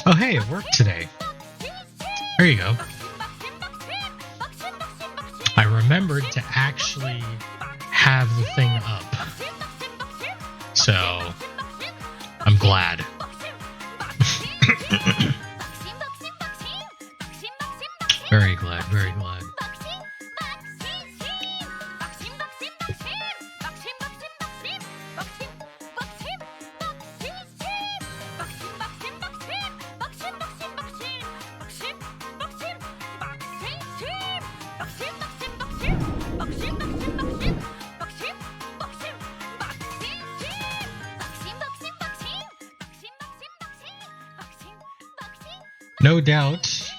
Oh, hey, it worked today. There you go. I remembered to actually have the thing up. So, I'm glad. Very glad, very glad. No doubt,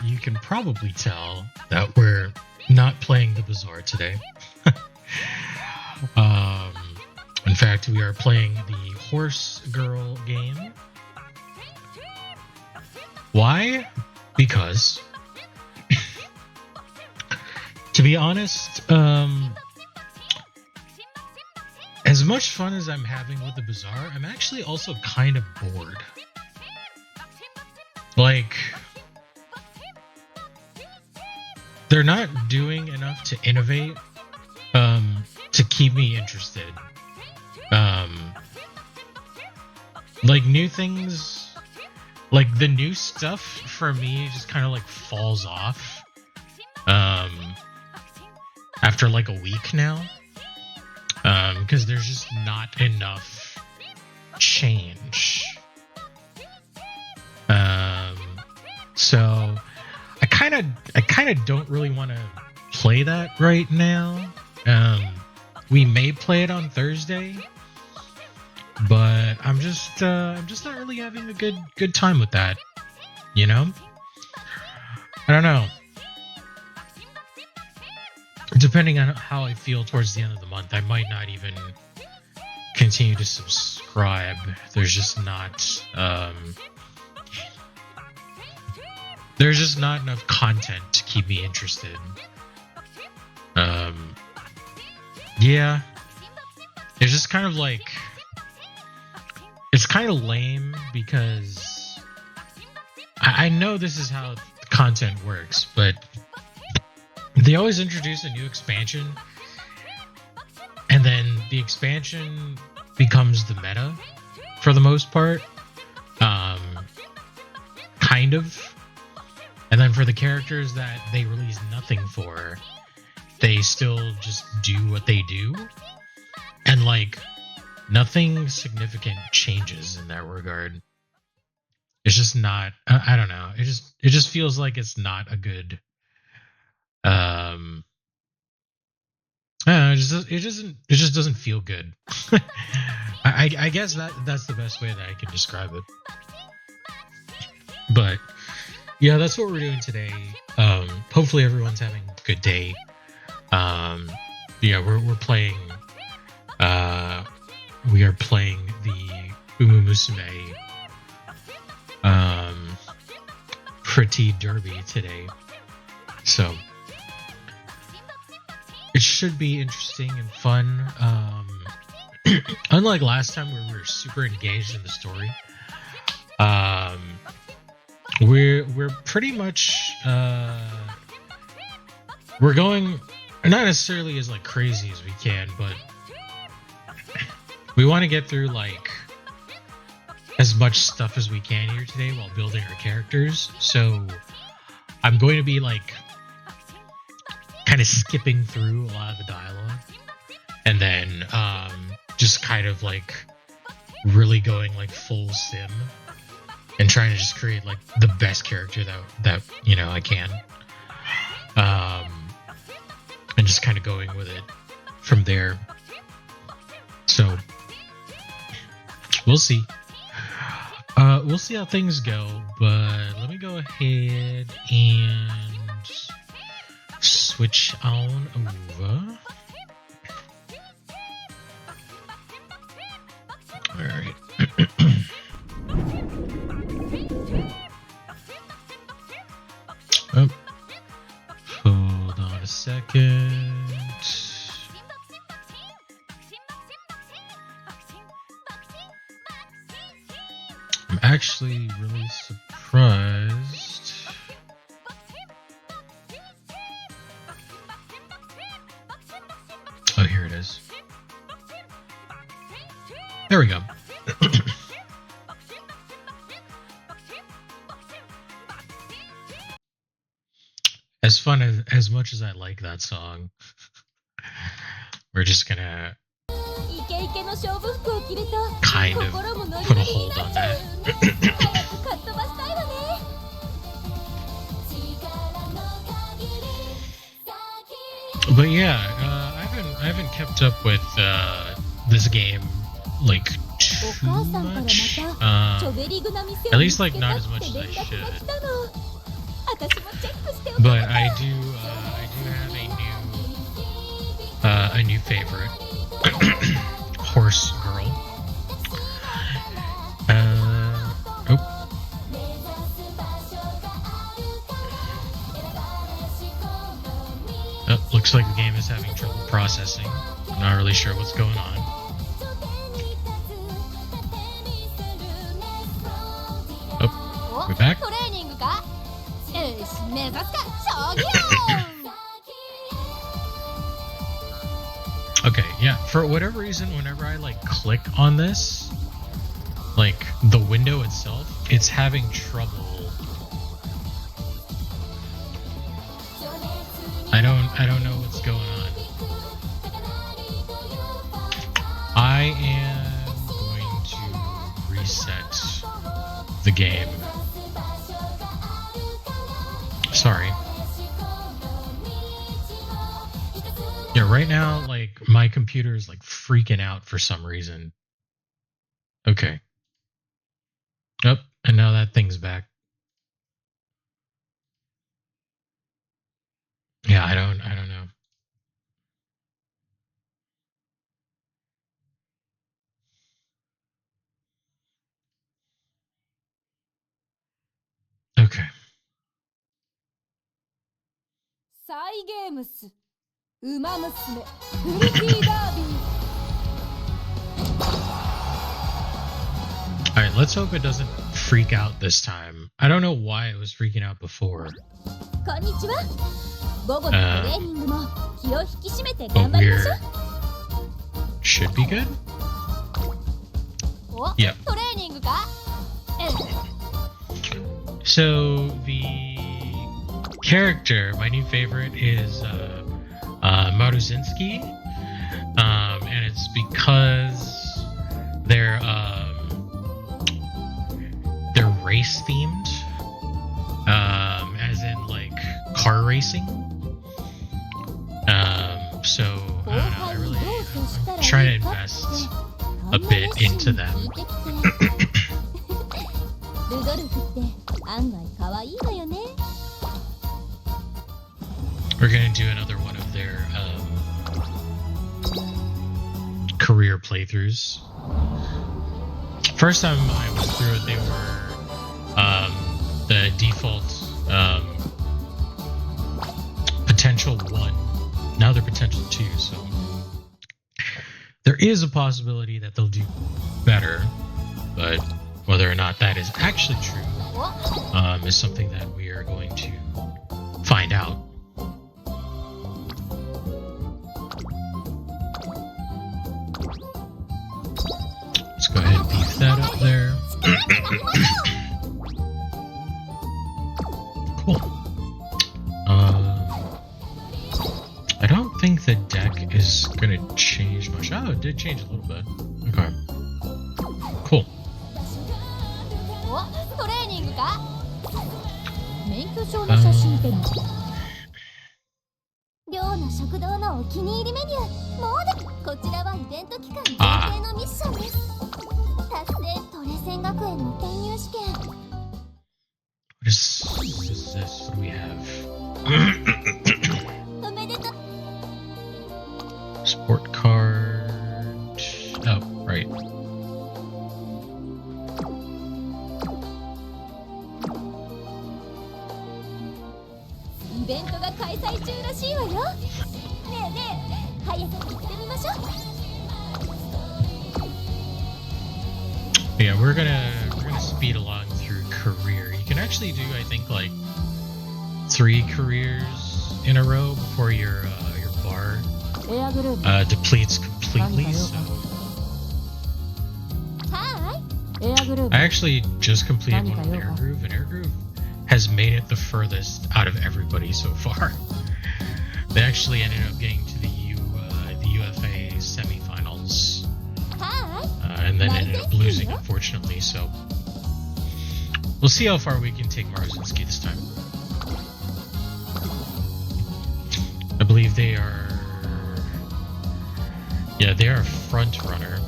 you can probably tell that we're not playing the Bazaar today. um, in fact, we are playing the Horse Girl game. Why? Because, to be honest, as much fun as I'm having with the Bazaar, I'm actually also kind of bored. Like, they're not doing enough to innovate, to keep me interested. Like new things, like the new stuff for me just kind of like falls off, after like a week now, because there's just not enough change. So I kind of don't really want to play that right now. We may play it on Thursday, but I'm just not really having a good time with that. You know? I don't know. Depending on how I feel towards the end of the month, I might not even continue to subscribe. There's just not enough content to keep me interested. Yeah. It's just kind of like, it's kind of lame because I know this is how content works, but they always introduce a new expansion, and then the expansion becomes the meta for the most part. Kind of. And then for the characters that they release nothing for, they still just do what they do. And like, nothing significant changes in that regard. It's just not, I don't know. It just feels like it's not a good, I don't know, it just doesn't feel good. I guess that's the best way that I can describe it. But yeah, that's what we're doing today. Hopefully everyone's having a good day. Yeah, we're playing. We are playing the Umu Musume Pretty Derby today, so it should be interesting and fun. Unlike last time where we were super engaged in the story, we're pretty much we're going not necessarily as like crazy as we can, but we want to get through like as much stuff as we can here today while building our characters. So I'm going to be like kind of skipping through a lot of the dialogue, and then just kind of like really going like full sim and trying to just create like the best character that you know I can, and just kind of going with it from there. So we'll see. We'll see how things go, but let me go ahead and switch on over. All right. Oh, hold on a second. I'm actually really surprised. Oh, here it is. There we go. As fun as much as I like that song, we're just gonna kind of put a hold on that. But yeah, I haven't kept up with this game like too much. At least like not as much as I should. But I do have a new favorite, Horse Girl. Oh, looks like the game is having trouble processing. I'm not really sure what's going on. Oh, we're back. Okay, yeah, for whatever reason, whenever I like click on this, like the window itself, it's having trouble. I don't know what's going on. I am going to reset the game. Sorry. Yeah, right now, like, my computer is, like, freaking out for some reason. Okay. Oh, and now that thing's back. Yeah, I don't know. Okay. Alright, let's hope it doesn't freak out this time. I don't know why it was freaking out before. But we're... should be good? Yep. So, the character, my new favorite, is Maruzinski. And it's because they're race themed, as in like car racing. So I don't know, I'm trying to invest a bit into them. We're gonna do another one of their career playthroughs. First time I went through it, they were the default potential 1. Now they're potential 2, so there is a possibility that they'll do better, but whether or not that is actually true is something that we are going to find out. Let's go ahead and beef that up there. Cool. I don't think the deck is gonna change much. Oh, it did change a little bit. Okay. Cool. What is this? What do we have? Sport card. Oh, right. Yeah, we're gonna speed along through career. You can actually do, I think, like 3 careers in a row before your bar depletes completely. So I actually just completed one with Airgroove, and Airgroove has made it the furthest out of everybody so far. They actually ended up getting to the UFA semifinals, and then ended up losing, unfortunately. So we'll see how far we can take Marzinski this time. I believe they are, yeah, they are front runner.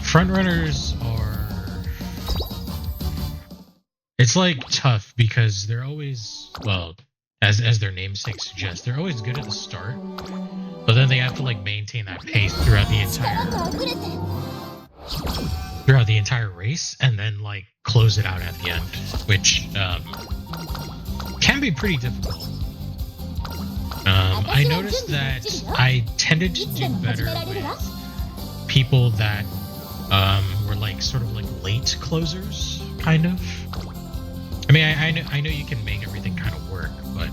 Front runners are, it's like tough because they're always, well, as their namesake suggests, they're always good at the start, but then they have to like maintain that pace throughout the entire race, and then like close it out at the end, which can be pretty difficult. I noticed that I tended to do better with people that were like sort of like late closers, kind of. I mean, I know you can make everything kind of work, but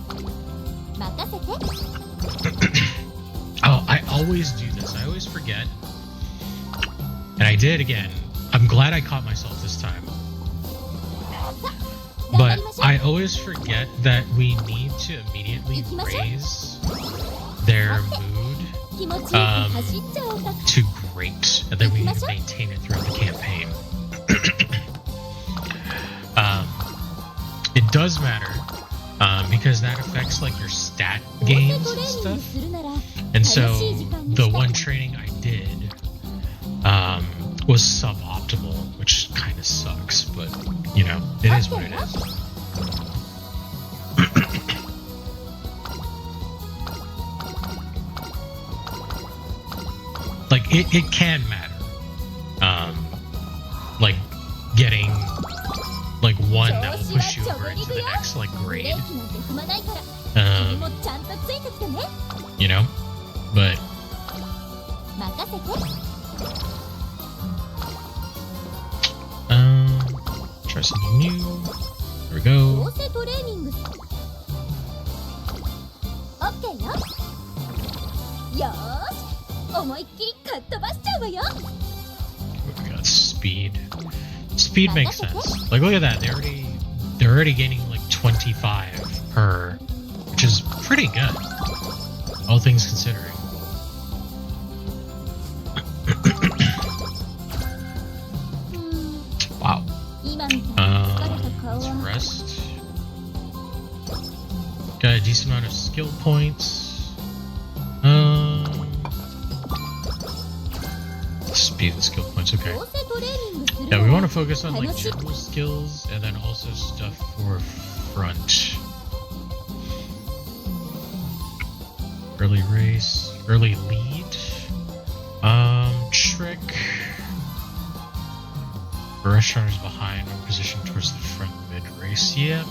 oh, I always do this. I always forget, and I did again. I'm glad I caught myself this time. But I always forget that we need to immediately raise their mood to great, and then we need to maintain it throughout the campaign. It does matter, because that affects like your stat gains and stuff. And so the one training I did was suboptimal, which kind of sucks, but you know, it is what it is. Like it can matter. Like getting like one that will push you over into the next like grade. You know, but try something new. There we go. What we got? Speed. Speed makes sense. Like look at that. They're already gaining like 25 per, which is pretty good, all things considering. Wow. Let's rest. Got a decent amount of skill points. Speed and skill points, okay. Yeah, we want to focus on like general skills and then also stuff for front. Early race, early lead. Trick. The restaurant is behind when positioned towards the front mid race. Yeah.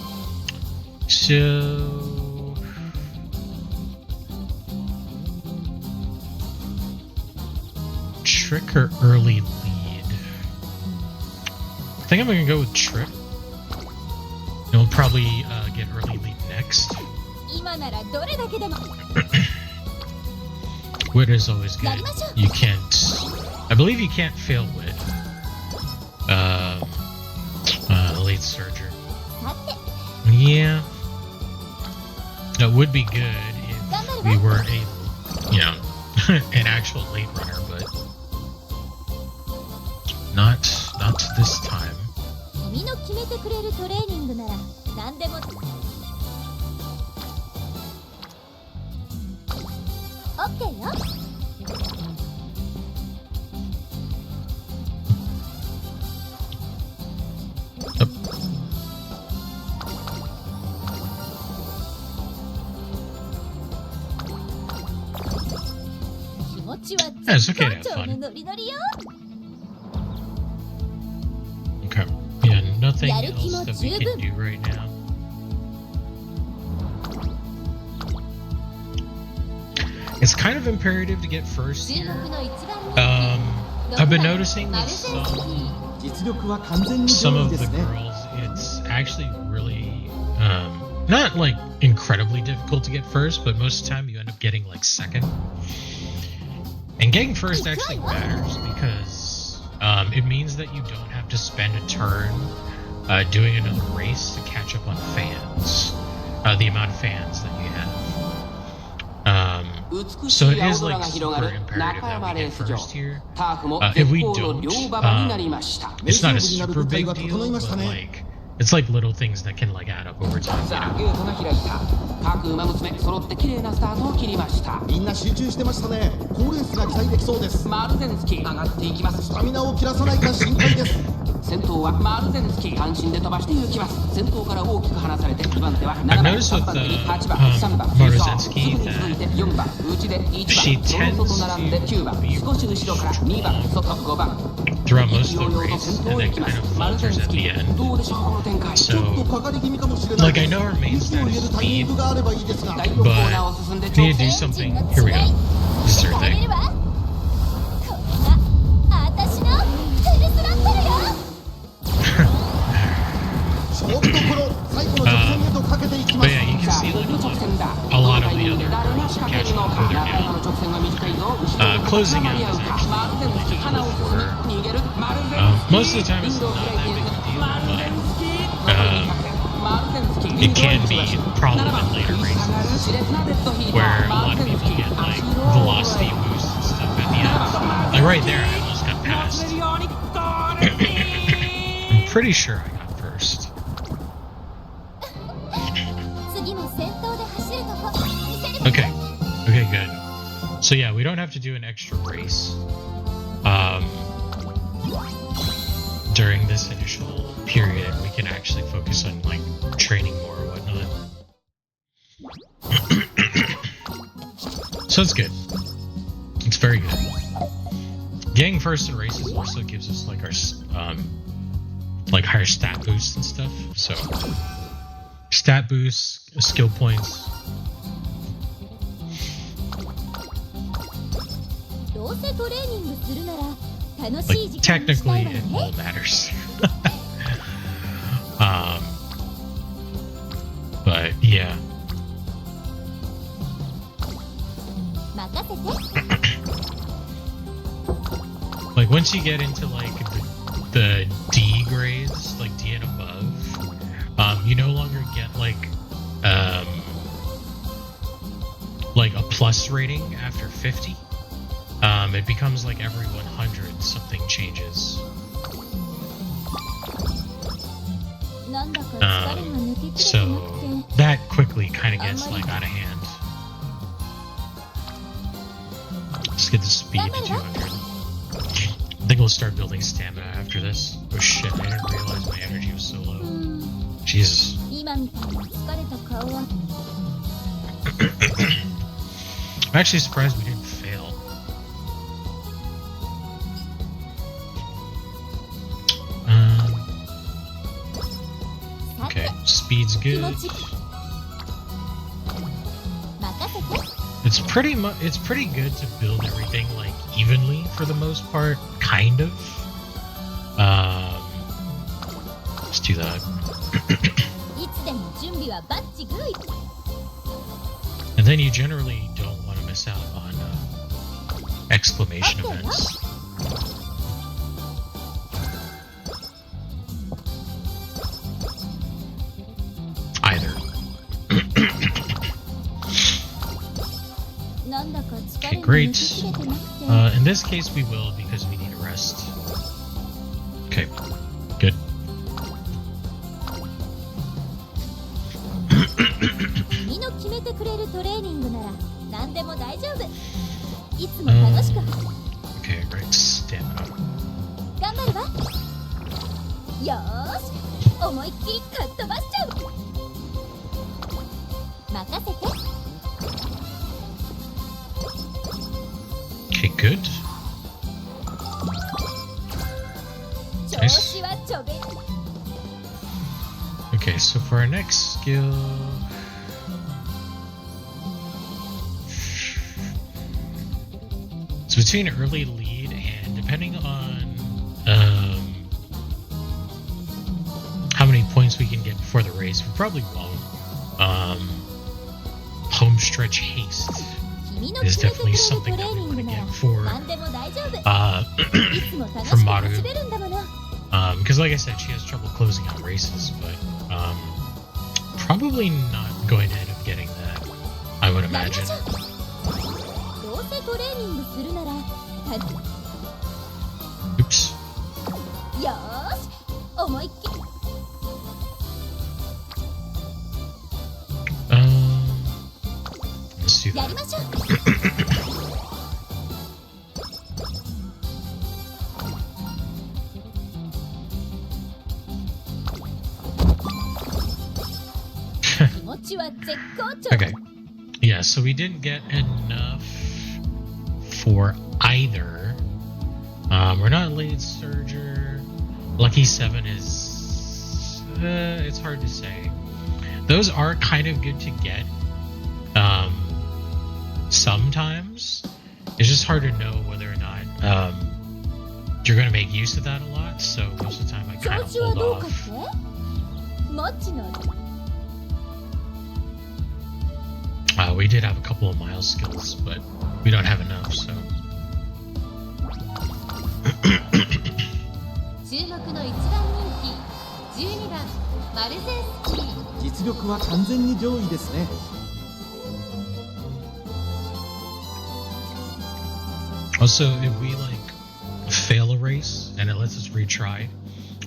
So Trick or early lead? I think I'm gonna go with Trick. And we'll probably get early lead next. Wit is always good. You can't, I believe you can't fail Wit. Late Surger. Yeah. That would be good if we were a, you know, an actual late runner, but not this time. Yeah, it's okay to have fun. Okay. Yeah, nothing else that we can do right now. It's kind of imperative to get first here. I've been noticing with some of the girls, it's actually really not like incredibly difficult to get first, but most of the time you end up getting like second. And getting first actually matters because it means that you don't have to spend a turn doing another race to catch up on fans, the amount of fans that you have. So it is like super imperative that we get first here. If we don't, it's not a super big deal, but like it's like little things that can like add up over time. You know? みんな集中してましたね。好レースが期待できそうです。マルゼンスキー上がっていきます。スタミナを切らさないか心配です。先頭はマルゼンスキー半身で飛ばして行きます。先頭から大きく離されて2番手は7番、3番手に8番、3番、Marzinski 続いて4番、内で1番、ローソと並んで9番、少し後ろから2番、外5番。Throughout most of the race, and then kind of falters at the end. So, like, I know our main stat is speed, but need to do something. Here we go. This is our thing. But yeah, you can see like a lot of the other girls catching up with her now. Closing out is actually really difficult for her. Most of the time it's not that big a deal, but it can be a problem in later races where a lot of people get like velocity boosts and stuff at the end. Like right there, I almost got passed. I'm pretty sure I got first. Okay, good. So yeah, we don't have to do an extra race during this initial period. We can actually focus on like training more or whatnot. So it's good. It's very good. Getting first in races also gives us like our like higher stat boosts and stuff. So stat boosts, skill points. Like technically it all matters. But yeah. Like once you get into like the D grades, like D and above, you no longer get like a plus rating after 50. It becomes like every 100 something changes. So that quickly kind of gets like out of hand. Let's get the speed to 200. I think we'll start building stamina after this. Oh shit, I didn't realize my energy was so low. Jesus. I'm actually surprised we didn't fail. Okay, speed's good. It's pretty good to build everything like evenly for the most part, kind of. Let's do that. And then you generally don't want to miss out on exclamation events. Okay, great. In this case we will because we need a rest. Okay, good. Okay, great. Stamina. Okay, good. Nice. Okay, so for our next skill... It's between early lead and depending on how many points we can get before the race, we probably won't. Homestretch haste is definitely something that we want to get for Maru. Because like I said, she has trouble closing out races, but probably not going to end up getting that, I would imagine. Oops. Let's do that. Okay. Yeah, so we didn't get enough for either. We're not Late Surger. Lucky 7 is... it's hard to say. Those are kind of good to get. Sometimes. It's just hard to know whether or not you're going to make use of that a lot, so most of the time I kind of hold off. We did have a couple of mile skills, but we don't have enough, so... Also, if we like fail a race and it lets us retry,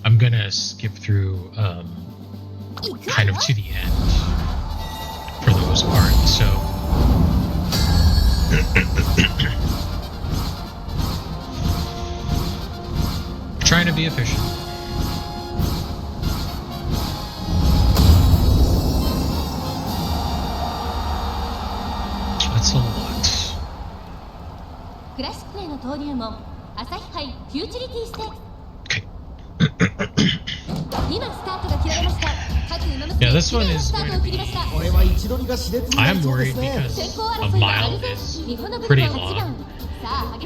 I'm gonna skip through kind of to the end for the most part, so trying to be efficient. That's a lot. Okay. Yeah, this one is going to be... I'm worried because of Mile is pretty long,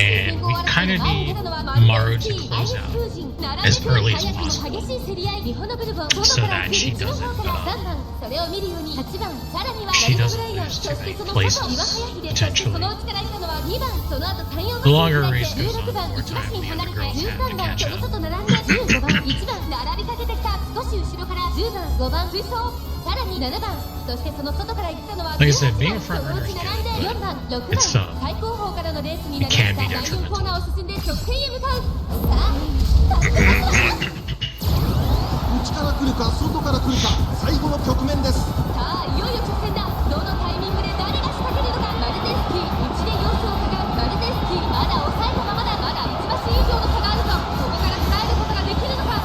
and we kind of need Maru to close out as early as possible so that she doesn't lose too many places, potentially. The longer a race goes on, the more time the other girls have to catch up. Like I said, being a front runner is good, but it's it can be detrimental.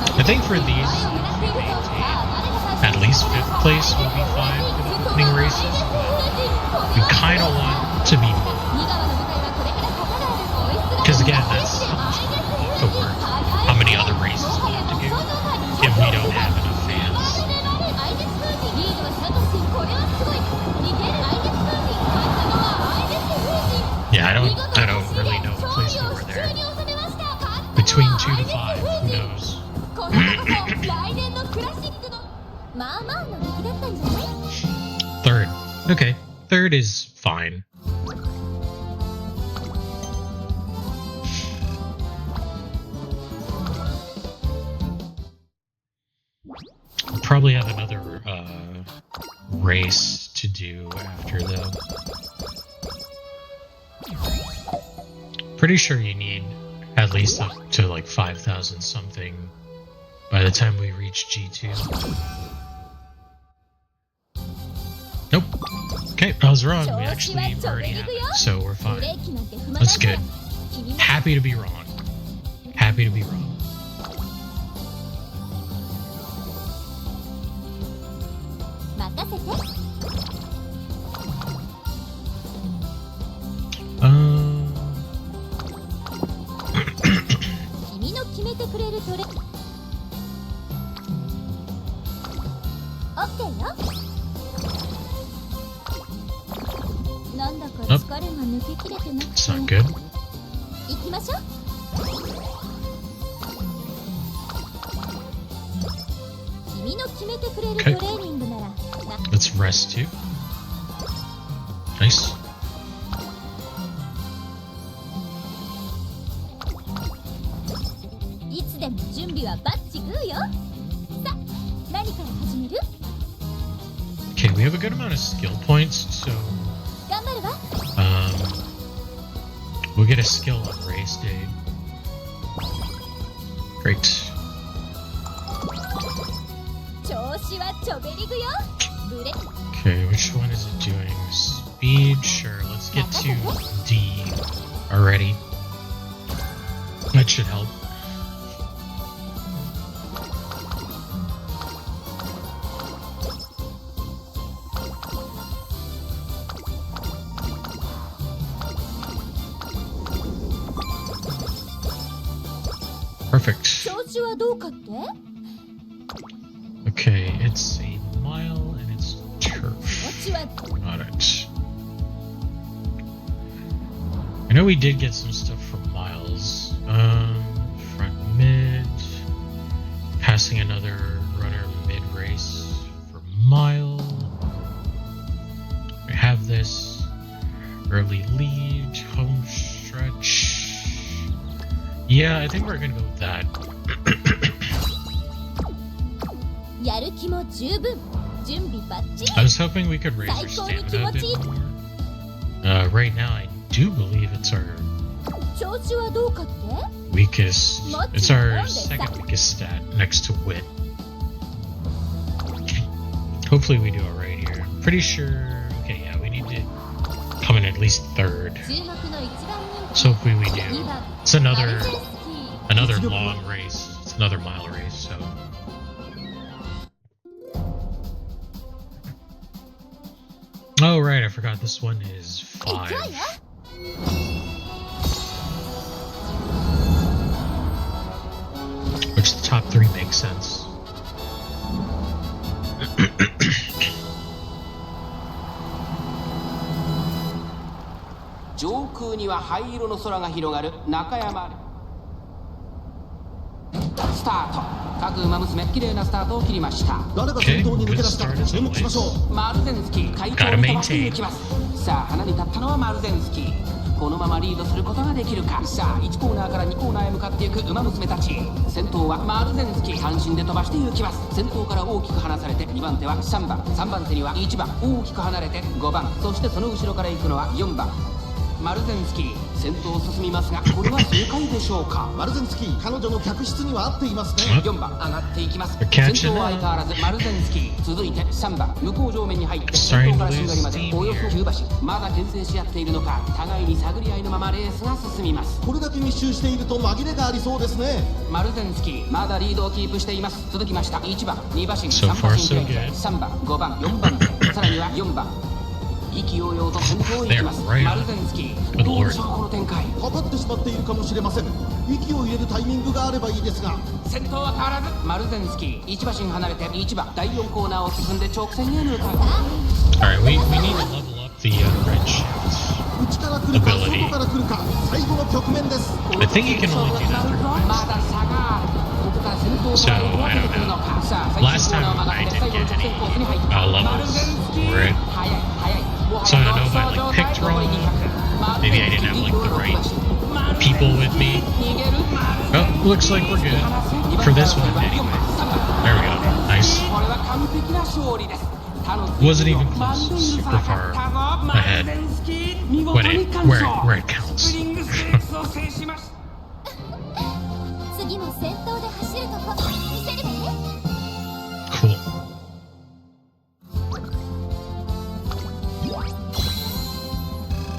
I think for these, at least 5th place will be fine for the opening races, but we kind of want to be more. Because again, that's how much to work. How many other races we have to do if we don't have enough fans. Yeah, I don't really know a place over there. Between 2 to 5, who knows? Third. Okay. Third is fine. Probably have another race to do after though. Pretty sure you need at least up to like 5,000 something by the time we reach G2. Nope. Okay, I was wrong. We actually already have it, so we're fine. That's good. Happy to be wrong. Happy to be wrong. It's not good. Okay. Let's rest too. Nice. Okay, we have a good amount of skill points, so we'll get a skill on race day. Great. Okay, which one is it doing? Speed? Sure, let's get to D already. That should help. Perfect. Okay, it's a mile and it's turf. Got it. I know we did get some stuff from miles. Front mid. Passing another runner mid race for mile. We have this. Early lead, home stretch. Yeah, I think we're gonna go with that. I was hoping we could raise our stamina a bit more. Right now, I do believe it's our weakest. It's our second weakest stat next to wit. Hopefully we do alright here. Pretty sure. Okay, yeah, we need to come in at least third. So hopefully we do. It's another long race. It's another mile race, so. Oh right, I forgot this one is 5. Which the top 3 makes sense. Okay, good start as always. Gotta maintain. このままリードすることができるか。さあ1コーナーから2コーナーへ向かっていく馬娘たち。先頭はマルゼンスキ、半身で飛ばして行きます。先頭から大きく離されて2番手は3番、3番手には1番、大きく離れて5番、そしてその後ろから行くのは4番。マルゼンスキー先頭を進みますが、これは正解でしょうか。マルゼンスキー、彼女の客室には合っていますね。4番上がっていきます。先頭は相変わらずマルゼンスキー。続いて3番、向こう上面に入って先頭からしんがりまでおよそ9馬身。まだ牽制し合っているのか、互いに探り合いのままレースが進みます。これだけ密集していると紛れがありそうですね。マルゼンスキーまだリードをキープしています。続きました1番、2馬身、3馬身開いて3番、5番、4番手、さらには4番。意気揚々と先頭へ行きます。マルゼンスキー、どうでしょうこの展開。かかってしまっているかもしれません。息を入れるタイミングがあればいいですが。先頭は変わらずマルゼンスキー、1馬身離れて1番、第4コーナーを進んで直線へ向かう。Alright, we need to level up the red shift ability. I think you can only do that through wins. So, I don't know. Last time I didn't get any levels for it. So I don't know if I like picked wrong. Maybe I didn't have like the right people with me. Oh, looks like we're good. For this one anyway. There we go. Nice. Wasn't even close. Super far ahead. Where it counts. Cool.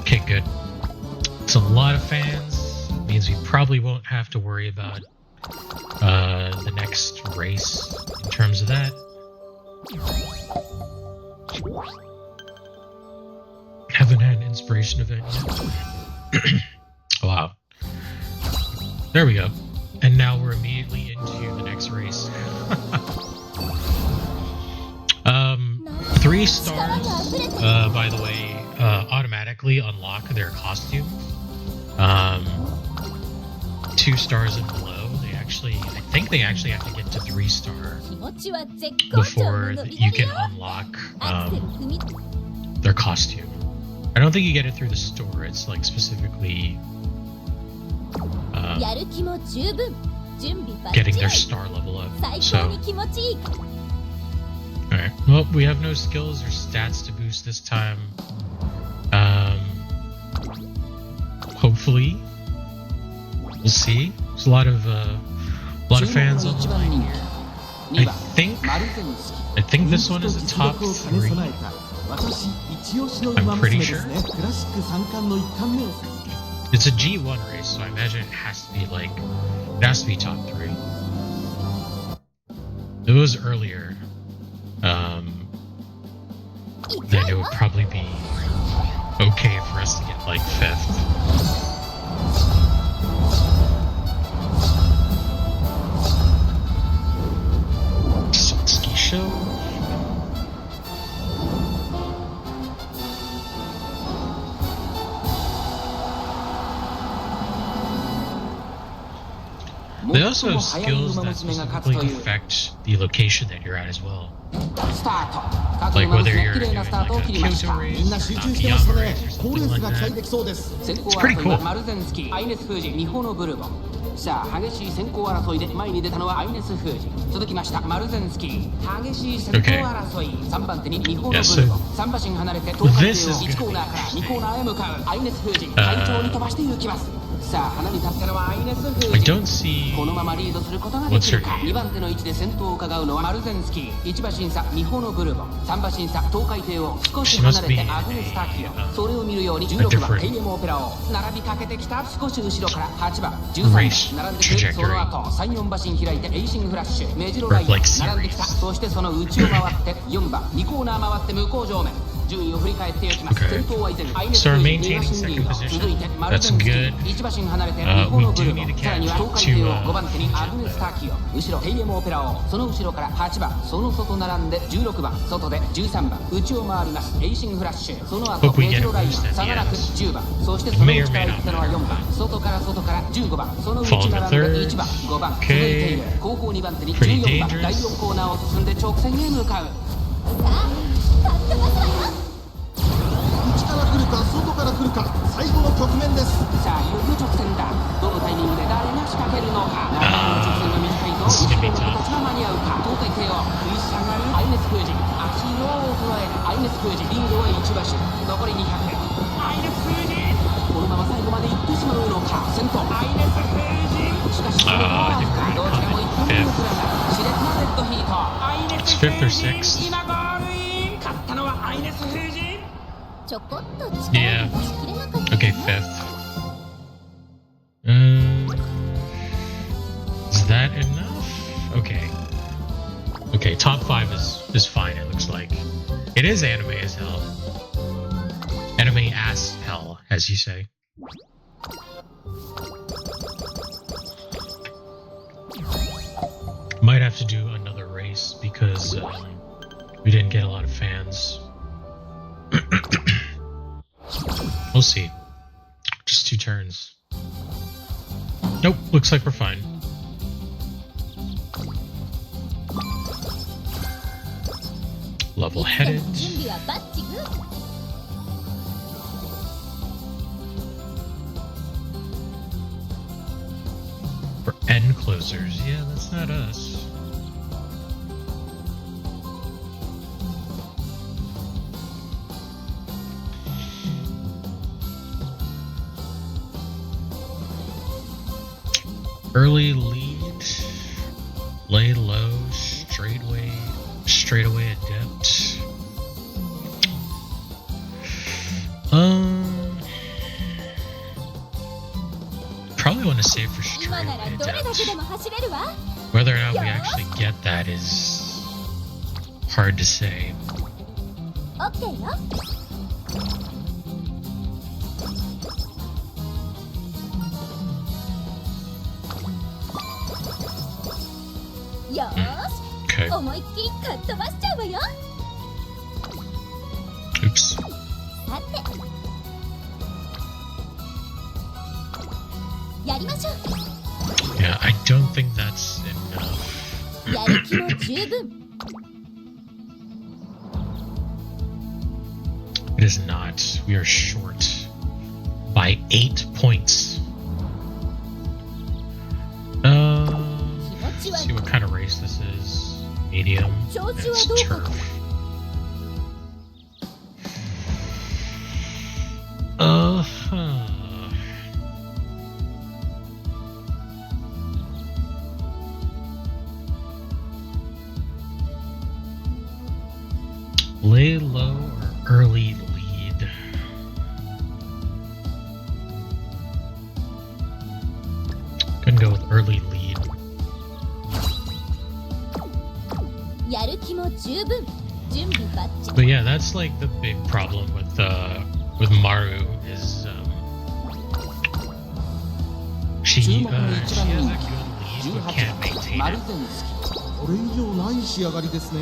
Okay, good. It's a lot of fans. Means we probably won't have to worry about the next race in terms of that. Haven't had an inspiration event yet. Wow. There we go. And now we're immediately into the next race. 3 stars, by the way, automatically unlock their costume. 2 stars and below, they I think they actually have to get to 3-star 気持ちは絶好調の before ノリノ you リよ can unlock アクセル踏み their costume. I don't think you get it through the store. It's like specifically やる気も十分準備バッ getting チ their リ star level up. 最高 So, に気持ちいい alright. Well, we have no skills or stats to boost this time. Hopefully, we'll see. There's a lot of fans on the line here. I think this one is a top 3. I'm pretty sure. It's a G1 race, so I imagine it has to be top 3. If it was earlier, then it would probably be okay for us to get like 5th. Satsuki Show. They also have skills that specifically affect the location that you're at as well. Like whether you're doing like a Kyoto race みんな or 集中してました Nakayama ね race or 好レー something ス like が期待 that. できそうです It's pretty cool. マルゼンスキーアイネス・フージ、ミホノ・ブルボン。さあ激しい先行争いで前に出たのはアイネス・フージ。続きましたマルゼンスキー、激しい先行争い。3番手にミホノ・ブルボン。3馬身離れて東海帝を1コーナーから2コーナーへ向かうアイネス・フージ、快調に飛ばして行きます。さあ花に立ったのはアイネス・フ I ージ。 don't see このままリードすることができるか。2番手の位置で先頭を伺うのはマルゼンスキー、1馬身差ミホノ・ブルボン、3馬身差東海帝を少し離れてアグネス・タキオ。それを見るように16番テイエム・オペラを並びかけてきた。少し後ろから8番13番並んでくる。その後3、4馬身開いてエイシングフラッシュ、メジロライン並んできた。そしてその内を回って4番2コーナー回って向こう上面。順位を振り返っていきます。先頭は依然アイネス・フージ、2馬身リード。続いてマルゼンスキー、1馬身離れてミホノ・ブルボン、さらには東海帝王5番手にアグネス・タキオ、後ろテイエム・オペラ王、その後ろから8番その外並んで16番外で13番内を回りますエイシングフラッシュ。その後メジロライン差がなく10番、そしてその内から行ったのは4番外から15番その内並んで1番5番続いている。後方2番手に14番第4コーナーを進んで直線へ向かう。内から来るか外から来るか最後の局面です。さあいよいよ直線だ。どのタイミングで誰が仕掛けるのか。長い直線が短いと後ろの人たちが間に合うか。東海帝王食い下がるアイネス・フージ、足色を捉えるアイネス・フージ、リードは1馬身残り200。アイネス・フージこのまま最後まで行ってしまうのか。先頭アイネス・フージ、しかしそのままどちらも1点目のプランだ。熾烈なデッドヒート。アイネス・フージ今ゴールイン。勝ったのはアイネス・フージ。ちょこっと Yeah. 力を出し切れなかった Okay, 5th. Is that enough? Okay. Okay, top 5 is fine, it looks like. It is anime as hell. Anime ass hell, as you say. Might have to do another race because we didn't get a lot of fans. We'll see. Just 2 turns. Nope, looks like we're fine. Level-headed. 準備はバッチグー。For end closers. Yeah, that's not us. Early lead, lay low, straightaway adept. Probably want to save for 今な straightaway らどれだけで adept. も走れるわ。 Whether or not we actually get that is hard to say. オッケーよ。よーし、 Okay. 思いっきりかっ飛ばしちゃうわよ。 Oops. さてやりましょう。Yeah, I don't think that's enough. やる気も十分。 It is not. We are short by 8 points. 気 Let's 持ちは see what kind of race this is. Medium. 調子 It's はどうか turf. と。 Uh-huh. Lay low or early lead? Gonna go with early lead. やる気も十分。準備バッチ But yeah, that's like the big problem with Maru is she 注 she 目の has 一番 a 人 good 気 lead but 18 can't 番 maintain マル it. ゼンスキこれ以上ない仕上がりですね。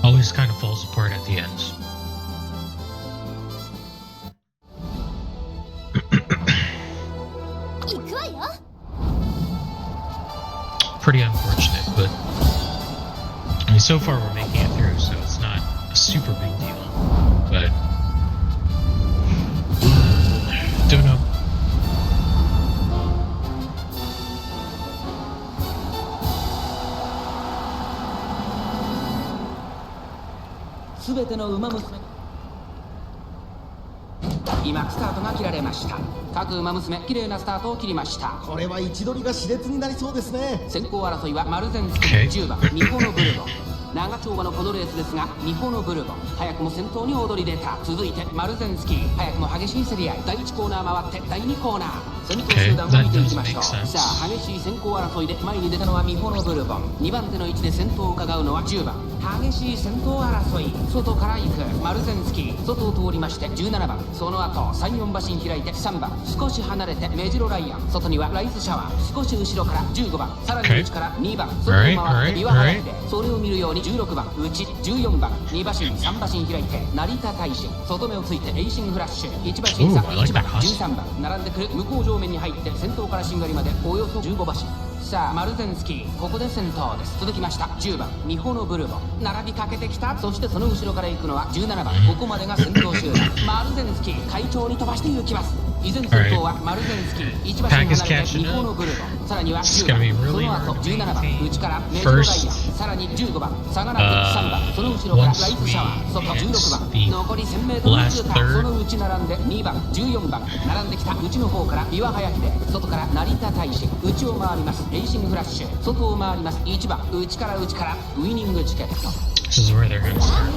Always kind of falls apart at the ends. Pretty unfortunate, but I mean, so far we're making it through, so it's not a super big deal. But don't know. すべての馬娘今スタートが切られました。各馬娘綺麗なスタートを切りました。これは位置取りが熾烈になりそうですね。先行争いはマルゼンスキ Okay. 10番ミホノブルボン。長丁場のこのレースですがミホノブルボン早くも先頭に躍り出た。続いてマルゼンスキー早くも激しい競り合い。第1コーナー回って第2コーナー先頭集団を見ていきましょう。 Okay, that does make sense. さあ激しい先行争いで前に出たのはミホノブルボン。2番手の位置で先頭を伺うのは10番。激しい先頭争い外から行くマルゼンスキー外を通りまして17番その後34馬身開いて3番少し離れてメジロライアン外にはライスシャワー少し後ろから15番さらに内から2番外を回ってビワハヤヒデそれを見るように16番内14番2馬身3馬身開いて成田大臣外目をついてエイシングフラッシュ1馬身差 Ooh, I like 1番 that horse. 13番並んでくる向こう上面に入って先頭からしんがりまでおよそ15馬身さあマルゼンスキーここで先頭です。続きました10番ミホノブルボン並びかけてきた。そしてその後ろから行くのは17番ここまでが先頭集団マルゼンスキー快調に飛ばして行きます。依然先頭はマルゼンスキー1馬身離れてミホノブルボンさらには10番その後17番内からメジロライアンさらに15番サガナク3番その後ろからライスシャワー外16番残り 1000m の通過その内並んで2番14番並んできた内の方からビワハヤヒデ外から成田大使内を回りますエイシングフラッシュ外を回ります1番内からウイニングチケット This is where they're gonna start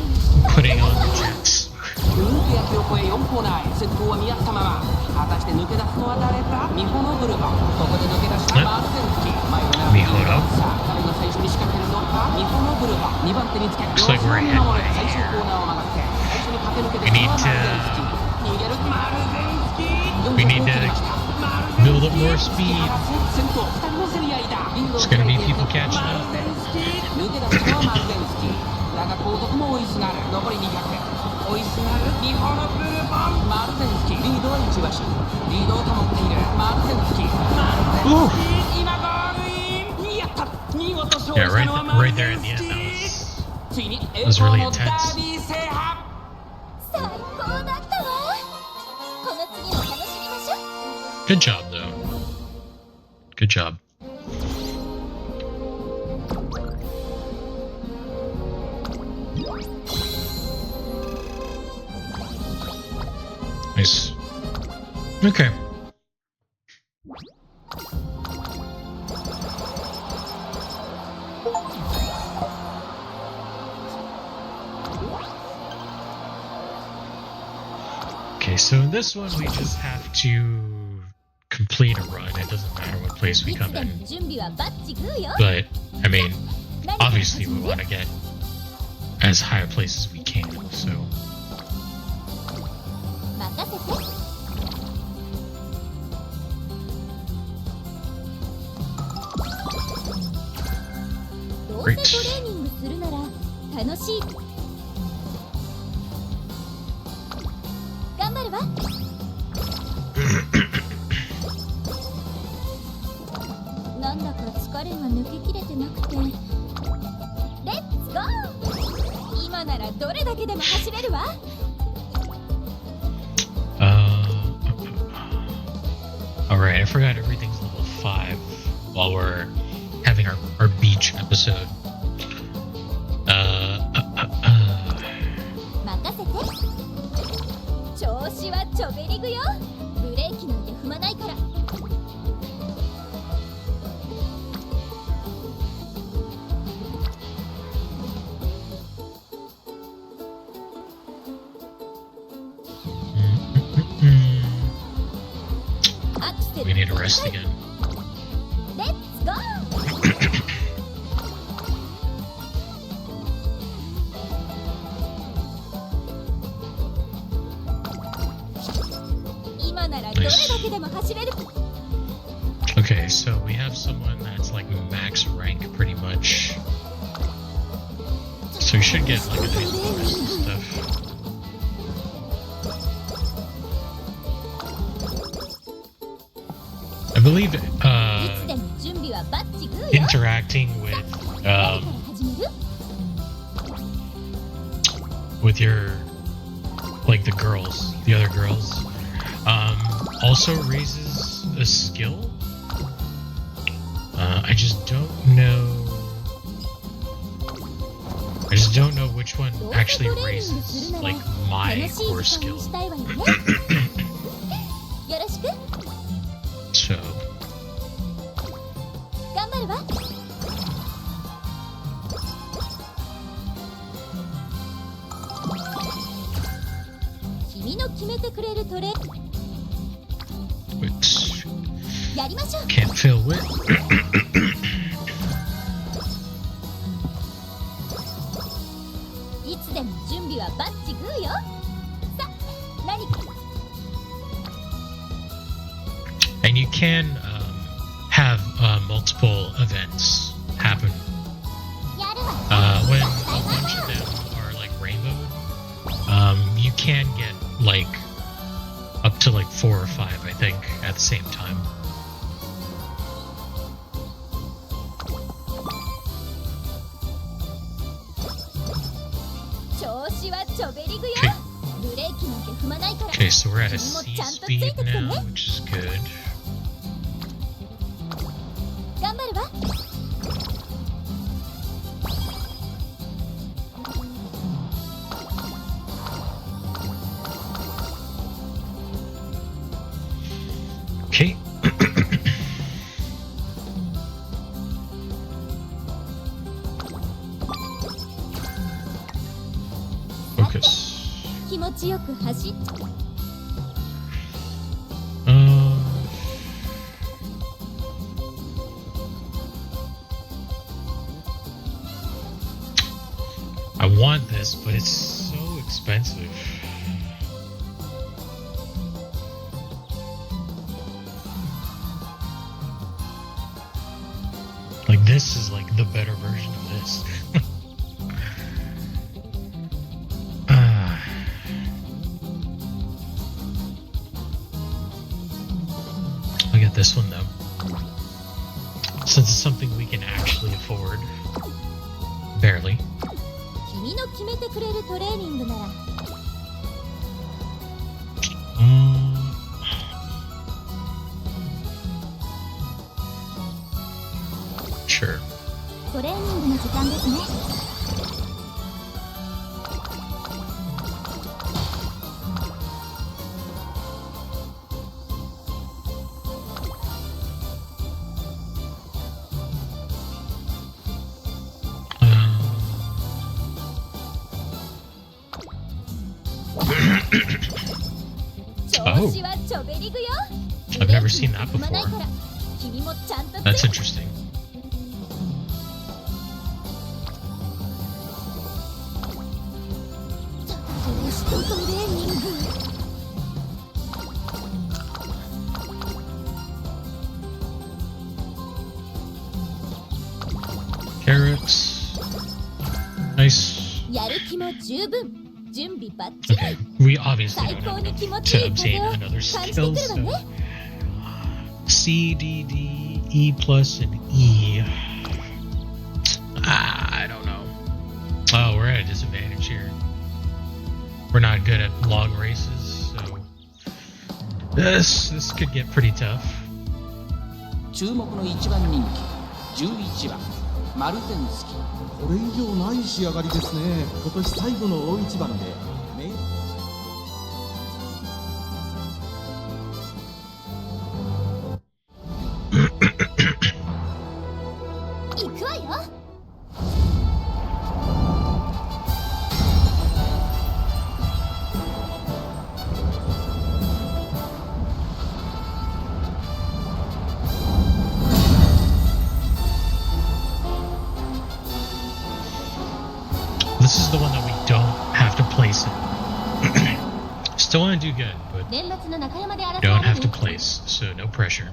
putting on the checks. ループ焼きを越え4コーナーへ先頭は見合ったまま果たして抜け出すのは誰かミホノブルボンここで抜け出したマルゼンスキー前を狙っているさあ誰が最初に仕掛けるのかミホノブルボン2番手につけ両手を見守る最終コーナーを曲がって最初に駆け抜けてきたのはマルゼンスキー逃げるマルゼンスキー We need to build up more speed. 先頭2人の競り合いだ It's gonna be people catching マ up. ルゼンスキー抜け出したのはマルゼンスキーだが後続も追いすがる残り200追いすがるミホノブルボンマルゼンスキーリードは1馬身リードを保っているマルゼンスキーマルゼンスキー今ゴールインやった見事勝利 Yeah, したのはマル right ゼ there ン at the ス end. キ That ーついに栄 was 光 really のダ intense. ービー制覇最高だったわ。この次も楽しみましょう。 Good job, though. Good job. Nice. Okay. Okay, so in this one we just have to complete a run. It doesn't matter what place we いつ come でも in. 準備はバッチグーよ。 But, I mean, 何から始 obviously we める want to get as high a place as we can, so... 任せて。どうせトレーニングするなら楽しい。頑張るわ。なくて。レッツゴー。今ならどれだけでも走れるわ。Alright, I forgot everything's level 5 while we're having our beach episode. 任せて。調子はちょべりぐよ。ブレーキなんて踏まないから。アクセル We need to rest again. レッツゴー。今ならどれだけでも走れる。 Okay, so we have someone that's like max rank pretty much. So we should get like a nice bonus and stuff. I believe いつでも準備はバッチグーよ。 interacting with 誰から始める？ with your like the girls, the other girls, also raises a skill. I just don't know. I just don't know which one どうせ actually トレーニングす raises るなら like my 楽しい core 時間 skill. にしたいわよね。よろしく。 So 頑張るわ。君の決めてくれるトレ it's やりましょう。 can't fail with. いつでも準備はバッチグーよ。さ、何か And you can have multiple events happen. やるわ。 When a bunch of them are like rainbowed, you can get like up to like 4 or 5, I think, at the same time. 調子はちょべりぐよ。ブレーキなんて踏まないから。 Okay, so we're at a 君も C ちゃんとついて speed きて now, ね。 which is good. 頑張るわ。 Okay. Focus. 気持ちよく走っ I want this, but it's so expensive. Like this is like the better version of this. I'll get this one though. Since it's something we can actually afford. Barely. 君の決めてくれるトレーニングなら Sure. トレーニングの時間ですね。 調子はちょべりぐよ。 I've never seen that 踏まない before. から君もちゃんと That's interesting. 調子とトレーニング Carrots. Nice. やる気も十分。準備バッチリ。 Okay, we obviously 最 don't 高 have に気 enough 持ちい to い obtain 風を another 感じて skill, くるわ so ね。 C, D, D, E plus, and E. at a disadvantage here. We're not good at long races, so this could get pretty tough. 注目の1番人気11番マルゼンスキ。これ以上ない仕上がりですね。今年最後の大一番で行くわよ。This is the one that we don't have to place it. Still want to do good, but 年末の中山で争 don't われ have る to place, so no pressure.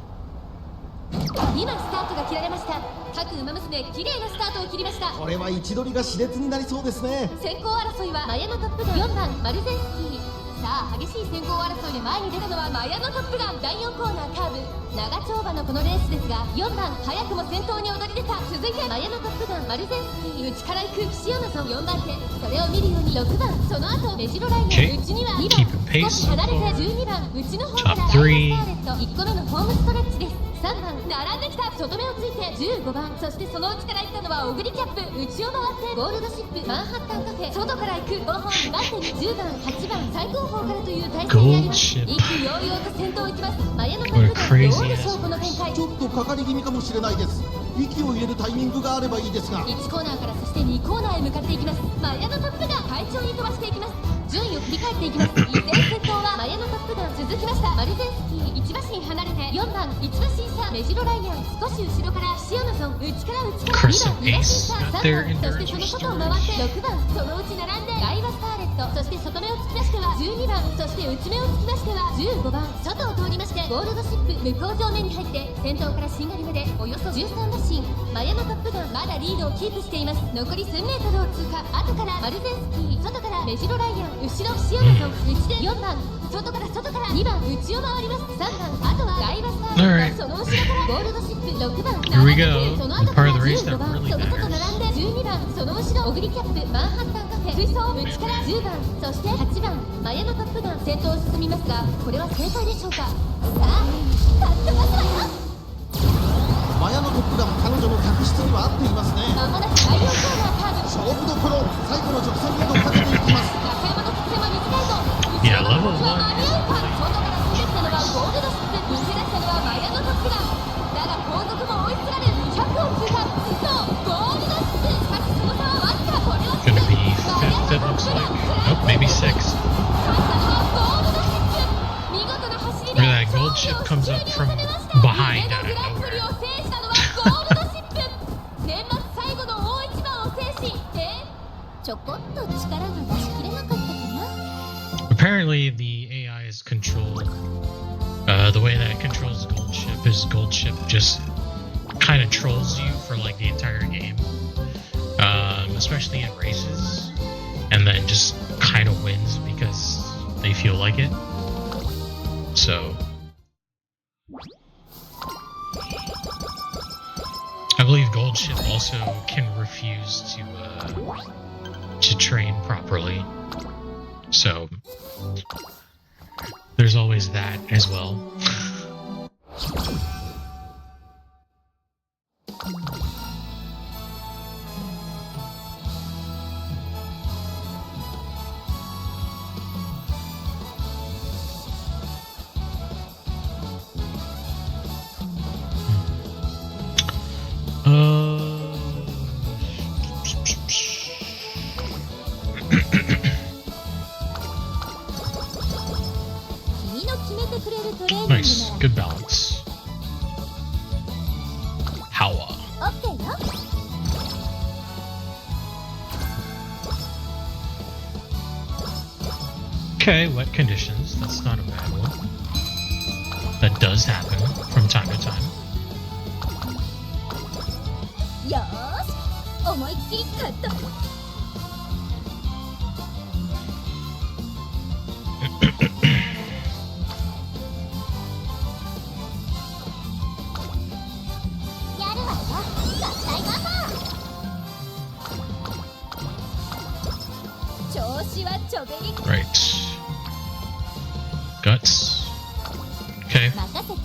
今スタートが切られました。各馬娘綺麗なスタートを切りました。これは位置取りが熾烈になりそうですね。先行争いはマヤのトップガン4番マルゼンスキー。さあ激しい先行争いで前に出たのはマヤのトップガン。第4コーナーカーブ長丁場のこのレースですが、4番早くも先頭に躍り出た。続いてマヤのトップガンマルゼンスキー。内から行く岸アマゾン4番手、それを見るように6番、その後メジロライナー、内には2 Keep 番 it 少し離れてpace. 12番内の方から Top ダイ three. ヤスターレット1個目のホームストレッチです。3番並んできた、外目をついて15番、そしてその内から行ったのはオグリキャップ。内を回ってゴールドシップマンハッタンカフェ、外から行く5本2番手に10番8番最後方からという体勢にあります。 Gold ship. 意気揚々と先頭を行きます。マヤのトップガン What a どう crazy でしょうこの展開。ちょっとかかり気味かもしれないです。息を入れるタイミングがあればいいですが。1コーナーからそして2コーナーへ向かっていきます。マヤのトップガン快調に飛ばしていきます。順位を振り返っていきます。依然先頭はマヤのトップガン。続きましたマルゼンスキー1馬身離れて4番1馬身差メジロライアン、少し後ろから岸アマゾン、内から2 Crescent 番2馬身 Ace 差 got 3 their 番、そしてその外を回って6番、そのうち並んでダイワスターレット、そして外目を突き出しては12番、そして内目を突き出しては15番、外を通りましてゴールドシップ向こう上面に入って先頭からしんがりまでおよそ13馬身。マヤのトップガンまだリードをキープしています。残り数メートルを通過。後からマルゼンスキー、外からメジロライアン、後ろ岸アマゾン、内で4番、外から2番内を回ります。3番、あとはダイワスターレット、その後ろからゴールドシップ6番 Here we 並ん go. で、その The 後か part ら of the race 15 that 番、 really その外並 matters. んで12番、その後ろオグリキャップマンハッタンカフェ、追走内から10番、そして8番マヤのトップガン先頭を進みますが、これは正解でしょうか。さあかっ飛ばすわよ。マヤのトップガン、彼女の客室には合っていますね。まもなく第4コーナーカーブ、勝負どころ、最後の直線へとかけていきます。中山の直線は短いぞ。 Yeah, level 後ろの1 間に合うか。外から攻めてきたのはゴールドシップ、抜け出したのはマヤのトップガン。だが後続も追いつられ200を通過。そうゴールドシップ、しかしその差はわずか。これは Gonna be fifth, it looks like. Nope, maybe sixth. 勝ったのはゴールドシップ。見事な走りで Look at that gold ship comes up from behind 夢 out のグ of ランプリ nowhere. を制したのはゴールドシップ。年末最後の大一番を制し、ちょこっと力が出し切れなかったかな。 Apparently, the AI is controlled. The way that it controls Gold Ship is Gold Ship just kind of trolls you for like the entire game, especially in races, and then just kind of wins because they feel like it. So, I believe Gold Ship also can refuse to train properly. So there's always that as well. Nice, good balance. Howa. Okay, wet conditions. That's not a bad one. That does happen from time to time. よーし、思いっきりカット。やるわよ、合体ママ。Guts. Okay. 任せて。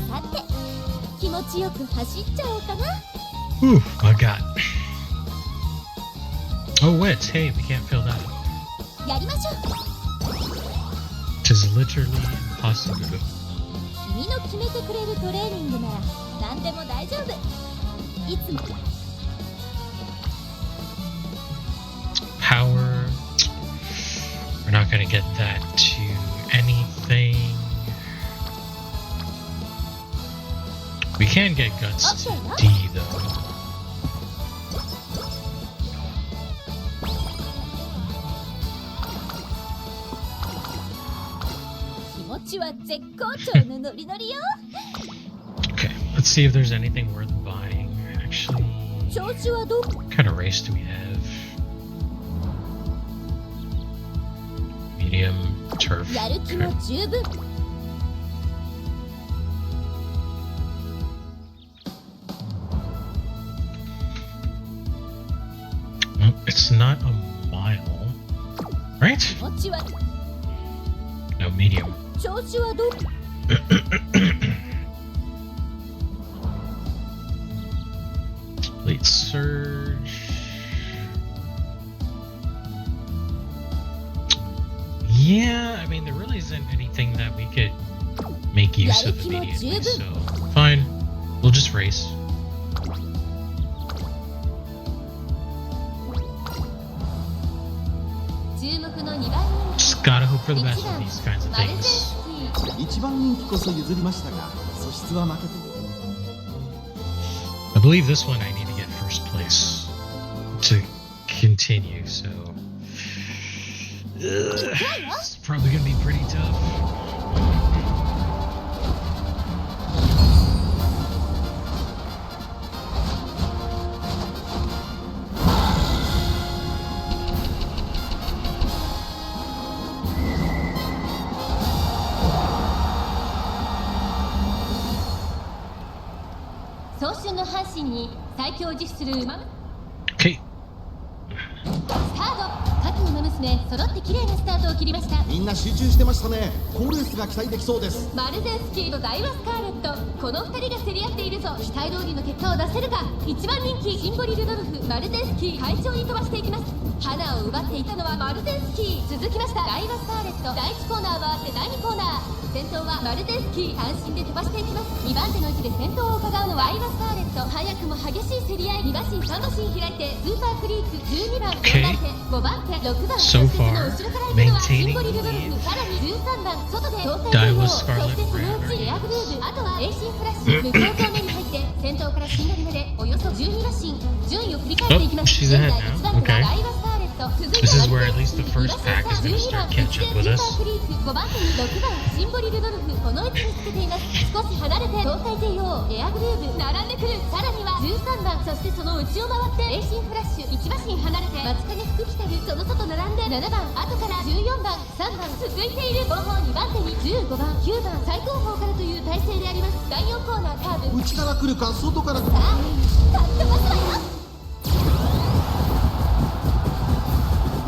さて、気持ちよく走っちゃおうかな。 Ooh, my god. Oh, wait. Hey, we can't fill that. やりましょう。 Tis literally impossible. 君の決めてくれるトレーニングなら何でも大丈夫。いつも。 Power. We're not gonna get that to anything. We can get guts to D though. 気持ちは絶好調のノリノリよ。 Okay, let's see if there's anything worth buying. Actually, 調子はどう？ what kind of race do we have? Medium turf. やる気も Okay. 十分。 Well, it's not a mile, right? 気持ちは No, medium. 調子はどう？ Late surge. Yeah, I mean, there really isn't anything that we could make use of immediately, so fine. We'll just race. 注目の2番 Just gotta hope for the 人 best 気 with 1 these kinds of 番マルゼン things. スキー。一番人気こそ譲りましたが素質は負けて I believe this one I need to get first place to continue, so it's probably gonna be pretty tough.「早春の阪神に最強を自負する馬」 Okay, スタート。各馬娘揃って綺麗なスタートを切りました。みんな集中してましたね。好レースが期待できそうです。マルゼンスキーとダイワスカーレット、この2人が競り合っているぞ。期待通りの結果を出せるか。1番人気シンボリルドルフ、マルゼンスキー快調に飛ばしていきます。花を奪っていたのはマルゼンスキー。続きましたダイワスカーレット、第1コーナーはって第2コーナー。先頭はマルゼンスキー、単身で飛ばしていきます。2番手の位置で先頭を伺うのはダイワスカーレット。早くも激しい競り合い。2馬身3馬身開いてスーパークリーク。12番4番手5番手6番、 So そしてその far, 後ろから行くのはシンボリルドル maintaining フ。さらに13番外で東海 Daiwa 帝王、そ Scarlet してそのうちエアグルーブ、あとはエイシンフラッシュ。向こう側面に入って先頭からしんがりまでおよそ12馬身。順位を振り返っていきます。 Oh, she's 現 ahead 在 now. 1番手 Okay. はダイワスカーレット。続いて This is マ where ル at ゼン least ス the キー、 first pack is gonna 12 start 番 catching up 内 with で us. スーパークリーク、5番手に6番シンボリルドルフ、この位置につけています。少し離れて東海帝王、エアグルーブ並んでくる。さらには13番、そしてその内を回ってエイシンフラッシュ、1馬身離れて松影福来たる、その外並んで7番、後から14番3番続いている。後方2番手に15番9番、最後方からという体勢であります。第4コーナーカーブ、内から来るか外から来るさあかっ飛ばすわよ。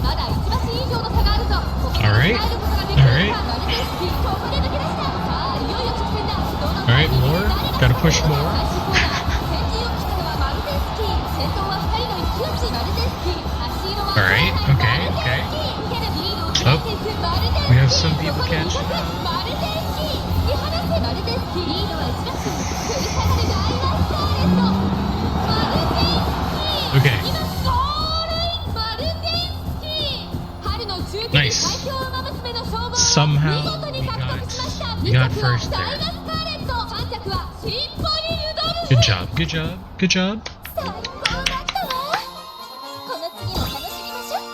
まだ1馬身以上の差があるぞ。ここから Alright. 伝えることができる Alright. か。マルゼンスキー、ここで抜け出した。さあいよいよ直線だ。どの Alright, more. Gotta push more. 最終コーナー、先陣を切ったのはマルゼンスキー。先頭は2人の一騎打ち。マルゼンスキー、足色は Alright, okay, okay. ケルビードを開いていく。マルゼンスキー、 We have some people ここで catch. マルゼンスキー、突き放せ。マルゼンスキー、リードは1馬身。振り下がるダイワスカーレット。マルゼンスキー、 Okay. 今ゴールイン。マルゼンスキー、春の中継 Nice. 最強馬娘の称号を Somehow 見事に獲得しました。 we 2 got 着は first ダ there. イワスカーレット、3着はシンボリルドルフ。 Good job, good job, good job. 最高だったわ。この次も楽しみましょう。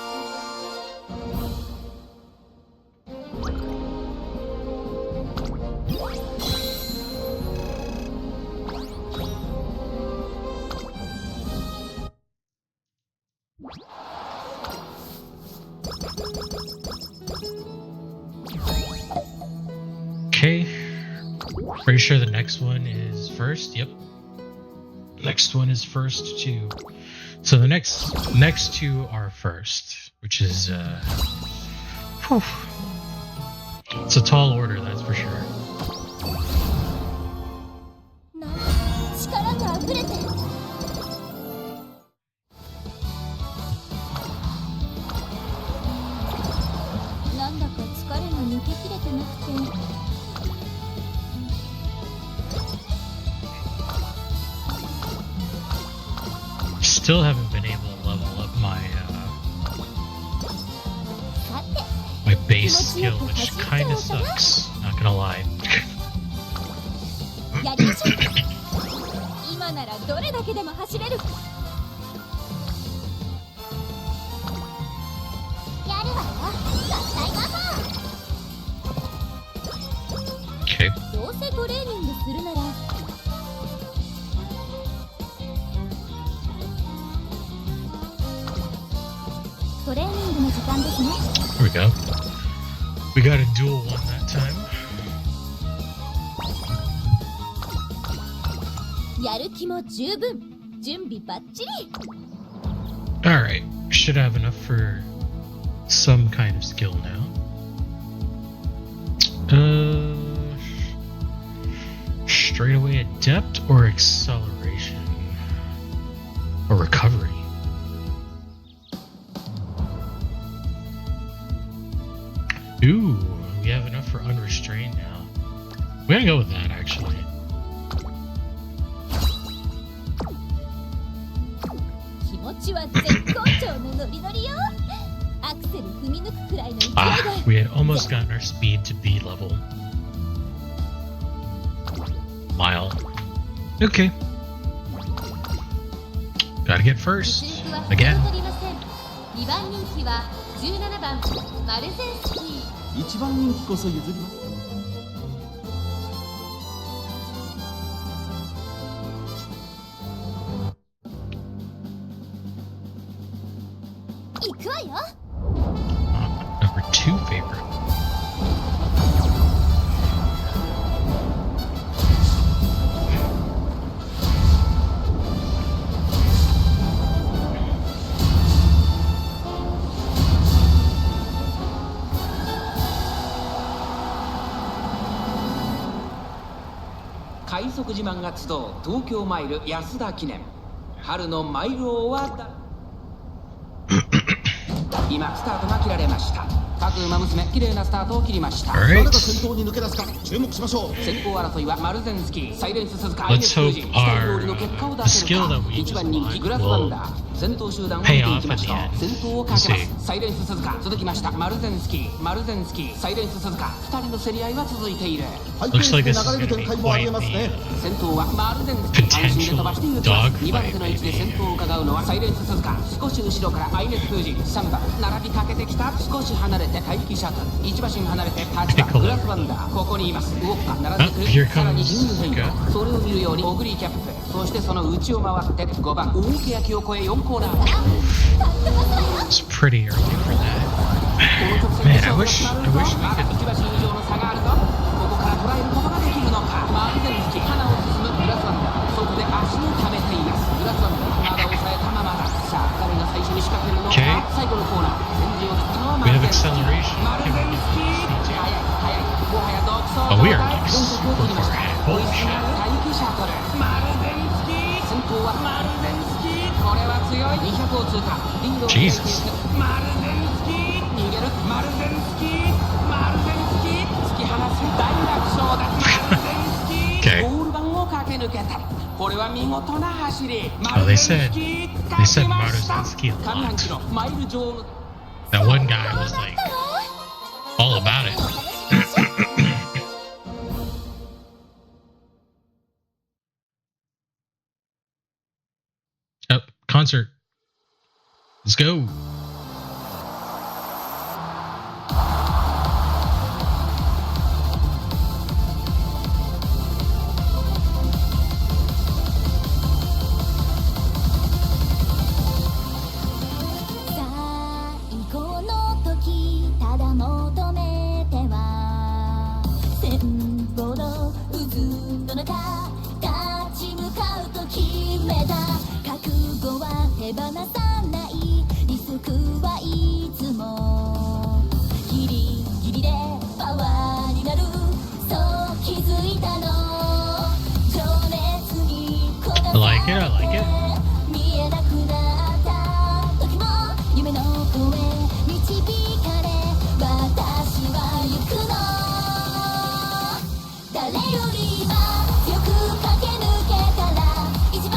Okay. Pretty sure the next one is first. Yep. Next one is first two. So the next two are first, which is whew. It's a tall order, that's for sure. 力が溢れてなんだか疲れが抜けきれてなくて Still haven't been able to level up my my base skill, which kind of sucks. Not gonna lie. やりましょう今ならどれだけでも走れるやるわよ合体ママ Okay. どうせトレーニングするならトレーニングの時間ですね Here we go. We got a dual one that time. やる気も十分準備バッチリ Alright. Should have enough for some kind of skill now. Straight away adept or acceleration? Or recovery? Ooh, we have enough for unrestrained now. We're gonna go with that actually. 気持ちは絶好調のノリノリよアクセル踏み抜くくらいの勢いで We had almost gotten our speed to B level. Mile. Okay. Gotta get first. 実力は Again. 取りません2番人気は17番マルゼンスキー一番人気こそ譲ります。行くわよ Number 2 favorite.「快速自慢が集う東京マイル安田記念」春のマイル王は今スタートが切られました各馬娘綺麗なスタートを切りました Alright. 誰が先頭に抜け出すか注目しましょう。先行争いはマルゼンスキーサイレンス鈴鹿 Let's hope 期待通りの結果を出せる our か the skill that we 1番 just 人気 won グラスワンダー先頭集団を見ていきましょう pay off at the end. 先頭をかけま We'll すサイレンス鈴鹿続きましたマルゼンスキーマルゼンスキーサイレンス鈴鹿2人の競り合いは続いているハイペー Looks ス like で this is 流れる gonna 展 be 開もあり quite ますね。 the 先頭はマルゼンスキー安心で飛ばしていきます potential 2番手の位置で先頭を伺うのはサイレンス鈴鹿少し後ろからアイネス封じ3番並びかけてきた少し離れて待機シャトル1馬身離れて8番グラスワンダーここにいます動くか並んでく Here るさらに comes 銀変更それを見るようにオグリーキャップそしてその内を回って5番大け焼きを越え4コーナー It's pretty early for that. この直 Man, 線 I で wish 勝負と I な wish る we と could 1馬身以上の差があるとここから捉えることができるのかマルゼンスキー花を進むグラスワンダー外で足を溜めていますグラスワンダーまだ抑えたままださあ誰が最初に仕掛けるのか Okay. 最後のコーナー先陣を切ったのはマ We ル have ゼンスキー acceleration. マルゼンスキー速い速いもはや独走 Oh, we are 状態 like 4着を切りました super far ahead. 追いすがる待機シャトルマルゼンスキー先頭はマルゼンスキーこれは強い200を通過リードを握ってい Jesus. くマルゼンスキー逃げるマルゼンスキーマルゼンスキー突き放す大楽勝だマルゼンスキー Okay. ゴール板を駆け抜けたこれは見事な走り Oh, they said- they said Maruzenski a lot. 上半期のマイル女王 That one guy was like all about it. Oh, concert. Let's go. I like it. 見えなくなった時も夢の声導かれ私は行くの誰より今強く駆け抜けたら一番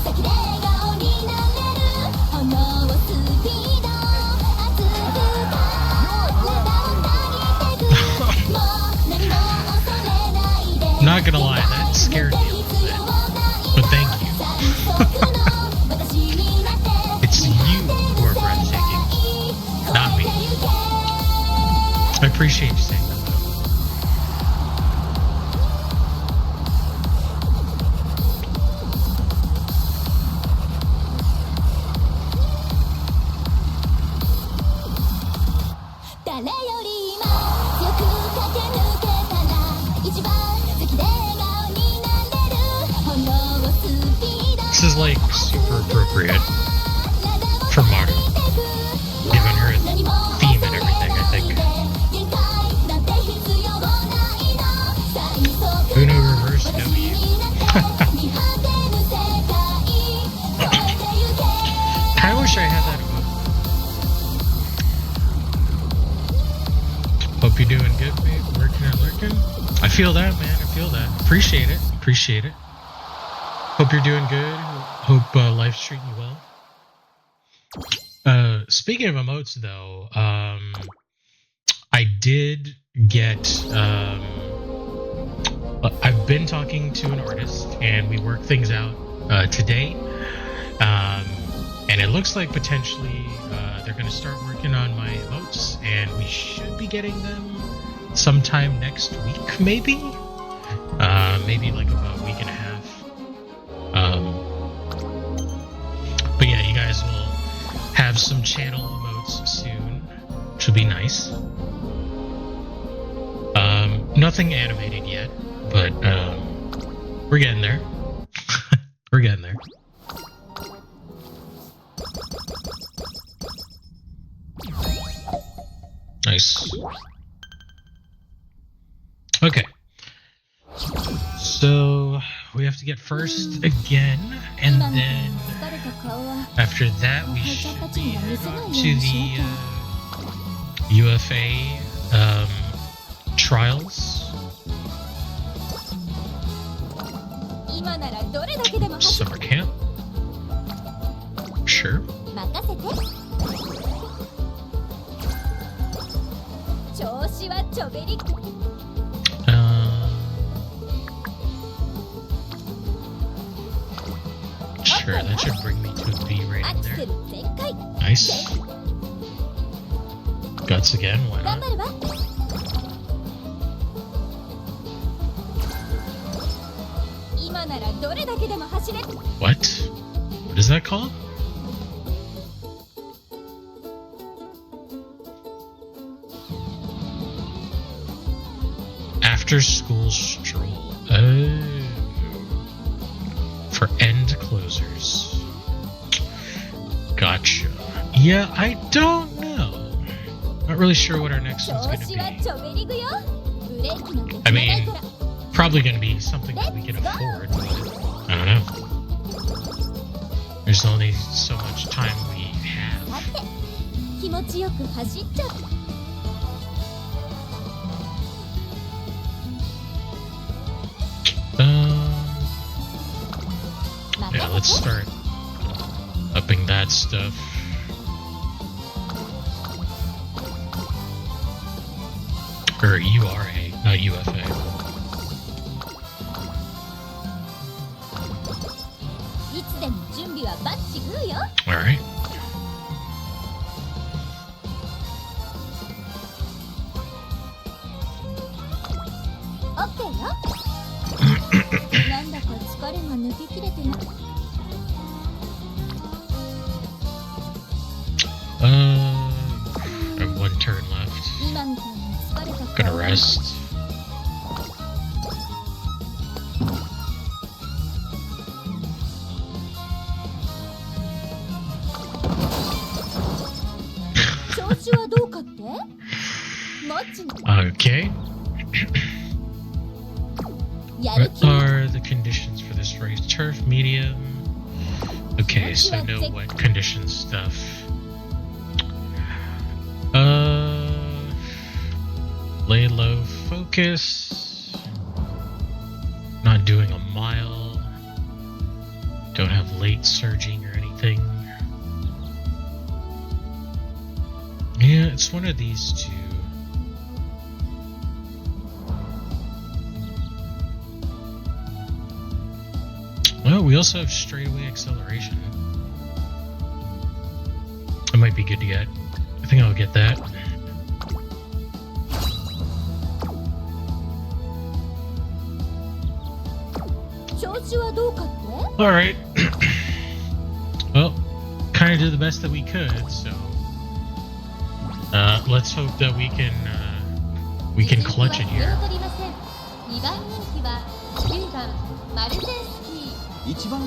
先で笑顔になれる炎スピード熱く体を投げてくもう何も恐れないで Not gonna lie, that scared me a little bit. But thank you. It's you who are breathtaking, not me. I appreciate you saying that, though. 誰より今強く駆け抜けたら一番先で笑顔になれる炎スピード This is like super appropriate for Maru, given her theme and everything, I think. Uno reverse W. I wish I had that emote. Hope you're doing good, babe. Working and lurking. I feel that, man. I feel that. Appreciate it. Appreciate it. Hope you're doing good. Hope life's treating you well. Speaking of emotes, though, I did get. I've been talking to an artist, and we worked things out today. And it looks like potentially they're going to start working on my emotes, and we should be getting them sometime next week, maybe. Maybe like about a week and a half. But yeah, you guys will have some channel emotes soon, which will be nice. Nothing animated yet, but we're getting there. We're getting there. Nice. Okay. So we have to get first again, and then after that we should be headed on to the UFA trials. Summer camp. Sure. Sure, that should bring me to a B rating there. Nice. Guts again, why not? What? What is that called? After school stroll. Oh. For end closers. Gotcha. Yeah, I don't know. Not really sure what our next one's gonna be. I mean, probably gonna be something that we can afford, but I don't know. There's only so much time we have. Yeah, let's start upping that stuff. Or URA, not UFA. Alright. I have one turn left. Gonna rest. Okay. What are the conditions for this race? Turf, medium, nice. I know what condition stuff. Lay low focus. Not doing a mile. Don't have late surging or anything. Yeah, it's one of these two. Well, we also have straightaway acceleration. That might be good to get. I think I'll get that. Alright. Well, kind of did the best that we could, so let's hope that we can clutch it here. 2番人気は9番マルゼンスキー。1番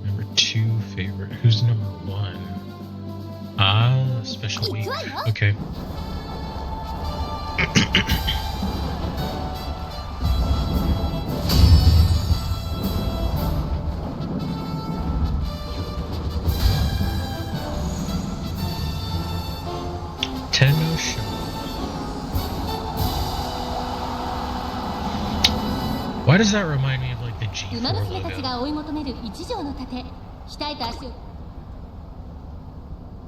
Number 2 favorite. Who's number 1? Ah, special week. Okay. Tenno Show. Why does that remind me of like the 馬 G4 娘たちが logo? 追い求める一条の盾、鍛えた足を。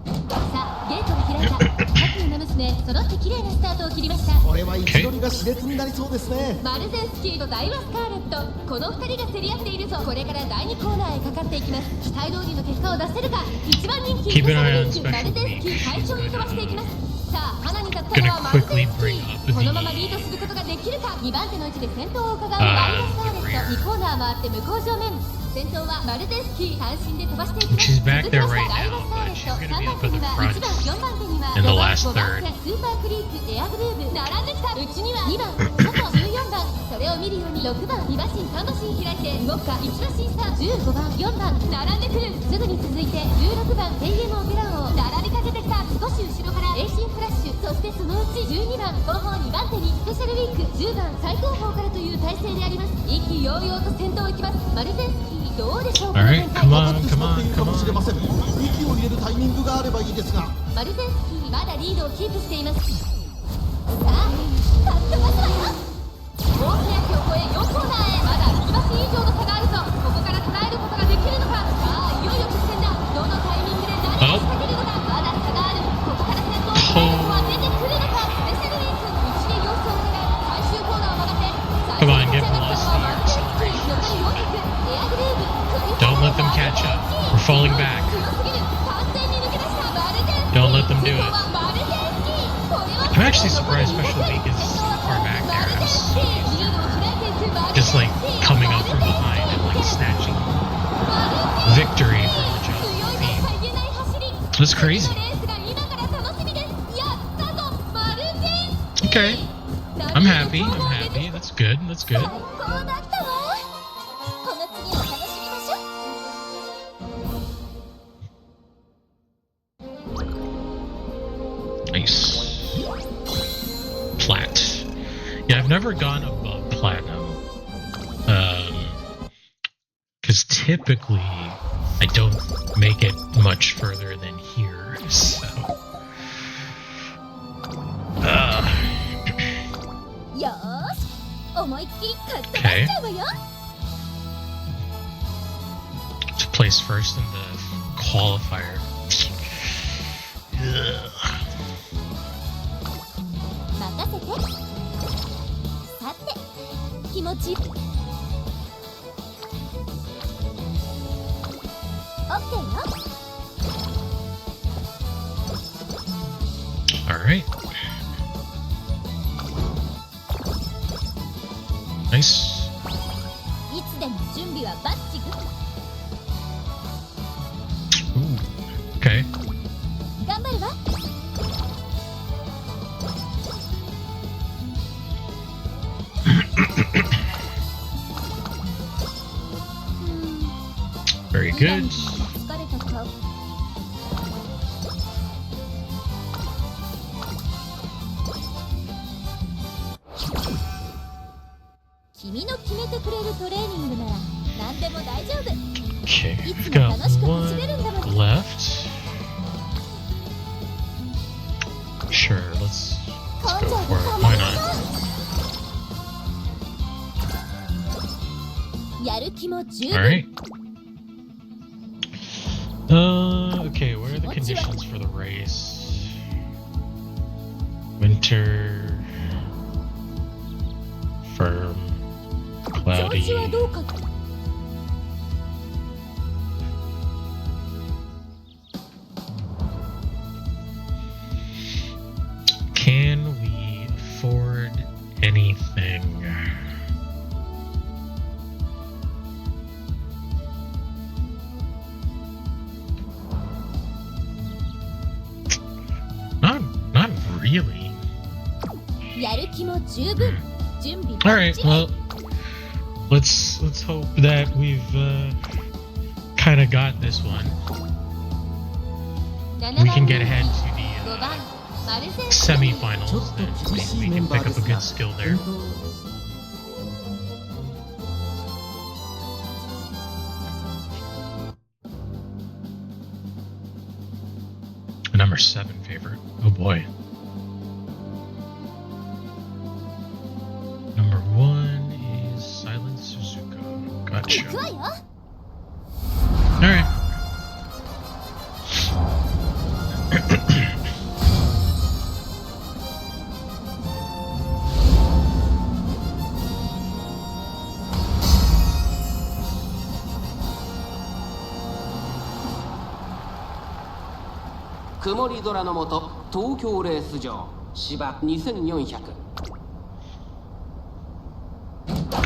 さあ、ゲートが開いた。各馬娘揃って綺麗なスタートを切りました。これは位置取りが熾烈になりそうですね。マルゼンスキーとダイワスカーレット、この2人が競り合っているぞ。これから第2コーナーへかかっていきます。期待通りの結果を出せるか。1番人気 Keep an eye on スペシャルウィークマルゼンスキー快調に飛ばしていきます。さあ、花に立ったのは Gonna マルゼ quickly ンスキ bring ー。 up こ the のままリードすることができるか。2番手の位置で先頭を伺うダイワスカーレット。2コーナー回って向こう正面。先頭はマルゼンスキー、単身で飛ばしていきます。 She's back there right ダイ now, ワスカーレ but ッ she's ト。 gonna 3 be 番 up 手 at に the は front 1番、4番手には in the 4番、 last 5番 third. 手、スーパークリーク、エアグルーヴ、並んできた。うちには2番、外、14番。それを見るように6番、2馬身、3馬身開いて動くか。1馬身差、15番、4番、並んでくる。すぐに続いて16番、天元のオペラ王、並びかけてきた。少し後ろからエイシンフラッシュ、そしてそのうち12番、後方2番手にスペシャルウィーク、10番、最後方からという体勢であります。意気揚々と先頭を行きます。マルゼンスキー、どうでしょうか。 Alright, come かか on, ってし come まってい on, るか come もしれ on. ません。息を入れるタイミングがあればいいですが。マルゼンスキー、まだリードをキープしています。さあ、かっ飛ばすわよ。大きな木を越え4コーナーへ。まだ1馬身以上の差があるぞ。ここから捉えることができるのか。さあ、いよいよ決戦だ。どのタイミングで何を仕掛けるのか。まだ差がある。ここから先頭を捉えるのは出てくるのか。スペシャルウィーク、内で様子を伺う。最終コーナーを曲がって最 Come 初 on, に get 立ち上がったのはマルゼンスキー。 velocity 残り400、エアグルーヴ、 Don't let them catch up. We're falling back. 強すぎる。完全に抜け出したマルゼンスキー。 Don't let them do it. 先頭はマルゼンスキー。これは I'm actually surprised Special Week is far back there. I was just like coming up from behind and like snatching victory from the jump team. That's crazy. Okay. I'm happy. I'm happy. That's good. That's good. こうなったわ。この次も楽しみましょう。 Nice. Plat. Yeah, I've never gone above platinum. Because typically I don't make it much further than here. So. よーし、思いっきりかっ飛ばしちゃうわよ。 To place first in the qualifier. Ugh. 任せて。さて、気持ち。オッケーよ。 Alright. Nice. いつでも準備はバッチグ。 Ooh. Okay. 頑張るわ。 Very good. 疲れた顔。くれるトレーニングなら何でも大丈夫。 Okay, い we've つも got 楽しく one 走れるんだもん。 left. Sure, let's 根 go 性 for が it. 止ま Why ら not? ない。やる気も十分。 Alright. Okay, what are the conditions for the race? Winter, firm, 調 cloudy. 子はどうか。 Can we afford anything? Not really. やる気も十分。準備 All right, well, let's hope that we've kind of got this one. We can get ahead to 5番 the マルセン semifinals. ちょっと Then 厳し maybe い we メ can ンバ pick ーで up a すが good skill there. A number 7 favorite. Oh boy. Number 1 is Silent Suzuka. 行 Gotcha. くわよ。 Alright.「曇り空の下東京レース場芝2400」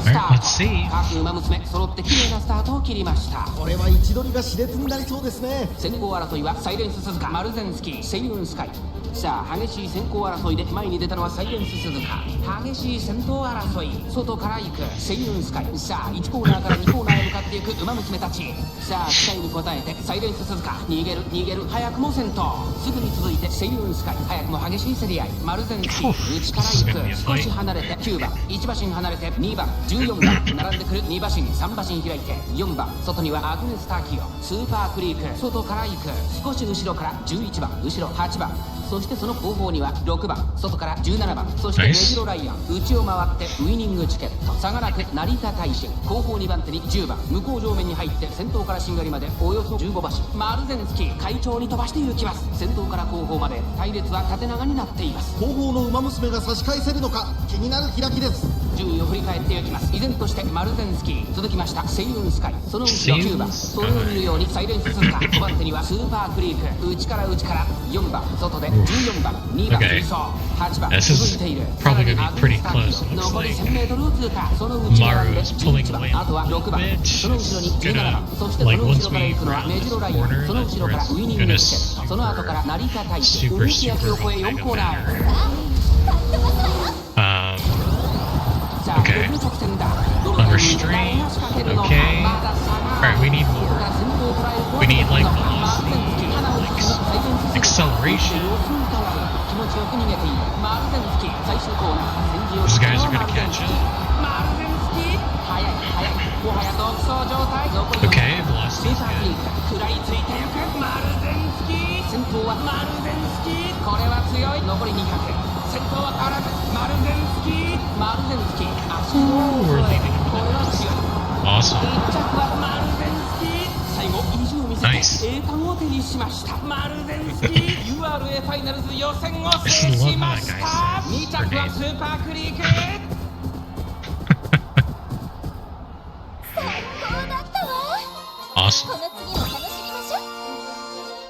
スタ Alright, let's ー see. ト各馬娘揃って綺麗なスタートを切りました。これは位置取りが熾烈になりそうですね。先行争いはサイレンス鈴鹿マルゼンスキーセイウンスカイ。さあ激しい先行争いで前に出たのはサイレンス鈴鹿。激しい先頭争い外から行くセイウンスカイ。さあ1コーナーから2コーナーへ向かっていく馬娘たち。さあ期待に応えてサイレンス鈴鹿逃げる早くも先頭。すぐに続いてセイウンスカイ早くも激しい競り合い。マルゼンスキー内から行く少し離れて9番1馬身離れて2番14番並んでくる2馬身3馬身開いて4番外にはアグネスターキオスーパークリーク外から行く少し後ろから11番後ろ8番そしてその後方には6番外から17番そしてメジロライアン内を回ってウイニングチケット差がなく成田大臣後方2番手に10番向こう上面に入って先頭からしんがりまでおよそ15馬身マルゼンスキー快調に飛ばして行きます先頭から後方まで隊列は縦長になっています後方の馬娘が差し返せるのか気になる開きです。順位を振り返っていきます依然としてマルゼンスキー続きましたセイウンスカイその後ろ9番それを見るようにサイレンス鈴鹿5番手にはスーパークリーク内から4番外で14番2番 Okay. 追走8番 This 続いている is probably gonna be pretty close. It 残 looks り like 1000m を通過その内側で Maru is pulling 11番 away あとは a 6番 little bit. その後ろに17番 It's そして gonna, その like 後ろ once から we 行くのは round メジロ this ライアン corner, その後 that's ろ where から it's ウイニングチケ gonna ットその後から成田大使 super, 海脇を越え super 4コーナーへ mega さあ、勝ってますわよ。 banner. さあ、 Okay. 6直線だ。 Under strain. Okay. Alright, we need more. We need like velocity, like acceleration. These guys are gonna catch up. Okay, velocity is good. 先頭はマルゼンスキーこれは強い残り200先頭は変わらずマルゼンスキー足を We're leading これは into 強い Awesome. 1着はマルゼンスキー最後意地を見せて Nice. 栄冠を手にしましたマルゼンスキー URA ファイナルズ予選を制しました2着はスーパークリーク最高だったわ。 Awesome. この次も楽しみましょう。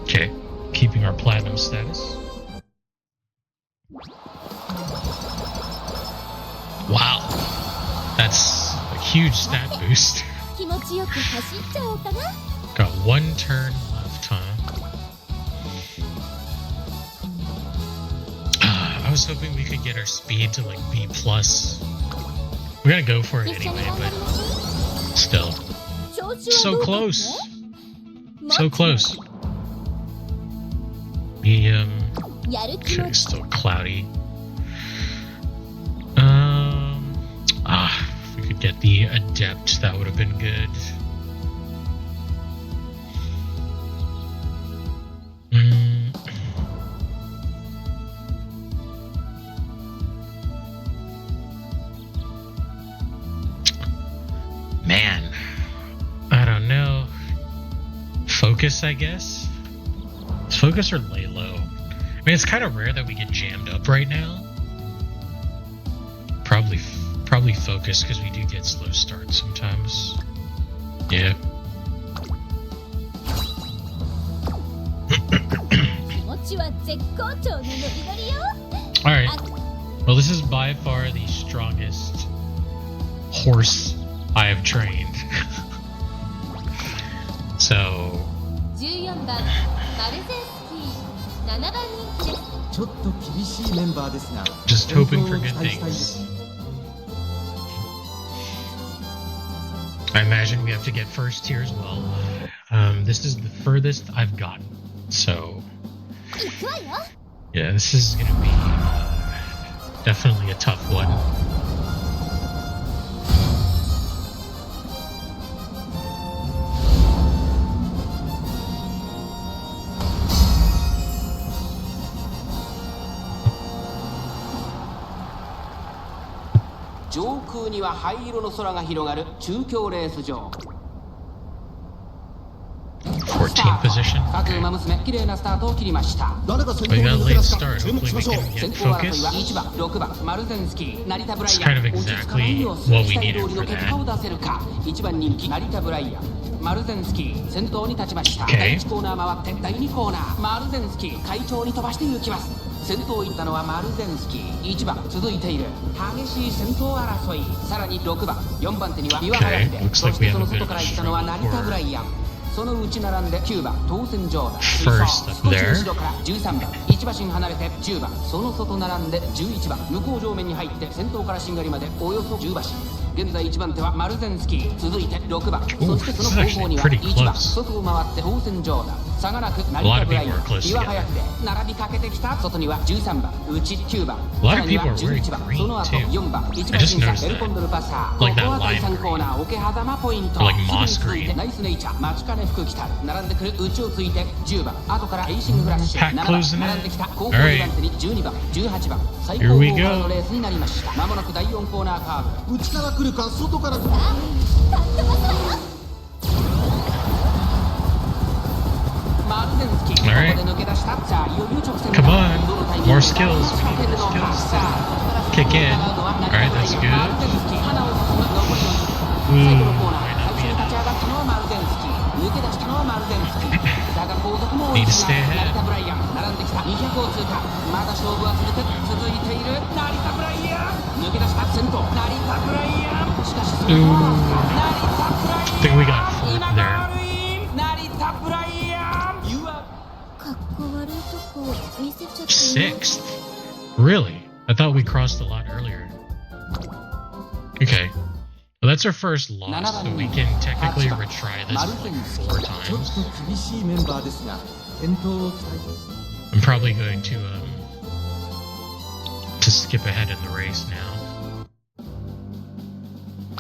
Okay, keeping our platinum status. Wow, that's a huge stat boost. 気持ちよく走っちゃおうかな。 Got one turn left, huh? I was hoping we could get our speed to like B plus. We're gonna go for it 一緒に anyway, 頑張 but りましょ still, う。調子は so どうかって？ close, 待 so って。 close. medium. やる気も Okay, still cloudy. If we could get the adept, that would have been good. Man, I don't know. Focus, I guess. Focus or lay low. I mean, it's kind of rare that we get jammed up right now. Probably focus because we do get slow starts sometimes. Yeah. 気持ちは絶好調のノリノリよ。 All right. Well, this is by far the strongest horse I have trained. So. 14番マルゼンスキー7番人気です。ちょっと厳しいメンバーですが Just hoping for 健 good 闘を期待したいです things. I imagine we have to get first here as well. This is the furthest I've gotten. So, 行くわよ。 yeah, this is going to be definitely a tough one. .上空には灰色の空が広がる中京レース場。 14th position. 各馬娘綺麗なスタートを切りました。誰が先 We 頭 got に a 抜け late 出すか start. 注目 Hopefully しま we しょう can 先 get 頭争い focus. は1番、6番、マルゼンスキー、成田ブライ It's アン。 kind of 落ち着かない exactly 様子。 what we 期待 needed 通りの for 結果を that. 出せるか。1番人気、成田ブライアン。マルゼンスキー、先頭に立ちました。 Okay. 第1コーナー回って第2コーナー。マルゼンスキー、快調に飛ばして行きます。先頭を行ったのはマルゼンスキー。1番続いている。激しい先頭争い。さらに6番、4番手には岩林で。 Okay. Looks そ like し we て have そ a の bit 外 of か a ら行ったのは struggle 成田ブラ for イアン。その内並んで9番当選ジョーダン First up 少し there. 後ろから13番1馬身離れて10番その外並んで11番向こう上面に入って先頭からしんがりまでおよそ10馬身現在1番手はマルゼンスキー続いて6番そしてその後方には this is actually pretty 1番 close. 外を回って当選ジョーダン差がなく成 A lot 田 of ブライ people ア are close ン together. 岩林で並びかけてきた外には13番内9番 A lot さ of らには people are wearing 11番 green その後 too. 4番1 I 馬 just 身差 noticed エルコンドルパサー Like ここ that は第 lime 3コーナー桶狭間ポイント Like す moss ぐに続いて green. ナイスネイチャー待ちかね福来たる並んでくる内をついて10番後からエイシングフラッシュ Pack 7番 closing in. 並んできた後方 Alright. 2番手に12番18番最高 Here 峰 we から go. のレースになりましたまもなく第4コーナーカーブ内から来るか外から来るさあかっ飛ばすわよ。マルゼンスキーこ Alright. こで抜け出したさあいよいよ直線 Come on. どのタイミングで More skills. 仕掛けるのか We need more skills さあ kick in. 戦うのは成田 Alright, ブライ that's アン good. マルゼンスキー花を注ぐ残り40最後のコーナー最初に立ち上がったのはマルゼンスキー抜け出したのはマルゼンスキーだが後続も追い Need to つ stay が ahead. 成田ブライアン並んできた200を通過まだ勝負は続いている成田ブライアン抜け出した先頭成田ブライアンしかしそれは成田ブライアン I think we got fourth 今 there. ゴールイン成田ブライアン You are かっこ悪いとこ見せちゃったよ。 Sixth? Really? I thought we crossed a lot earlier. Okay. Well, that's our first loss, so we can technically retry this like 4ちょっ times. と厳しいメンバーですが健闘を期待 I'm probably going to skip ahead in the race now.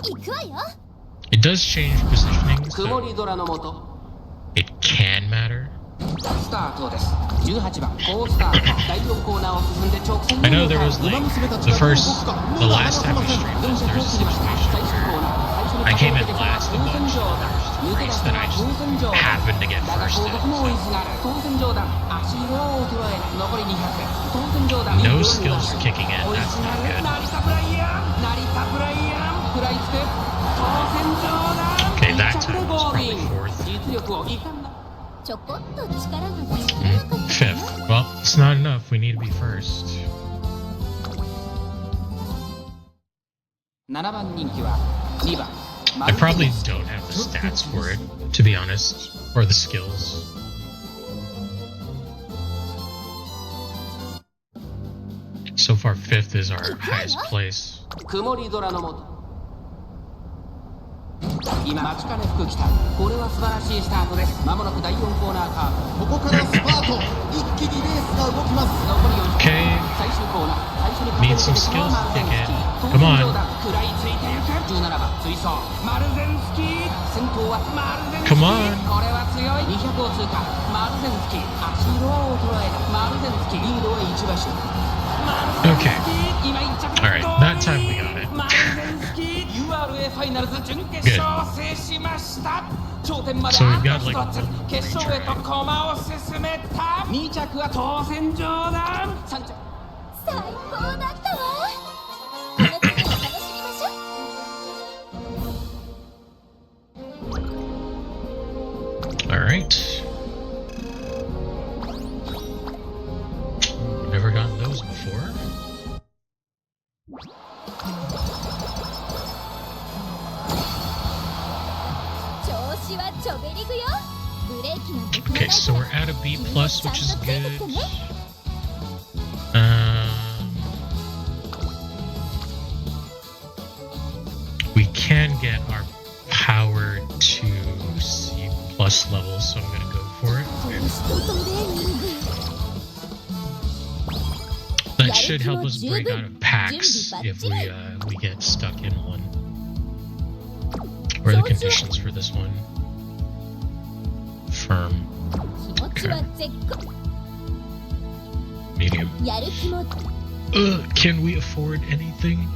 行くわよ。 It does change positioning, 曇 so り空の下 it can matter. スタートです18番好スタート第4コーナーを進んで直線 I know there was 馬 like 娘たち the がどう動 first, くか the 目が last 離 time せ we ません streamed this, there was a situation where I came in last in the race that I just happened to get だが first 後 in. 続も追いすがる当選上段足色は衰え残り200当選上段 No skills are kicking in. 追い That's すが not る good. 成田ブライアン成田ブライアン食らいつく当選上段 Okay, that 1着で time ゴ was ールイン probably fourth. 実力をいかんなちょこっと力が出し切れなかったかな。 Fifth. Well, it's not enough. We need to be first. 7番人気は2番 I probably don't have the stats for it, to be honest, or the skills. So far, fifth is our highest place. 曇り空の下今待ちかね福来た。これは素晴らしいスタートです。まもなく第4コーナーカーブ。ここからスパート、一気にレースが動きます。残り400。 Okay. 最終コーナー。最初に Need some skills to kick in. Come on. 食らいついていく。17番追走マルゼンスキー。先頭はマルゼンスキー。 Come on. これは強い。200を通過。マルゼンスキー。足の輪を捉えた。マルゼンスキー。リードは1馬身。 Okay. Alright, that time we got it. マルゼンスキー URA ファイナルズ準決勝を制しました。頂点まで So あ we've と got 一 like つ。決勝へと駒を進めた。2着は当選上段。3着最高だったわ。この次を楽しみましょう。 Alright. Never gotten those before. 調子はちょべりぐよ。ブレーキなんて踏まな Okay, いか so ら we're at a B 君も plus, ちゃん which と is ついて good. きてね。 We can get our power to C plus level, so I'm gonna go for it. 調子とトレーニング。 That should help us break out of packs if we get stuck in one. What are the conditions for this one? Firm, 気持ちは絶好。 medium. やる気も Can we afford anything?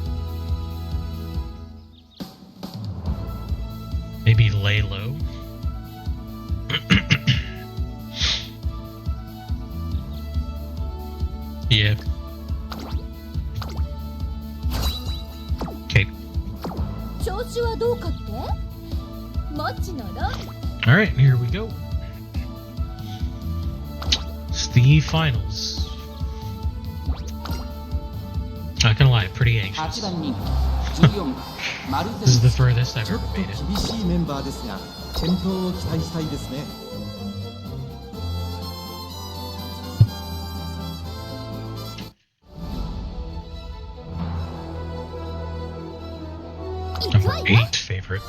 Maybe lay low. Yeah. Okay. 調子はどうかって？マッチなら All right, here we go. It's the finals. Not gonna lie, pretty 8 anxious. 番人気14番マルゼン This is ス the キー。 furthest I've ちょ ever っと made it. 厳しいメンバーですが、健闘を期待したいですね。 行くわ Number よ。 8 favorite.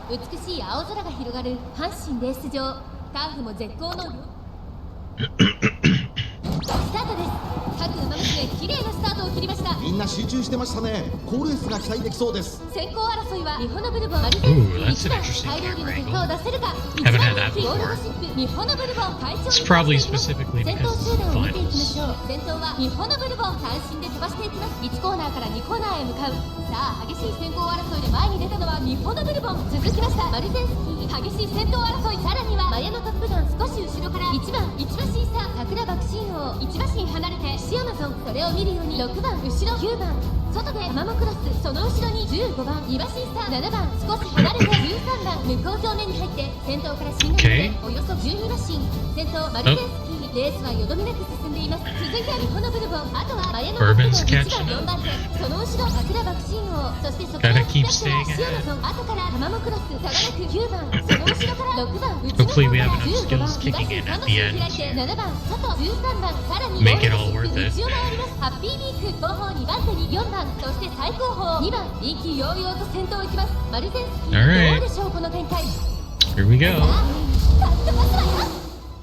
美しい青空が広がる阪神レース場。ターフも絶好のスタートです。各馬娘綺麗なスタートを切りました。みんな集中してましたね。好レースが期待できそうです。先行争いは日本のブルボンマルゼン Ooh, that's ス an 1番 interesting 大量にの camera 結果を出せるか。 Haven't had that ゴールド before. シップ日本のブルボン会長 It's probably specifically 先頭 because 集 it's 団 the を見ていきま finals. しょう。先頭は日本のブルボン単身で飛ばしていきます。1コーナーから2コーナーへ向かう。さあ激しい先行争いで前に出たのは日本のブルボン。続きましたマルゼンスキー。激しい先頭争い。さらにはマヤのトップガン少し後ろから1番1馬身差桜爆心王1馬身離れてシアマゾン。それを見るように6番後ろ9番外でママクロス。その後ろに15番2馬身差7番少し離れて13番向こう表面に入って先頭から進入でおよそ12馬身。先頭マルゼンスキー。レースはよどみなく進んでいます。続いて日本のブルボン。あとはマヤのトップガン Bourbon's 1 catching 番4番手。その後ろ桜爆心王。そしてそこ Gotta に keep シア staying マゾン。後からタマモクロス差がなく9番。その後ろから6番内 Hopefully we have から enough 15番 skills kicking in at the 開い end て to 7番外13番さらに make it all worth 道 it. を回ります。ハッピービーク後方2番手に4番そして最高峰2番意気揚々と先頭を行きます。マルゼンスキー Alright. どうでしょうこの展開。 Here we go. さあかっ飛ばすわよ。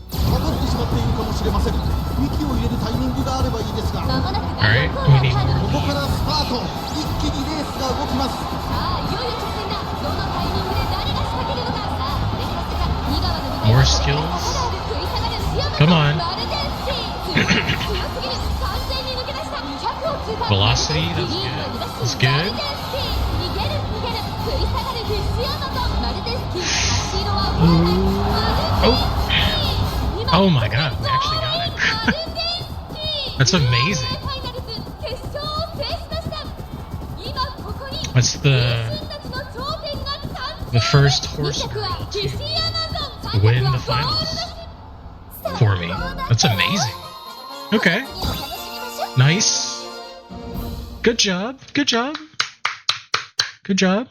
かかってしまっているかもしれません。息を入れるタイミングがあればいいですが、まもなく Alright, 第4コーナ we ー need カーブ。 ここからスタート、一気にレースが動きます。さあいよいよ直線だ。どのタイミングで誰が仕掛けるのか。さあこれから坂2側の舞台 More は skills. 食い下がるシアマ Come on. マルゼンスキー強すぎる完全に抜け出した200を通過 Velocity, that's リードは good. 2馬 That's 身 good. マルゼンスキー逃げる食い下がるフィッシュアマゾンマルゼンスキー足色はぶれないマルゼンスキー Oh my god, we actually got it. マルゼンスキー That's amazing. ファイナルズ決勝を制しました。今ここに What's the 自たちの頂点が誕 the 生。 first horse 2着は girl フィッシ to ュアマゾン win 3 the 着はゴールド finals シップ for me? That's amazing. Okay, 次を楽しみましょう。 nice. Good job. Good job. Good job.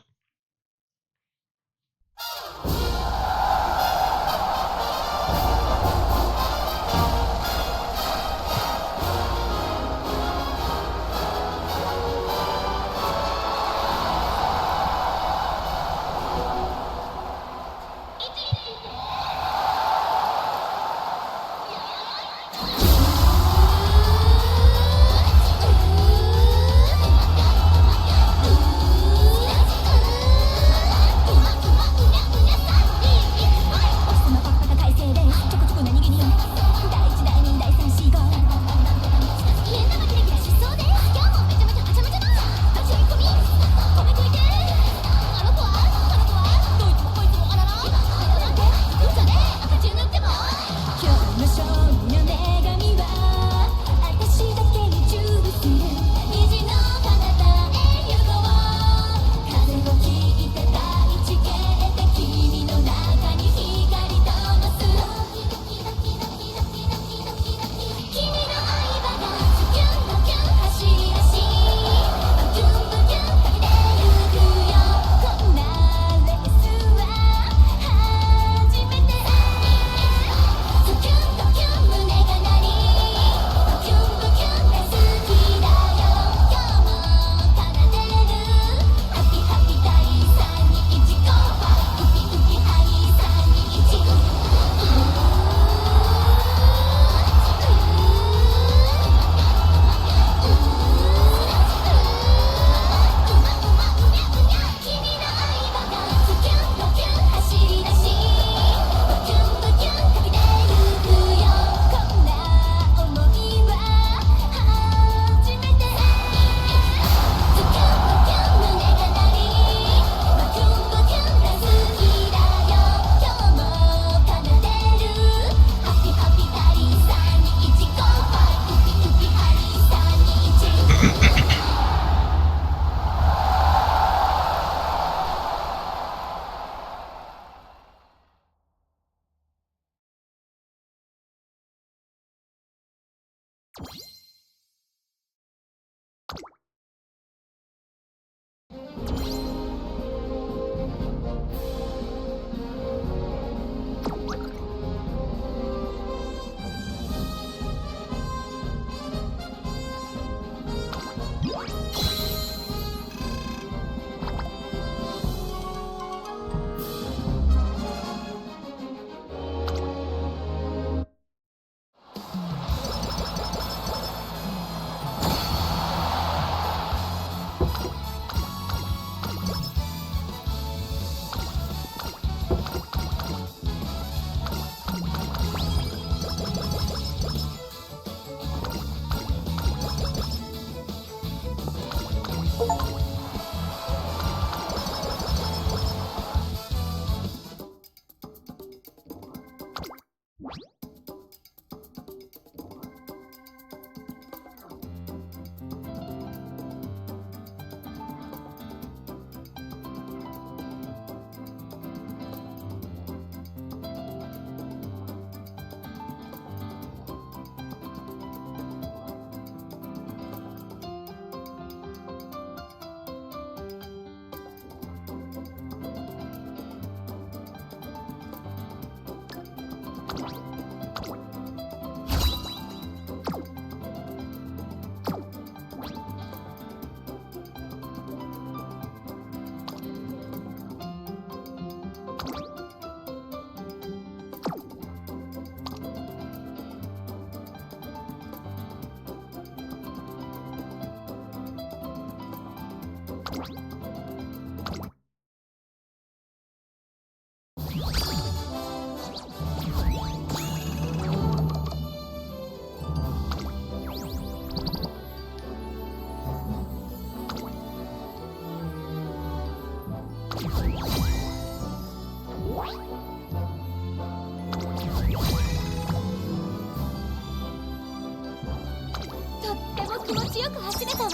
気持ちよく走れたわ。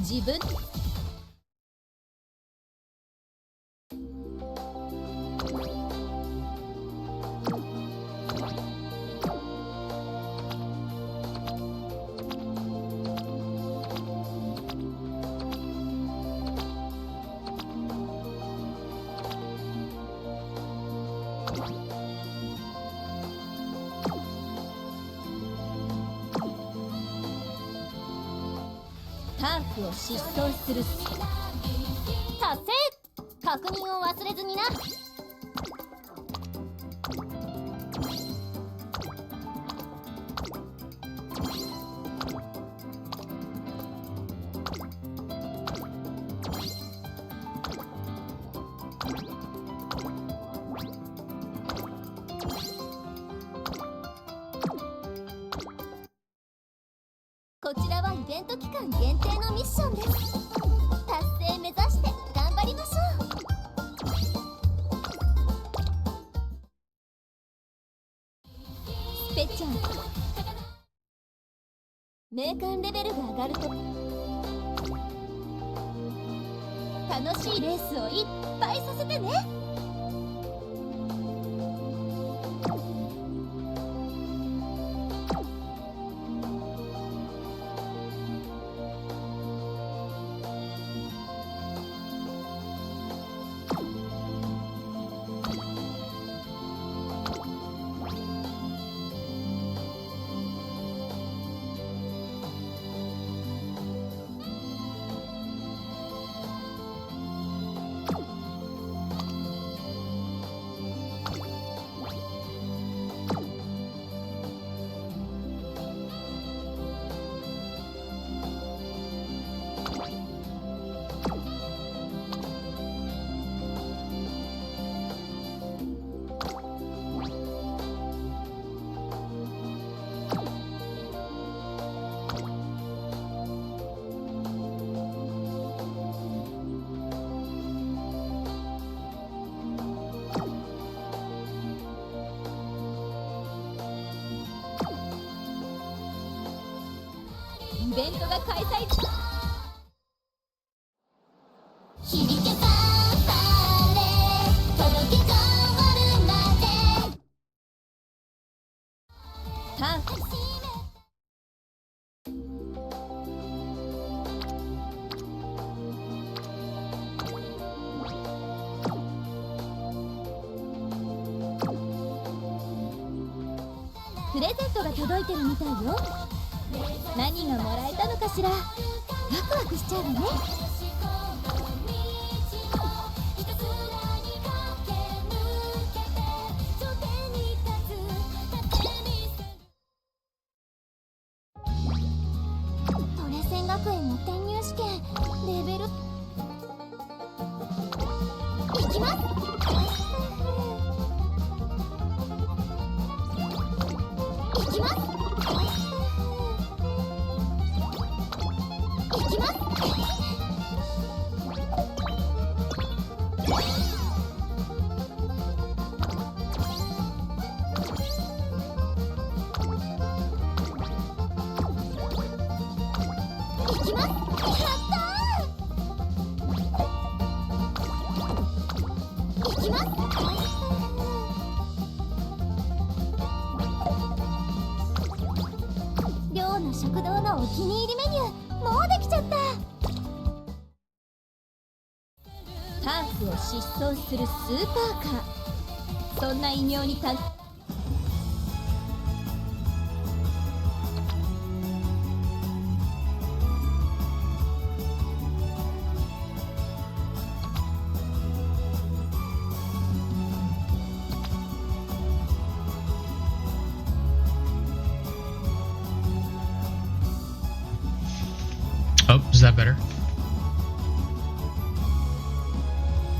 自分ハーフを疾走する達成。確認を忘れずにな。こちらはイベント期間限定のミッションです。達成目指して頑張りましょう。スペちゃん、名鑑レベルが上がると楽しいレースをいっぱいさせてね。ベントが開催中。響けファンファーレ届けゴールまで。ターフプレゼントが届いてるみたいよ。何がもらえたのかしら。ワクワクしちゃうわね。トレセン学園の転入試験レベルいきます。いきます。いきます。いきます。やったー。いきます。寮の食堂のお気に入りメニューもうできちゃった。ターフを疾走するスーパーカー、そんな異名にかOh, is that better?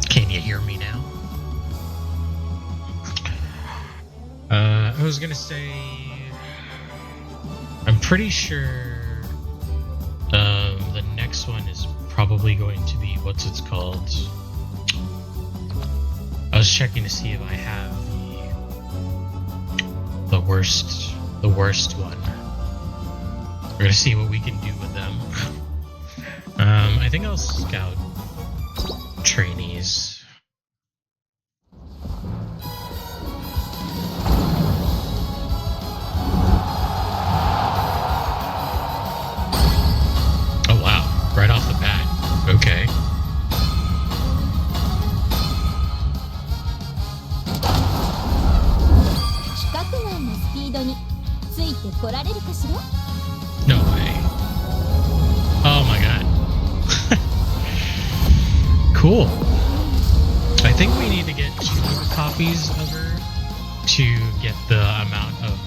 Can you hear me now? I was gonna say, I'm pretty sure the next one is probably going to be, what's it's called? I was checking to see if I have the worst one. We're gonna see what we can do with them. I think I'll scout trainees. Oh wow, right off the bat. Okay. 規格外のスピードについてこられるかしら。 No way. Oh my god. Cool. I think we need to get 2 more copies of her to get the amount of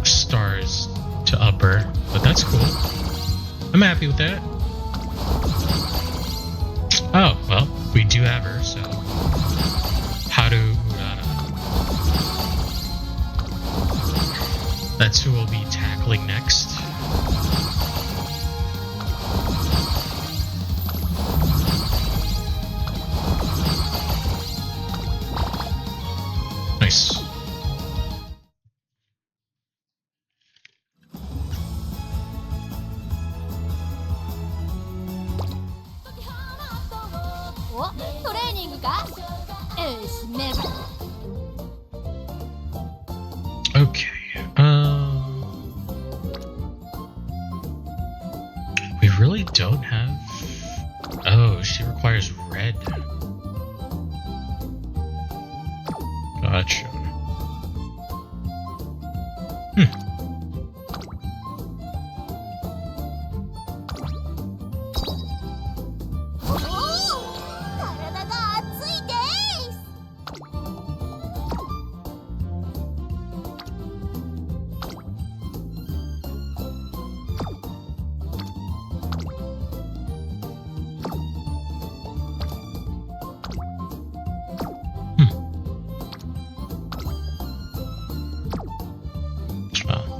stars to up her, but that's cool. I'm happy with that. Oh, well, we do have her, so Haru Urara. That's who we'll be tackling next. Nice. Oh, トレーニングか。よし、メブ。 Okay. We really don't have. Oh, she requires red. Gotcha.おお、体が熱いです。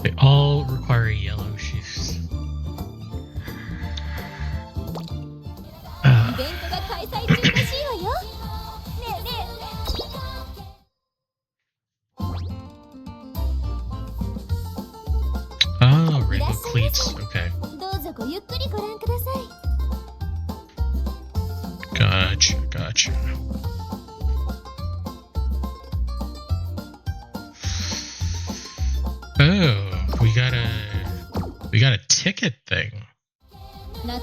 They all require yellow shoes. イベントが開催中らしいわよ。ねえねえ。 Oh, rainbow cleats. Okay. どごゆっくりご覧ください。 Gotcha. Oh, we got a ticket thing. な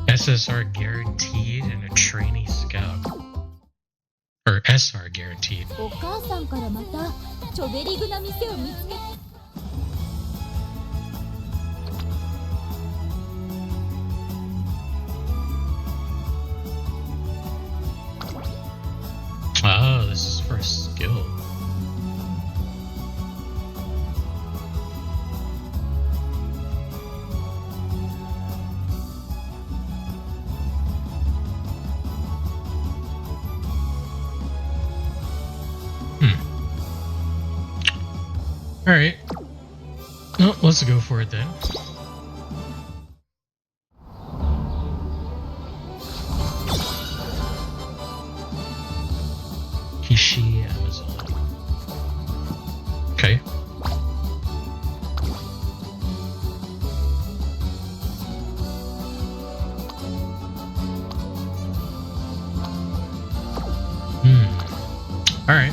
SSR guaranteed and a trainee scout. Or SR guaranteed. お母さんからまたチョベリグな店を見つけ Oh, this is for a skill. Alright. Well, let's go for it then. Kishi Amazon. Okay. Alright.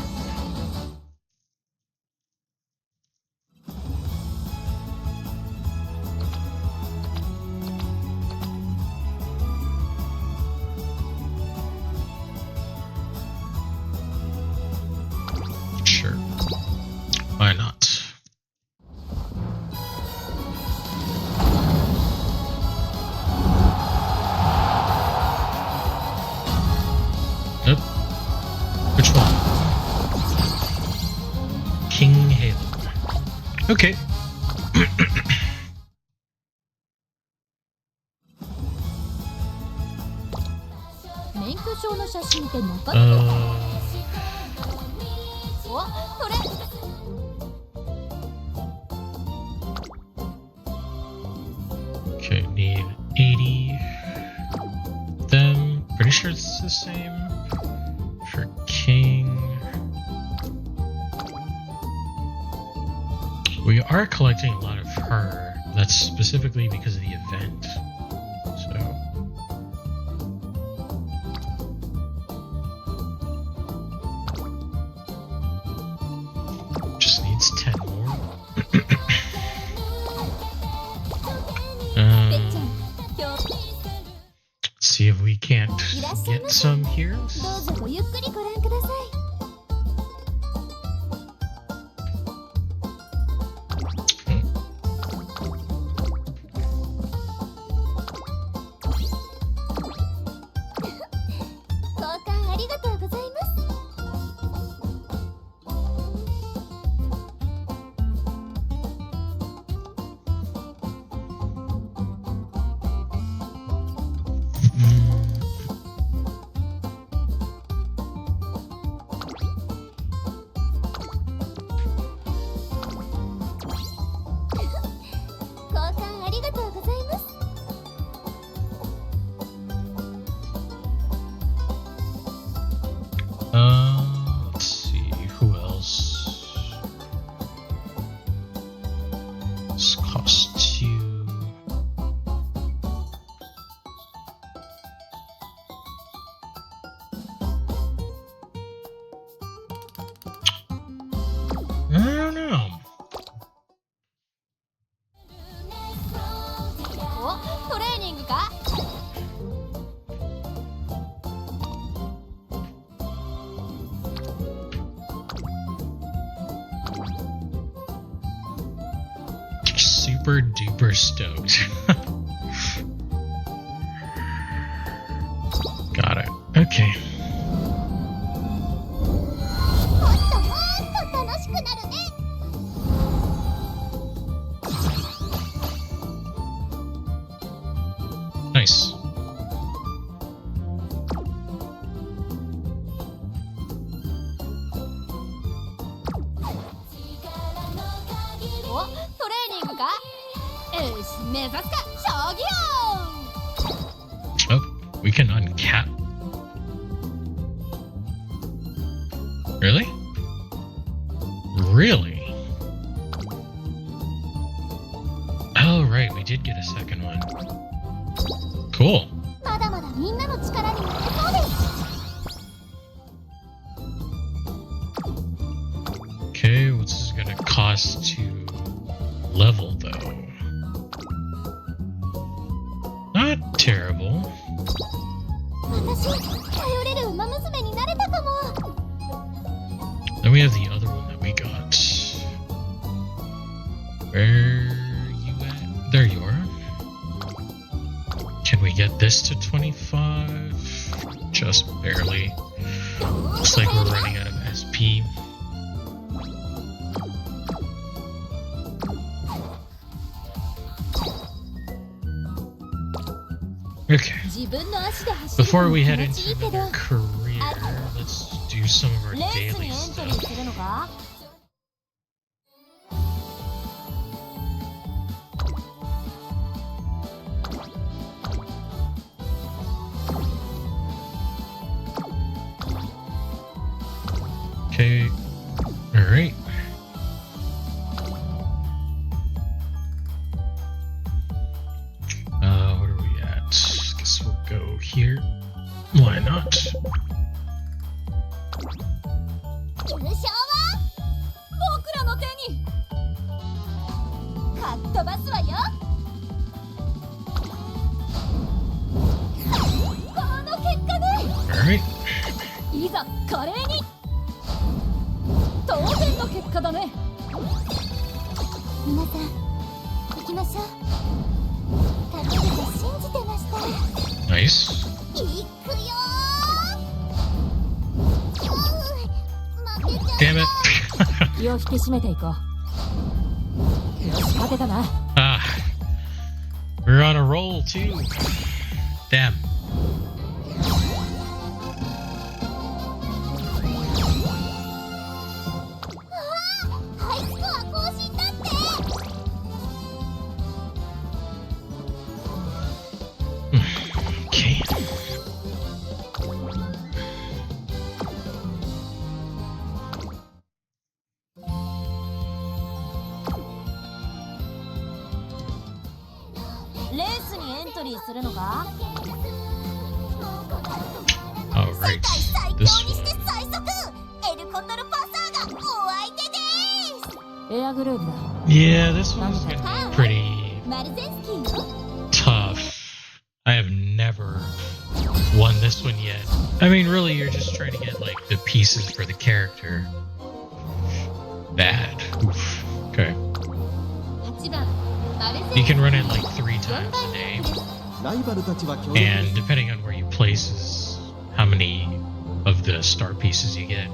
Sure. Why not? Yep. Which one? King Halo. Okay. 免許証の写真って中 お、それ Okay, need 80. Them. Pretty sure it's the same for King. We are collecting a lot of her. That's specifically because of the event. So. Just needs 10 more. See if we can't get some here. どうぞごゆっくりご覧ください。 交換ありがとうございます。 交換ありがとうございます。 Let's see, who else? This costs you. I don't know. お、トレーニングか Super duper stoked. Got it. Okay. もっともっと楽しくなるね。 Nice. お、トレーニングかよし、目指すか将棋よ Oh, we can uncap. Really? Really? right, we did get a second one. Cool. まだまだみんなの力になれそうです。 Okay, what's this gonna cost to level though? Not terrible. 私、頼れる馬娘になれたかも。 Then we have the other one that we got. Where you at? There you are. Can we get this to 25? Just barely. Looks like we're running out of SP. Okay. Before we head into another career, let's do some of our daily stuff. Okay. Alright. What are we at? Guess we'll go here. Why not? 優勝は僕らの手にかっ飛ばすわよ。この結果で Alright. いざ華麗に当然の結果だね。皆さん行きましょう。勝てると信じてました。 Nice. 行くよー。負けちゃった。 Damn it. 気を引き締めていこう。よし、勝てたな。 Ah. We're on a roll too. Damn. ハイスコア更新だって。 Okay. Alright. This one. エルコンドルパサーがお相手です。エアグルーヴだ。 Yeah, this one's gonna be pretty マルゼンスキーよ。 tough. I have never won this one yet. I mean, really, you're just trying to get, like, the pieces for the character. Bad. Oof. Okay. 8番マルゼンスキー。 You can run it, like, 3 times a day. ライバルたちは強力 And depending on where you place is how many of the star pieces you get.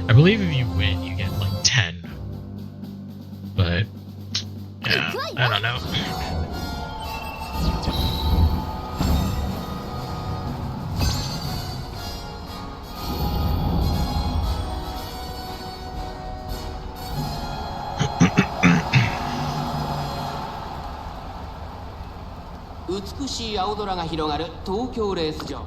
I believe if you win, you get, like, 10. But, yeah, I don't know.「美しい青空が広がる東京レース場」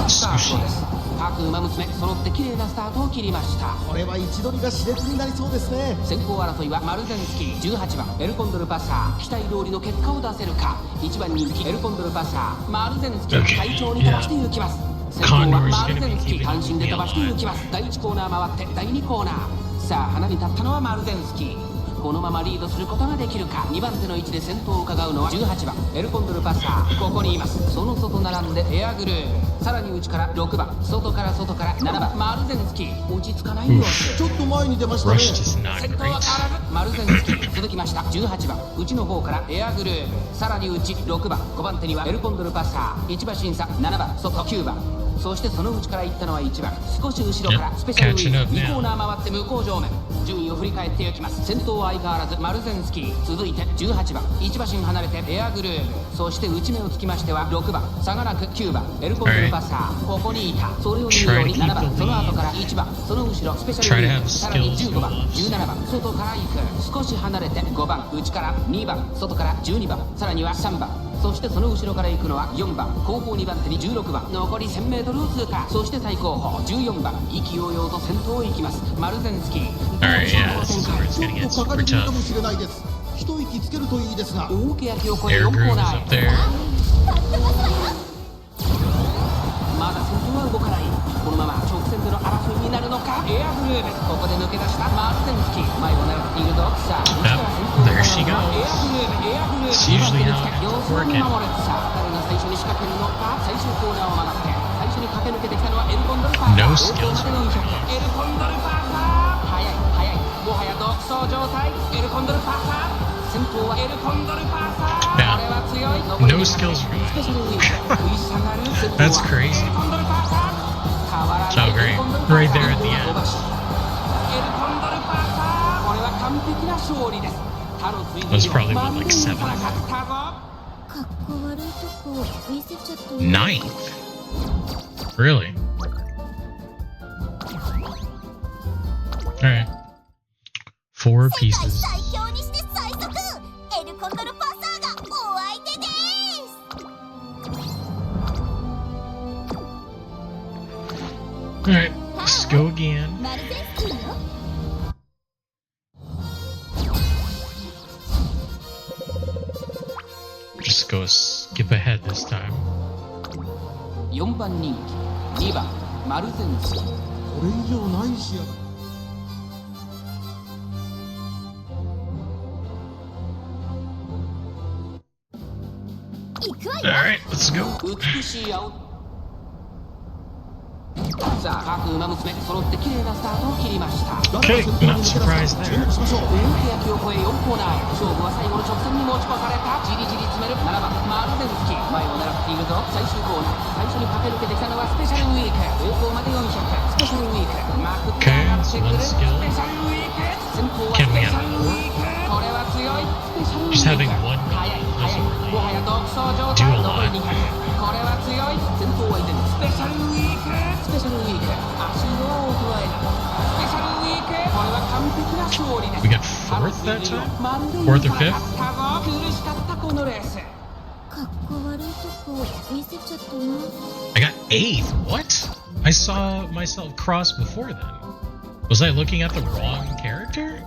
スタートです。各馬娘揃って綺麗なスタートを切りました。これは位置取りが熾烈になりそうですね。先行争いはマルゼンスキー18番エルコンドルパサー、期待通りの結果を出せるか。1番人気エルコンドルパサー、マルゼンスキー快調に飛ばして行きます。先頭はマルゼンスキー単身で飛ばして行きます。第1コーナー回って第2コーナー、さあ花に立ったのはマルゼンスキー。このままリードすることができるか。2番手の位置で先頭を伺うのは18番エルコンドルパサー、ここにいます。その外並んでエアグルー、さらに内から6番、外から7番マルゼンスキー、落ち着かない様子。ちょっと前に出ましたね。 Rush is not 先頭は変わ great. らずマルゼンスキー、続きました18番内の方からエアグルー、さらに内6番、5番手にはエルコンドルパサー、1馬審査7番外9番、そしてその内から行ったのは1番、少し後ろからスペシャルウィーク2コーナー回って向こう正面、順位を振り返っていきます。先頭は相変わらずマルゼンスキー、続いて18番1馬身離れてエアグルー、そして内目をつきましては6番差がなく9番エルコンドルパサー、ここにいた。それを見るように7番、その後から1番、その後ろスペシャルウィーク、さらに15番17番外から行く、少し離れて5番内から2番、外から12番、さらには3番、そしてその後ろから行くのは4番、後方2番手に16番、残り 1000m を通過。そして最後方14番、意気揚々と先頭を行きますマルゼンスキー。 Alright, yeah, this is where it's ちょ gonna っ get とかか super り気味か tough. もしれないです。一息つけるといいですが。大け焼きを越え Air 4コー Groove ナ is ー up へ。 there. まだ先頭は動かない。このまま直線での争いになるのか。エアグルーヴ、ここで抜け出したマルゼンスキー、前を狙っているぞ。さあ、内から先頭を There she 狙う goes. エアグルーヴ、エアグルーヴ、 It's usually 2 how 番手 it につけ、様 ends 子 up を見 working. 守る。さあ、誰が最初に仕掛けるのか。最終コーナーを曲がって最初に駆け抜けてきたのはエルコンドルパーサー。 No 方 skills 向まで400。エルコンドルパーサー、速い速い、もはや独走状態。エルコンドルパーサー、先頭はエルコンドルパーサー。 Yeah. これは強い。残り No 200。 skills スペシャルウィーク、食い下がる。先頭は That's crazy. エルコンドルパーサー。 So great. Right there at the end. エルコンドルパーサー、これは完璧な勝利です。他の追 That's 随 probably を what, 満 like 点に 7th? から勝ったぞ。かっこ悪いとこ見せちゃった Ninth? Really? Alright. 4 pieces. 最強にして最速エルコンドルパーサーがお相手です Alright, let's go again. マルゼンスキーよ Just go skip ahead this time. 4番人気、2番マルゼンスキー。これ以上ない試合。行くわよ Alright, let's go. 美しい青。さあ、各馬娘揃って綺麗なスタートを切りました。 Okay, not surprised 注 there. 目しましょう。大け焼きを越え4コーナーへ。勝負は最後の直線に持ち越された。じりじり詰める7番マルゼンスキー、前を狙っているぞ。最終コーナー、最初に駆け抜けてきたのはスペシャルウィーク。方向まで400。スペシャルウィーク、まくって上がってくる。 Okay, ス one skill. ペシャルウィーク、先頭はス Can ペ we シャ have ルウィーク。これは強い。スペシャルウィーク、 Just having one 速い速い、もはや独走状 do 態。 a 残 lot. り200。これは強い。先頭は依然スペシャルウィーク、スペシャルウィーク、足を衰えない。スペシャルウィーク、これは完璧な勝利です。 We got fourth that time? Fourth or fifth? 苦しかったこのレース。かっこ悪いとこ見せちゃったな I got 8th. What? I saw myself cross before then. Was I looking at the wrong character?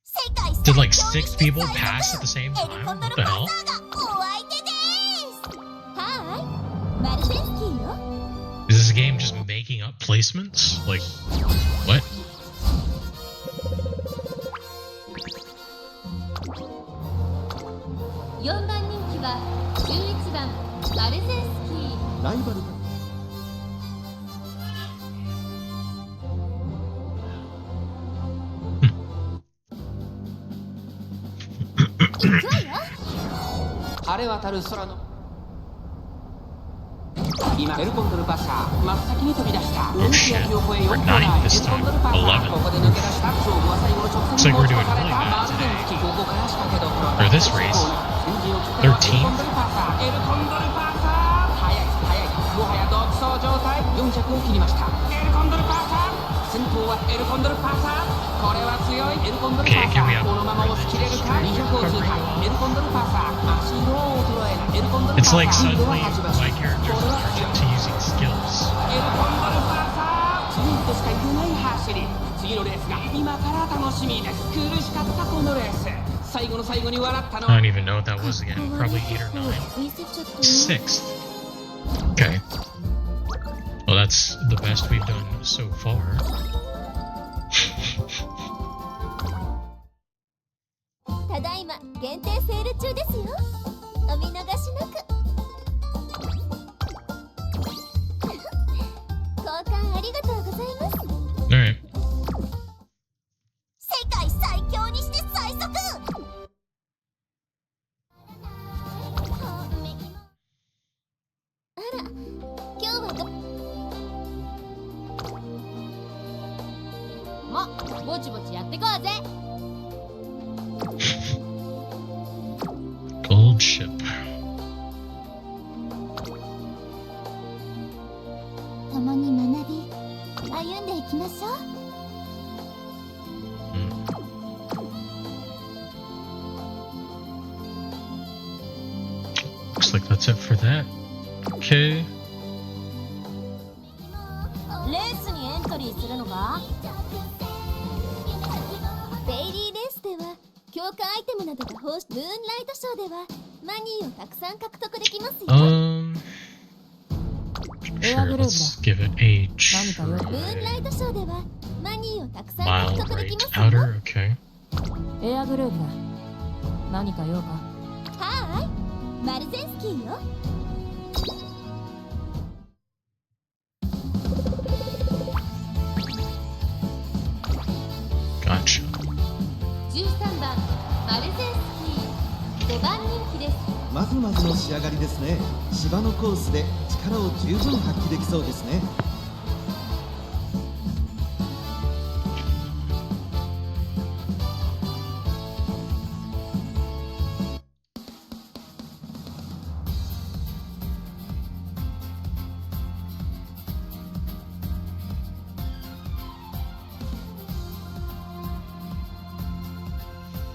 世界 Did like 最強に 6して people 最速 pass at the same エル time? コンド What ル the パー hell? サーがお相手ですはーいマルゼンスキーよ Is this game just making up placements? Like, what? 4番人気は11番マルゼンスキーライバルが。行くわよ晴れ渡る空の今エルコンドルパーサー真っ先に飛び出した。大き焼きを越え4コーナーへ。エルコンドルパーサー、ここで抜け出した。勝負は最後の直線に持ち越された。マルゼンスキー、ここから仕掛けどころ。 Or this race. 先陣を切ったのはエルコンドルパーサー。エルコンドルパーサー、速い速い、もはや独走状態。400を切りました。エルコンドルパーサー、先頭はエルコンドルパーサー。これは強い。エルコンドルパーサー、このまま押し切れるか。200を通過。エルコンドルパーサー、足の衰えない。エルコンドルパー It's サー、 like 今度 suddenly は8馬 my 身。 character's これは allergic to using skills. エルコンドルパーサー、強いとしか言えない走り。次のレースが今から楽しみです。苦しかったこのレース、最後の最後に笑ったの I は don't even know what that was again. Probably 8 or 9. 見せちゃったな 6th. Okay. Well, that's the best we've done so far. ただいま限定セール中ですよお見逃しなく交換ありがとうございます Alright. 世界最強にして最速あら今日はぼちぼちやってこうぜ Gold ship. 共に学び歩んでいきましょう Looks like that's it for that. Okay. レースにエントリーするのかデイリーレースでは強化アイテムなどがムーンライトショーではマニーをたくさん獲得できますよ。 Sure, let's give it a ムーンライトショーではマニーをたくさん mild 獲得でき rate ますよ。 outer. Okay. エアグルーヴだ。何か用か？はーい、マルゼンスキーよ。Gotcha. 13番マルゼンスキー、5番人気です。まずまずの仕上がりですね。芝のコースで力を十分発揮できそうですね。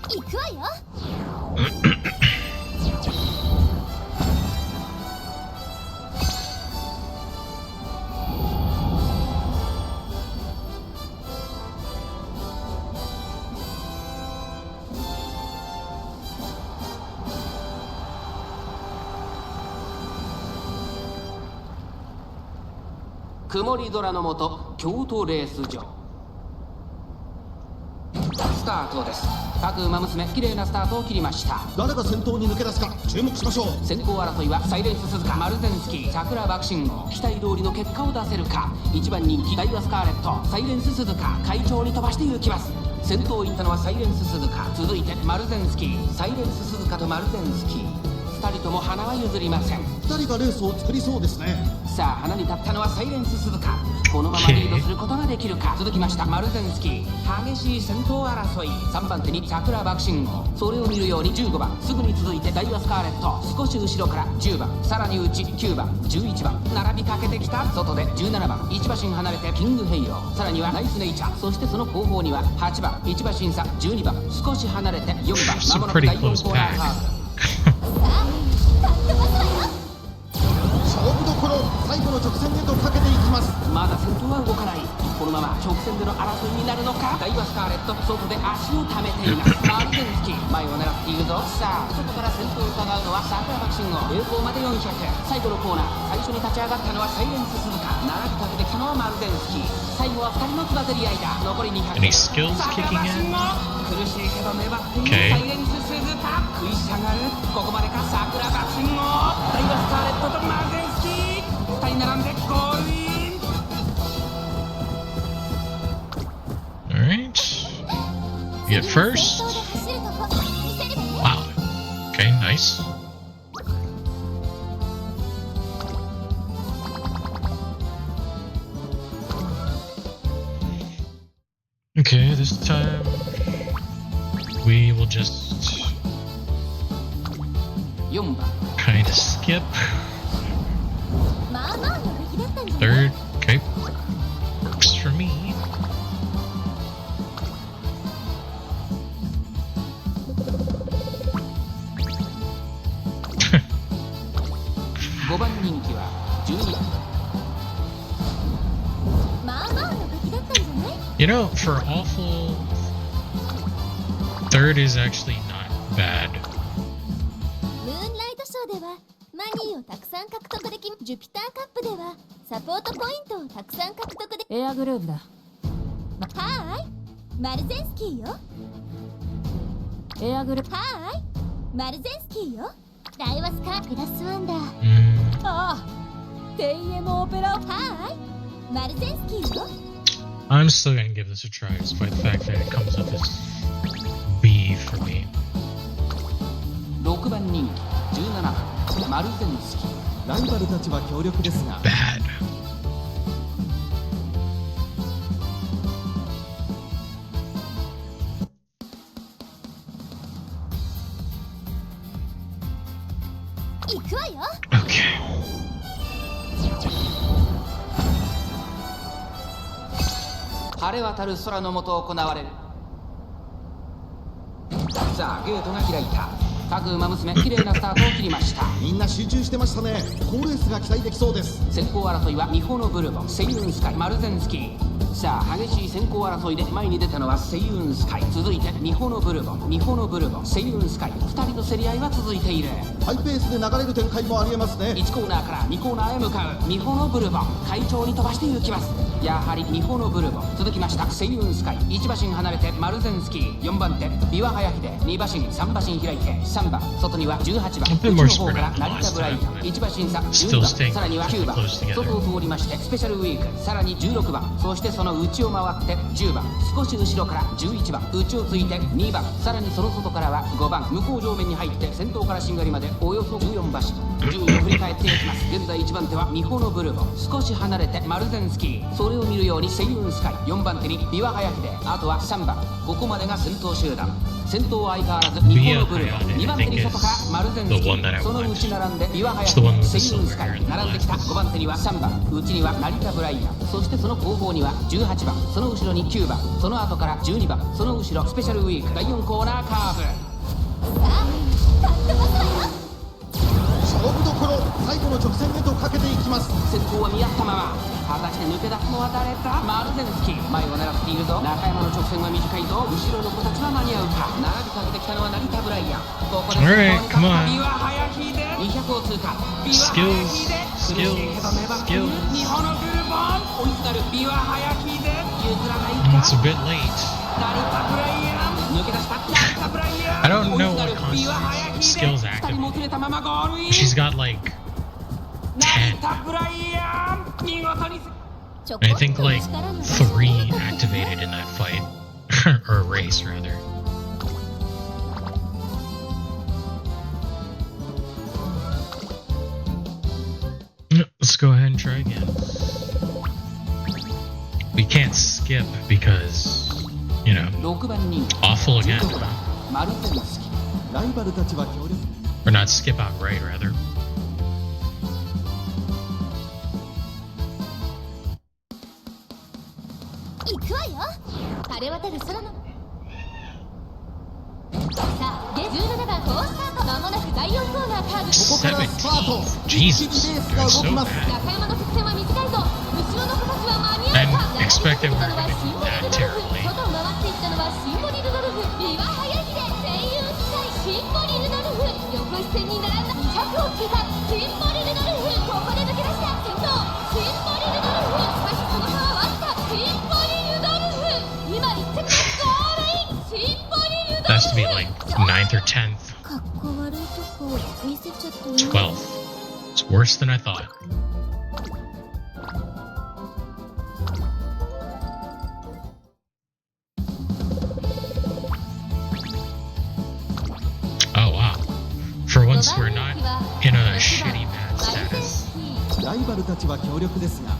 行くわよ。曇り空の下、京都レース場スタートです。各馬娘、綺麗なスタートを切りました。誰が先頭に抜け出すか注目しましょう。先行争いはサイレンス鈴鹿、マルゼンスキー、桜爆心号、期待通りの結果を出せるか。1番人気ダイワスカーレット、サイレンス鈴鹿、会長に飛ばして行きます。先頭を行ったのはサイレンス鈴鹿、続いてマルゼンスキー、サイレンス鈴鹿とマルゼンスキー、2人とも花は譲りません。2人がレースを作りそうですね。さあ花に立ったのはサイレンス鈴鹿、このままリードすることができるか。続きましたマルゼンスキー、激しい先頭争い。3番手に桜爆心号、それを見るように15番、すぐに続いてダイワスカーレット、少し後ろから10番、さらに内9番11番並びかけてきた。外で17番、1馬身離れてキングヘイロー、さらにはナイスネイチャー、そしてその後方には8番、1馬身差12番、少し離れて4番、まもなく第4コーナーカーブ。勝負どころ、最後の直線へとかけていきます。まだ先頭は動かない。このまま直線での争いになるのか。ダイワスカーレット、外で足を溜めています。マルゼンスキー、前を狙っているぞ。さあ外から先頭を伺うのは桜爆心号、栄光まで400。最後のコーナー、最初に立ち上がったのはサイレンス鈴鹿、並びかけてきたのはマルゼンスキー。最後は2人のつばぜり合いだ。残り200。 Any skills 桜 kicking 爆心 in? 号、苦しいけど粘っている Okay. サイレンス鈴鹿、食いしゃがる。ここまでか。桜爆心号、ダイワスカーレットとマルゼンスキー、2人並んでゴールイン。Alright. You get first. 先頭で走るとこ見せるわね。 Wow. Okay, nice. Okay, this time we will just 4番 kind of skip. まあまあの出来だったんじゃない？ Third, okay. Works for me. 5番人気は12番。まあまあの出来だったんじゃない？ You know, for awful, third is actually not bad. ムーンライトショーではマニーをたくさん獲得でき、ジュピターカップではサポートポイントをたくさん獲得で。エアグルーヴだ。はーい、マルゼンスキーよ。エアグルーヴ。はーい、マルゼンスキーよ。ダイワスカプラスワンダー。 Mm, ああ、テイエムオペラ。はーい、マルゼンスキーよ。 I'm still gonna give this a try, despite the fact that it comes up as B for me. 6番人気17番マルゼンスキー。ライバルたちは強力ですが、 Bad. 行くわよ。 Okay. 晴れ渡る空の下行われる。さあゲートが開いた。各馬娘綺麗なスタートを切りました。みんな集中してましたね。好レースが期待できそうです。先行争いはミホノブルボン、セイウンスカイ、マルゼンスキー。さあ激しい先行争いで前に出たのはセイウンスカイ、続いてミホノブルボン、ミホノブルボン、セイウンスカイ、2人の競り合いは続いている。ハイペースで流れる展開もありえますね。1コーナーから2コーナーへ向かうミホノブルボン、快調に飛ばして行きます。やはりミホノブルボン、続きましたセイウンスカイ、1馬身離れてマルゼンスキー、4番手ビワハヤヒデ、2馬身3馬身開いて3番、外には18番、内の方から成田ブライアン、1馬身差12番、さらには9番、外を通りましてスペシャルウィーク、さらに16番、そしてその内を回って10番、少し後ろから11番、内をついて2番、さらにその外からは5番、向こう上面に入って先頭からしんがりまでおよそ14馬身、順位を振り返っていきます。現在1番手はミホノブルボン、少し離れてマルゼンスキー、それを見るようにセイウンスカイ、4番手にビワハヤヒデ、あとは3番、ここまでが先頭集団。先頭は相変わらずミホノブルボン、2番手に外からマルゼンスキー、その内並んでビワハヤヒデ、セイウンスカイ、並んできた5番手には3番、内には成田ブライアン、そしてその後方には18番、その後ろに9番、その後から12番、その後ろスペシャルウィーク第4コーナーカーブ。勝負どころ、最後の直線へとかけていきます。先頭は見合ったまま、果たして抜け出すのは誰だ。マルゼンスキー、前を狙っているぞ。中山の直線は短いぞ。後ろの子たちは間に合うか。並びかけてきたのは成田ブライアン、ここで先頭に立ったビワハヤヒデ、200を通過。ビワハヤヒデ、苦しいけど粘っているミホノブルボン、追いすがるビワハヤヒデ、譲らないか。It's a bit late. 成田ブライアン、抜け出した成田ブライアン、 I don't know what Constance's skills active. She's got like 10. I think like 3 activated in that fight. Or race rather. Let's go ahead and try again. We can't skip because, you know, awful again. ライバルたちは強力。 Or not skip outright, rather. Jesus, you're so bad. I'm expecting her to do that terribly. That's to be like 9th or 10th. 12th. It's worse than I thought. Oh wow. For once we're not in a shitty bad status. ライバルたちは強力ですが。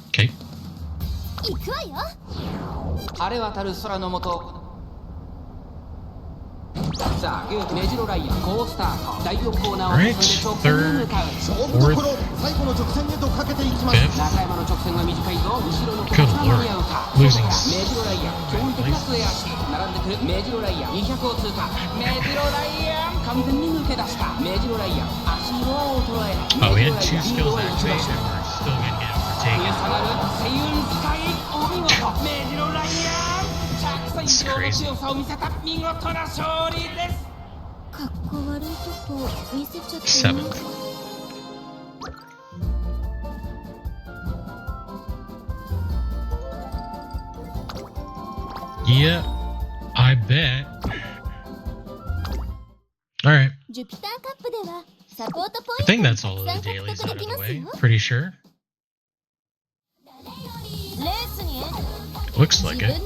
Okay. 晴れ渡る空の下、さあメジロライアン好スタート、第4コーナーを進んで直線に向かう。勝負どころ、最後の直線へとかけていきます。中山の直線は短いぞ。後ろの子たちは間に合うか。メジロライアン、驚異的な末脚、並んでくるメジロライアン、200を通過。メジロライアン、完全に抜け出した。メジロライアン、足色を衰えない。 Oh, we had 2 skills activated and we're still gonna get overtaken. 下がるセイウンスカイ、お見事。メジロライアン、着差以上の強さを見せた見事な勝利です。 7th. Yeah, I bet. Alright. I think that's all of the dailies out of the way. Pretty sure. Looks like it.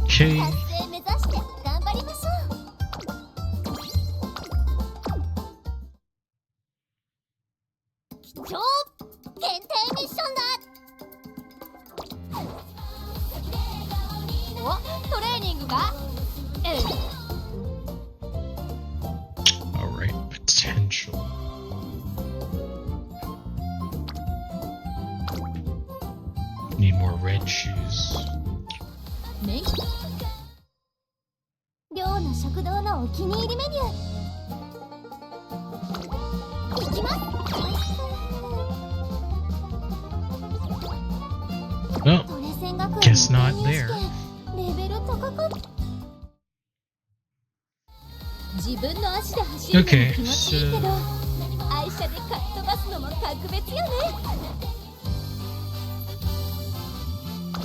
Okay. Alright, potential. Need more red shoes. 寮の食堂のお気に入りメニュー。いきます。Oh, トレセン学園 guess の not 編入試 there. 験レベル高かった。自分の足で走るのも Okay, 気持ちいいけど、 so 愛車でかっ飛ばすのも格別よね。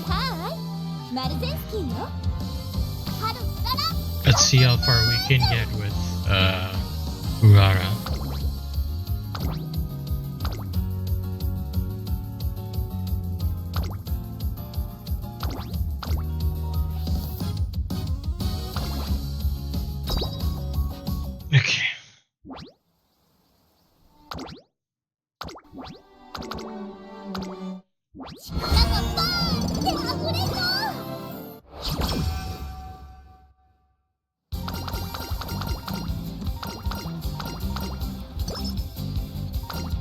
はーい、マルゼンスキーよ。春うらら。 let's see how far we can get with Urara. Okay. 力がバーンって溢れそう。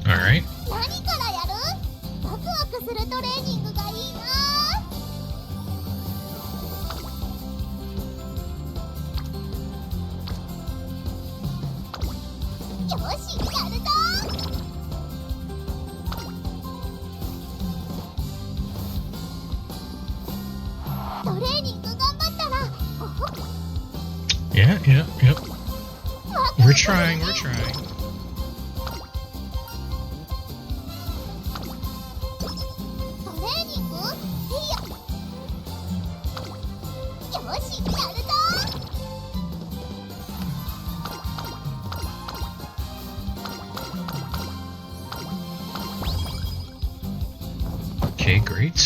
Alright. 何からやる？ワクワクするトレーニングがいいな。よし、やるぞ。トレーニング頑張ったら、おほっ、 Yeah, yeah, yep. ワク We're ワクする trying, ね。 we're trying. トレーニング？いや。よし、やるぞ。 Okay, great.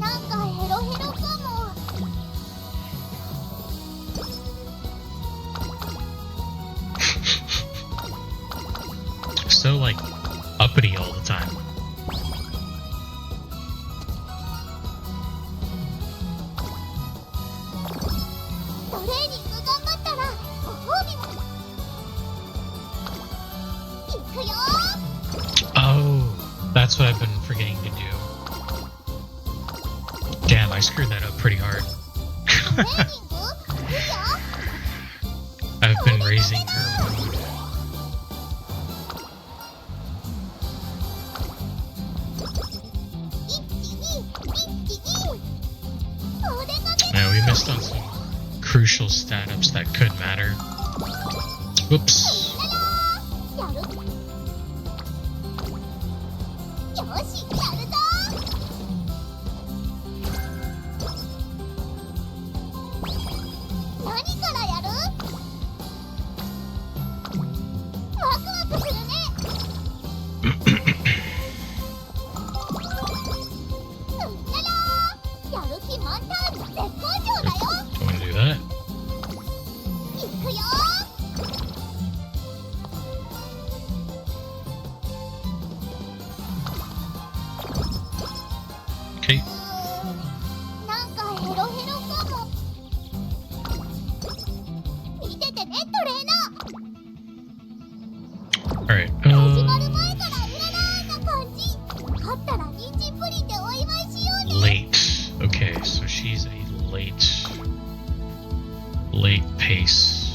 なんかヘロヘロかも。 So, like, uppity all the time. トレーニング頑張ったらご褒美も。いくよ。 Oh, that's what I've been forgetting to do. Damn, I screwed that up pretty hard. トレーニング？いいよ。 I've been raising her mood. 一気に、一気に。これが出 Yeah, we missed on some crucial stat ups that could matter. Whoops. やる。よし、やるぞ。何からやる？ワクワクするね。うんらら。やる気満タン、絶好調だよ。 Don't want to do that. いくよ。 Okay. なんかヘロヘロかも。見ててね、トレーナー。 Alright. 始まる前からうららーな感じ。勝ったら人参プリンでお祝いしようね。 Late. Okay, so she's a late pace.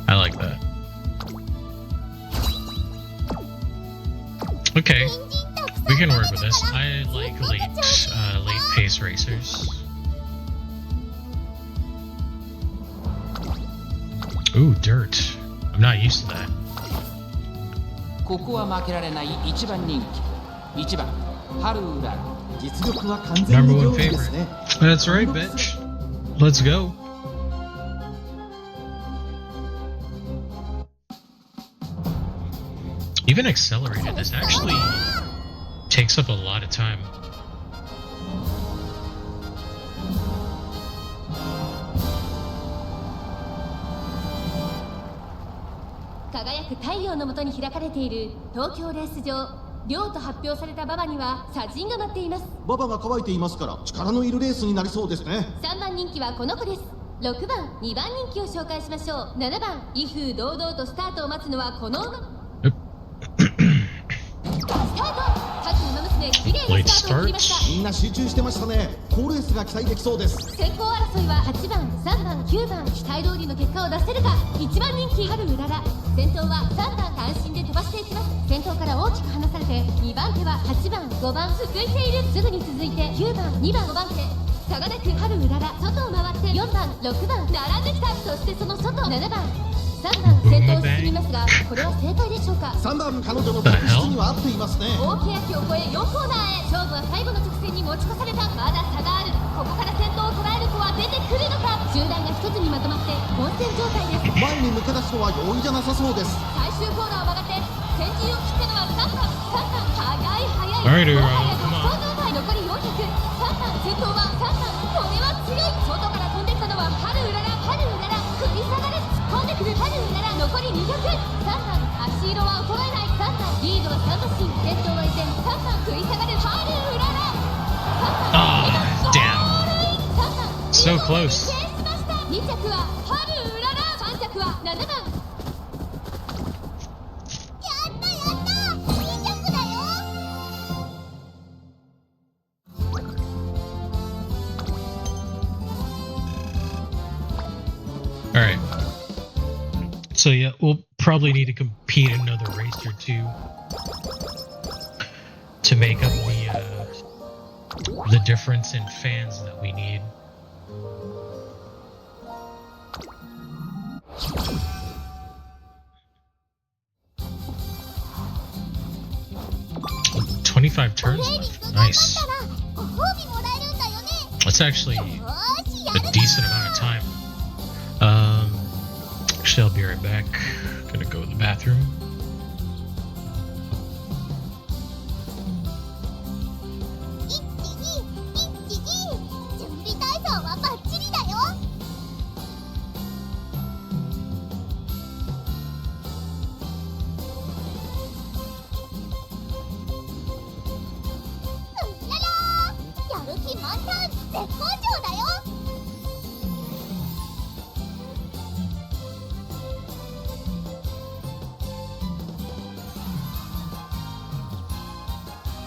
I like that. Okay, 人参たくさん we can 食べ work て with た this. ら I like すっごく調子いいよ。 late pace racers. Ooh, dirt. I'm not used to that. ここは負けられない一番人気1番春うらら。実力は完全 Number に one 上位です favorite. ね。 That's right, bitch. Let's go. Even accelerated, this actually takes up a lot of time. 輝く太陽の下に開かれている東京レース場。亮と発表された馬場には砂陣が待っています。馬場が乾いていますから力のいるレースになりそうですね。3番人気はこの子です。6番2番人気を紹介しましょう。7番威風堂々とスタートを待つのはこの馬。スタート。各馬娘綺麗なスタートを切りました。みんな集中してましたね。好レースが期待できそうです。先行争いは8番3番9番期待通りの結果を出せるか。1番人気春うらら。先頭は3番単身で飛ばしていきます。先頭から大きく離されて2番手は8番5番続いている。すぐに続いて9番2番5番手差がなく春うらら。外を回って4番6番並んできた。そしてその外7番3番先頭を進みますが、これは正解でしょうか。3番彼女の特質には合っていますね。大欅を越え4コーナーへ。勝負は最後の直線に持ち越された。まだ差がある。ここから先頭を捉える子は出てくるのか。集団が一つにまとまって混戦状態です。前に抜け出すのは容易じゃなさそうです。最終コーナーを曲がって先陣を切ったのは3番早い。Alright, もはや独走状態。残り400。3番先頭は3番。これは強い。外から飛んできたのは春うらら。春うらら食い下がれ。突っ込んでくる春うらら。残り200。3番足色は衰えない。3番リードは3馬身。先頭は依然3番食い下がる春うらら。3番 damn. 3番 So close. 2着は春うらら。3着は7番。Alright. So yeah, we'll probably need to compete another race or two to make up the difference in fans that we need. $25 turns left. Nice. That's actually a decent amount of time. Actually, I'll be right back. Gonna go to the bathroom. 準備体操はバッチリだよ。うららやる気満タン絶好調だよ。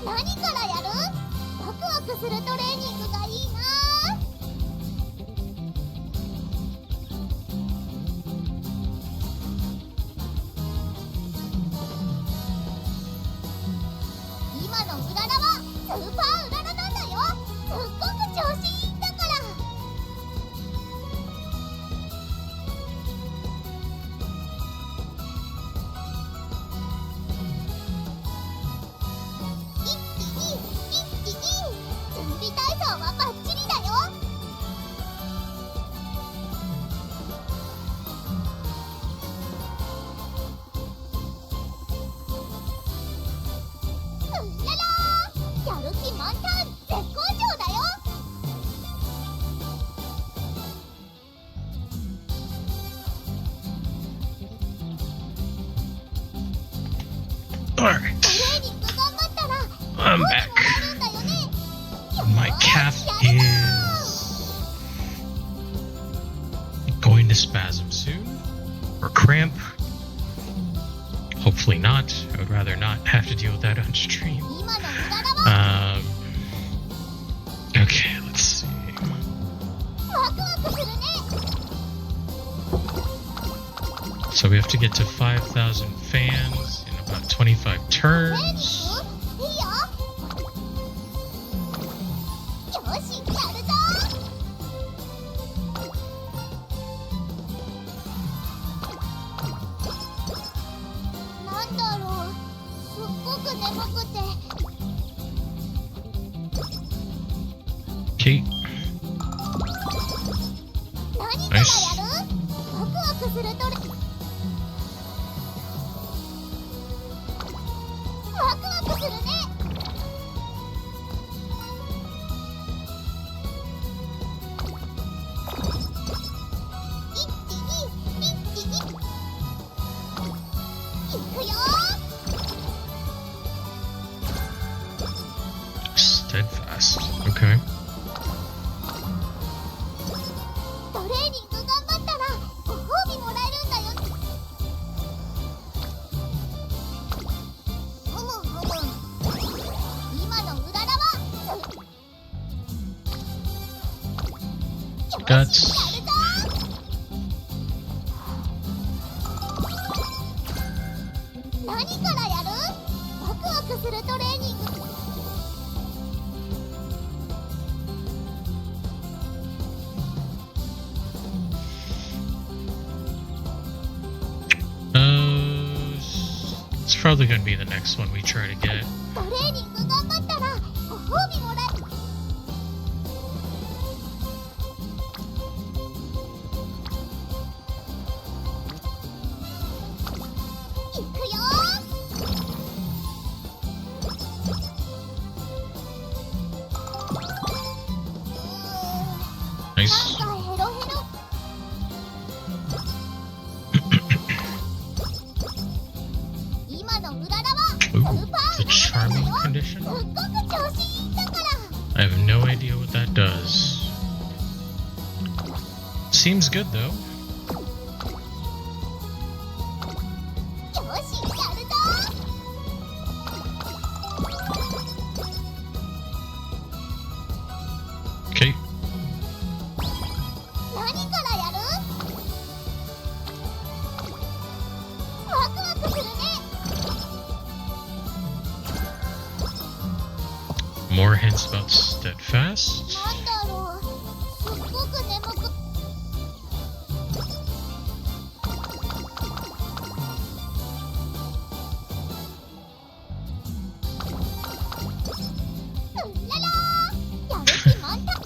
何からやる？ワクワクするトレーニングがいいな。今のうららはスーパーうららなんだよ。すっごく調子いいんだから。準備体操はバッチリだよ。うららやる気満タン絶好調だよ。ト Alright, レーニング頑張ったら I'm も back. らえるんだよね。 My calf やるぞ is going to spasm soon. Or cramp. Hopefully not. I would rather not have to deal with that on stream. 今のうららは Okay, let's see. ワクワクするね。 So we have to get to 5,000 fans in about 25 トレーニング turns. いいよ。よしやるぞ。なんだろう、すっごく眠くて。 Okay, 何からやる？ワクワクするトレ。ワクワクするね。一気に一気に。fast. Okay. トレーニング頑張ったらご褒美もらえるんだよ。ふむふむ。今のうららはGuts. 何からやる？ワクワクするトレーニング。It's probably gonna be the next one we try to get. トレーニング頑張ったらご褒美もらえる。いくよー。 Nice. なんかヘロヘロ。今のうららはスー Ooh, パ it's a ー charming condition. すっごく調子いいんだから。 I have no idea what that does. Seems good though. よしやるぞ。 Okay. 何からやる？ワクワクするね。 More hints about steadfast. なんだろう。すっごく眠く。うららー。やる気満タン。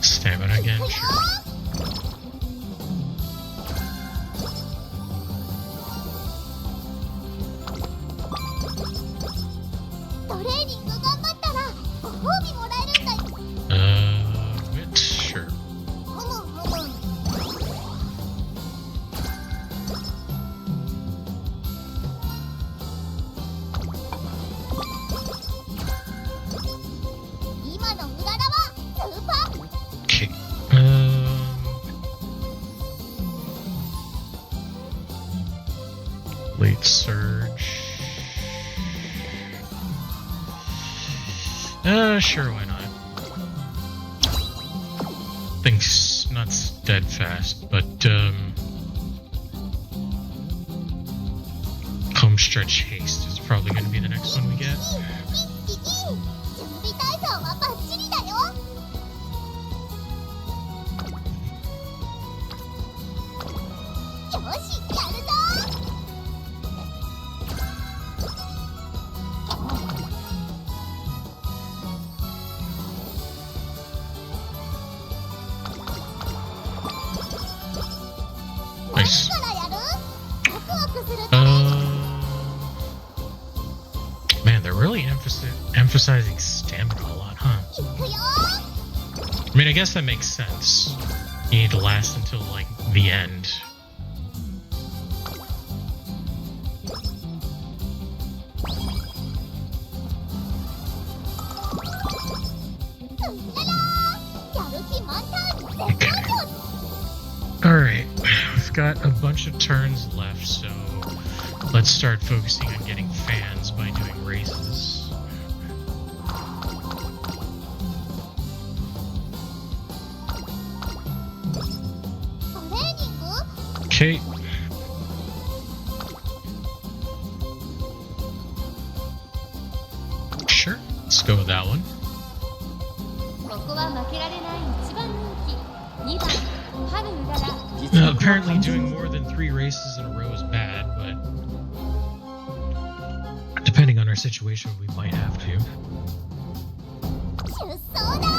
Stamina い again. くよ Sure. トレーニング頑張ったらご褒美もらえるんだよ。 Wit. Sure. ふむふむ。今のうららはスーパー。 Okay. Late surge. Sure, why not? Thinks not steadfast, but home stretch haste is probably going to be the next one we get. 準備体操はバッチリだよ。よしやるぞ。 Nice. 何からやる？ワクワクする。 Man, they're really emphasizing stamina a lot, huh? いくよ。 I mean, I guess that makes sense. You need to last until, like, the end. うららー。やる気満タン。絶好調。 Alright, we've got a bunch of turns left, so let's start focusing on getting fans by doing races. トレーニング？ Okay. Sure, let's go with that one. ここは負けられない一番人気。2番春うらら。 Apparently doing more than 3 races in a row is bad, but depending on our situation, we might have to. 出走だー。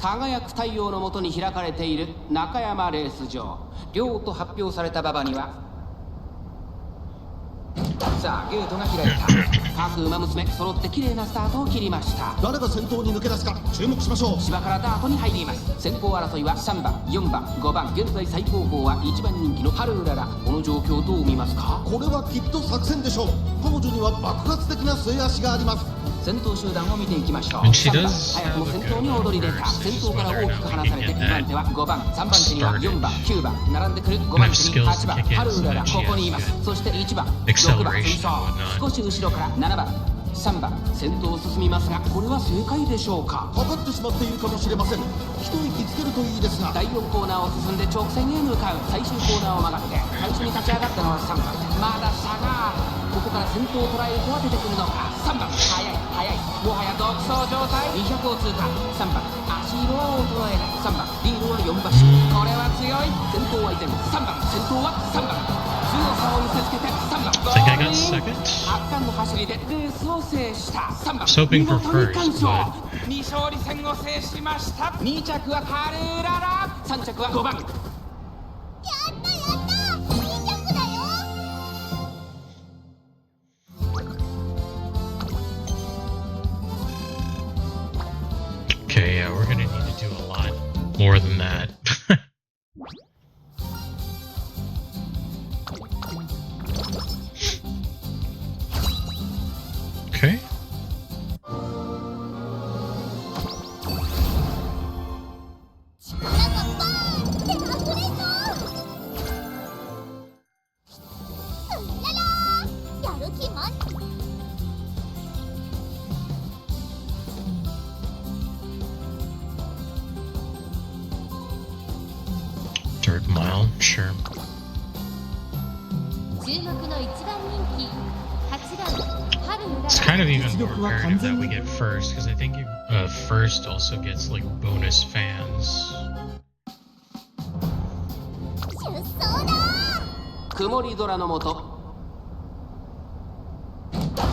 輝く太陽の下に開かれている中山レース場。両と発表された馬場にはさあゲートが開いた各馬娘揃って綺麗なスタートを切りました。誰が先頭に抜け出すか注目しましょう。芝からダートに入ります。先行争いは3番4番5番、現在最高峰は1番人気のハルウララ。この状況どう見ますか？これはきっと作戦でしょう。彼女には爆発的な末足があります。先頭集団を見ていきましょう。 And she 3番 does 早くも have a 先 good 頭に躍り出た。 horse. 先 It's 頭から whether 大 or きく not 離 we さ can れて get 2番 that 手は5番、3番手には4番9番並んでくる。5番手に8番ハルウララ、ここにいます。そして1番6番追走、少し後ろから7番3番先頭を進みますが、これは正解でしょうか？かかってしまっているかもしれません。一息つけるといいですが。第4コーナーを進んで直線へ向かう。最終コーナーを曲がって最初に立ち上がったのは3番。まだ差がある。ここから先頭を捉える子は出てくるのか。3番速い速い、もはや独走状態。200を通過。3番足色は衰えない。3番リードは4馬身。これは強い。先頭は依然3番、先頭は3番。強さを見せつけて3番 I think I got second. 圧巻の走りでレースを制した3番。 Was hoping 見 for 事に first, 完勝。 but 2勝利戦を制しました。2着はカルーララ、3着は5番。やったやったいいジャンプだよ。 Okay, yeah, we're gonna need to do a lot more than that. Okay. 力がバーンって溢れそう。うららやる気満々。 Third mile, sure. 注目の1番人気8番ハルウラ It's ラ。 kind of even more imperative that we get first, because I think first also gets like bonus fans. 出走だ。曇り空の下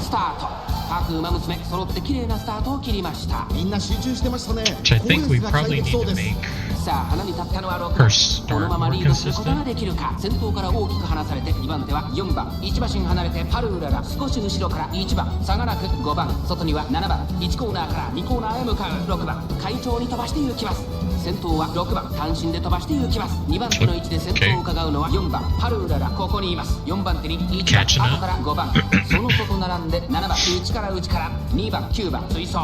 スタート。各馬娘揃って綺麗なスタートを切りました。みんな集中してましたね。 Which I 好レ think ー we スが期待 probably でき need そう to です。 make さあ花に立ったのは6 her 番。 start このまま more リードすることが consistent. できるか。先頭から大きく離されて2番手は4番、1馬身離れてパルウララ。少し後ろから1番、差がなく5番、外には7番。1コーナーから2コーナーへ向かう。6番快調に飛ばして行きます。先頭は6番、単身で飛ばして行きます。2番手の位置で先頭を伺うのは4番パルウララ、ここにいます。4番手に1番、 Catching up. 後から5番、その外並んで7番、内から内から2番9番追走。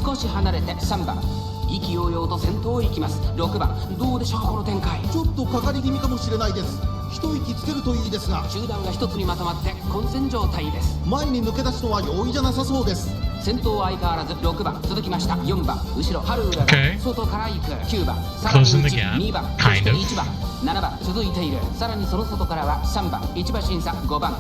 少し離れて3番、意気揚々と先頭を行きます。6番どうでしょうこの展開。ちょっとかかり気味かもしれないです。一息つけるといいですが。集団が一つにまとまって混戦状態です。前に抜け出すのは容易じゃなさそうです。先頭は相変わらず6番、続きました4番、後ろハルウララ、 Okay. 外から行く9番、さらに Closing the 1 gap. 2番、そ Kind して of. 1番7番続いている。さらにその外からは3番、1馬審査5番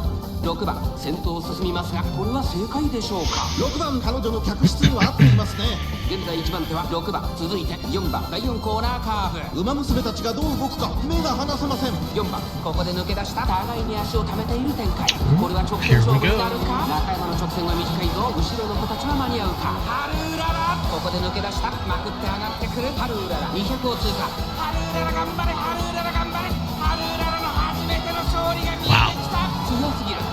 6番、先頭を進みますが、これは正解でしょうか。6番彼女の客室には合っていますね。現在1番手は6番、続いて4番、第4コーナーカーブ。馬娘たちがどう動くか目が離せません。4番、ここで抜け出した。互いに足を溜めている展開。これは直線勝負になるか。中山の直線は短いぞ。後ろの子たちは間に合うか。ハルウララ、ここで抜け出した。まくって上がってくるハルウララ、200を通過。ハルウララ頑張れ、ハルウララ頑張れ。ハルウララの初めての勝利が見えてきた。強すぎる。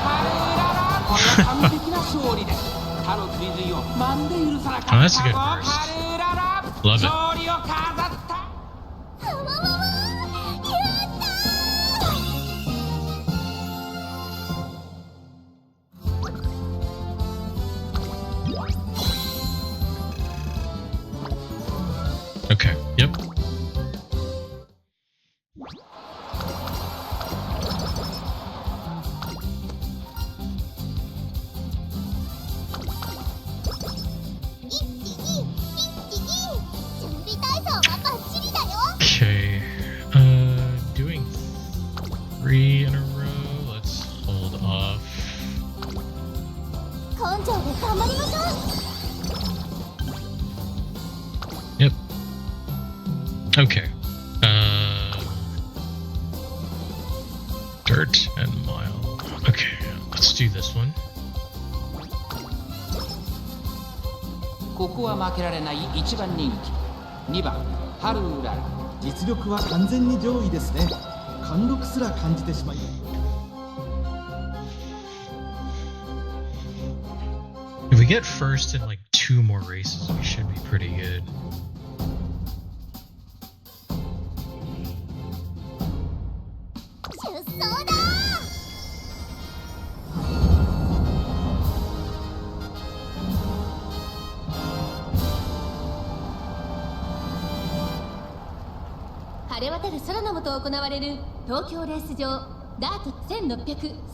ハルウララ、これは完璧な勝利です。他の追随をまんで許さなかった。 Oh, that's a good ハ burst. ルウララ、 Love it. 勝利を飾った。わわわわやったー。 Okay. Yep. Okay. Doing 3 in a row. Let's hold off. 根性で頑張りましょう。 Yep. Okay. Dirt and mile. Okay, let's do this one. ここは負けられない1番人気2番ハルウララ。実力は完全に上位ですね。貫禄すら感じてしまい。get first in like 2 more races, we should be pretty good.晴れ渡る空の下行われる東京レース場ダート1600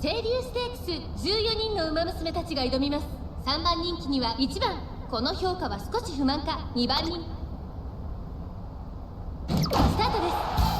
清流ステークス14人の馬娘たちが挑みます。3番人気には1番、この評価は少し不満か2番人。スタートです。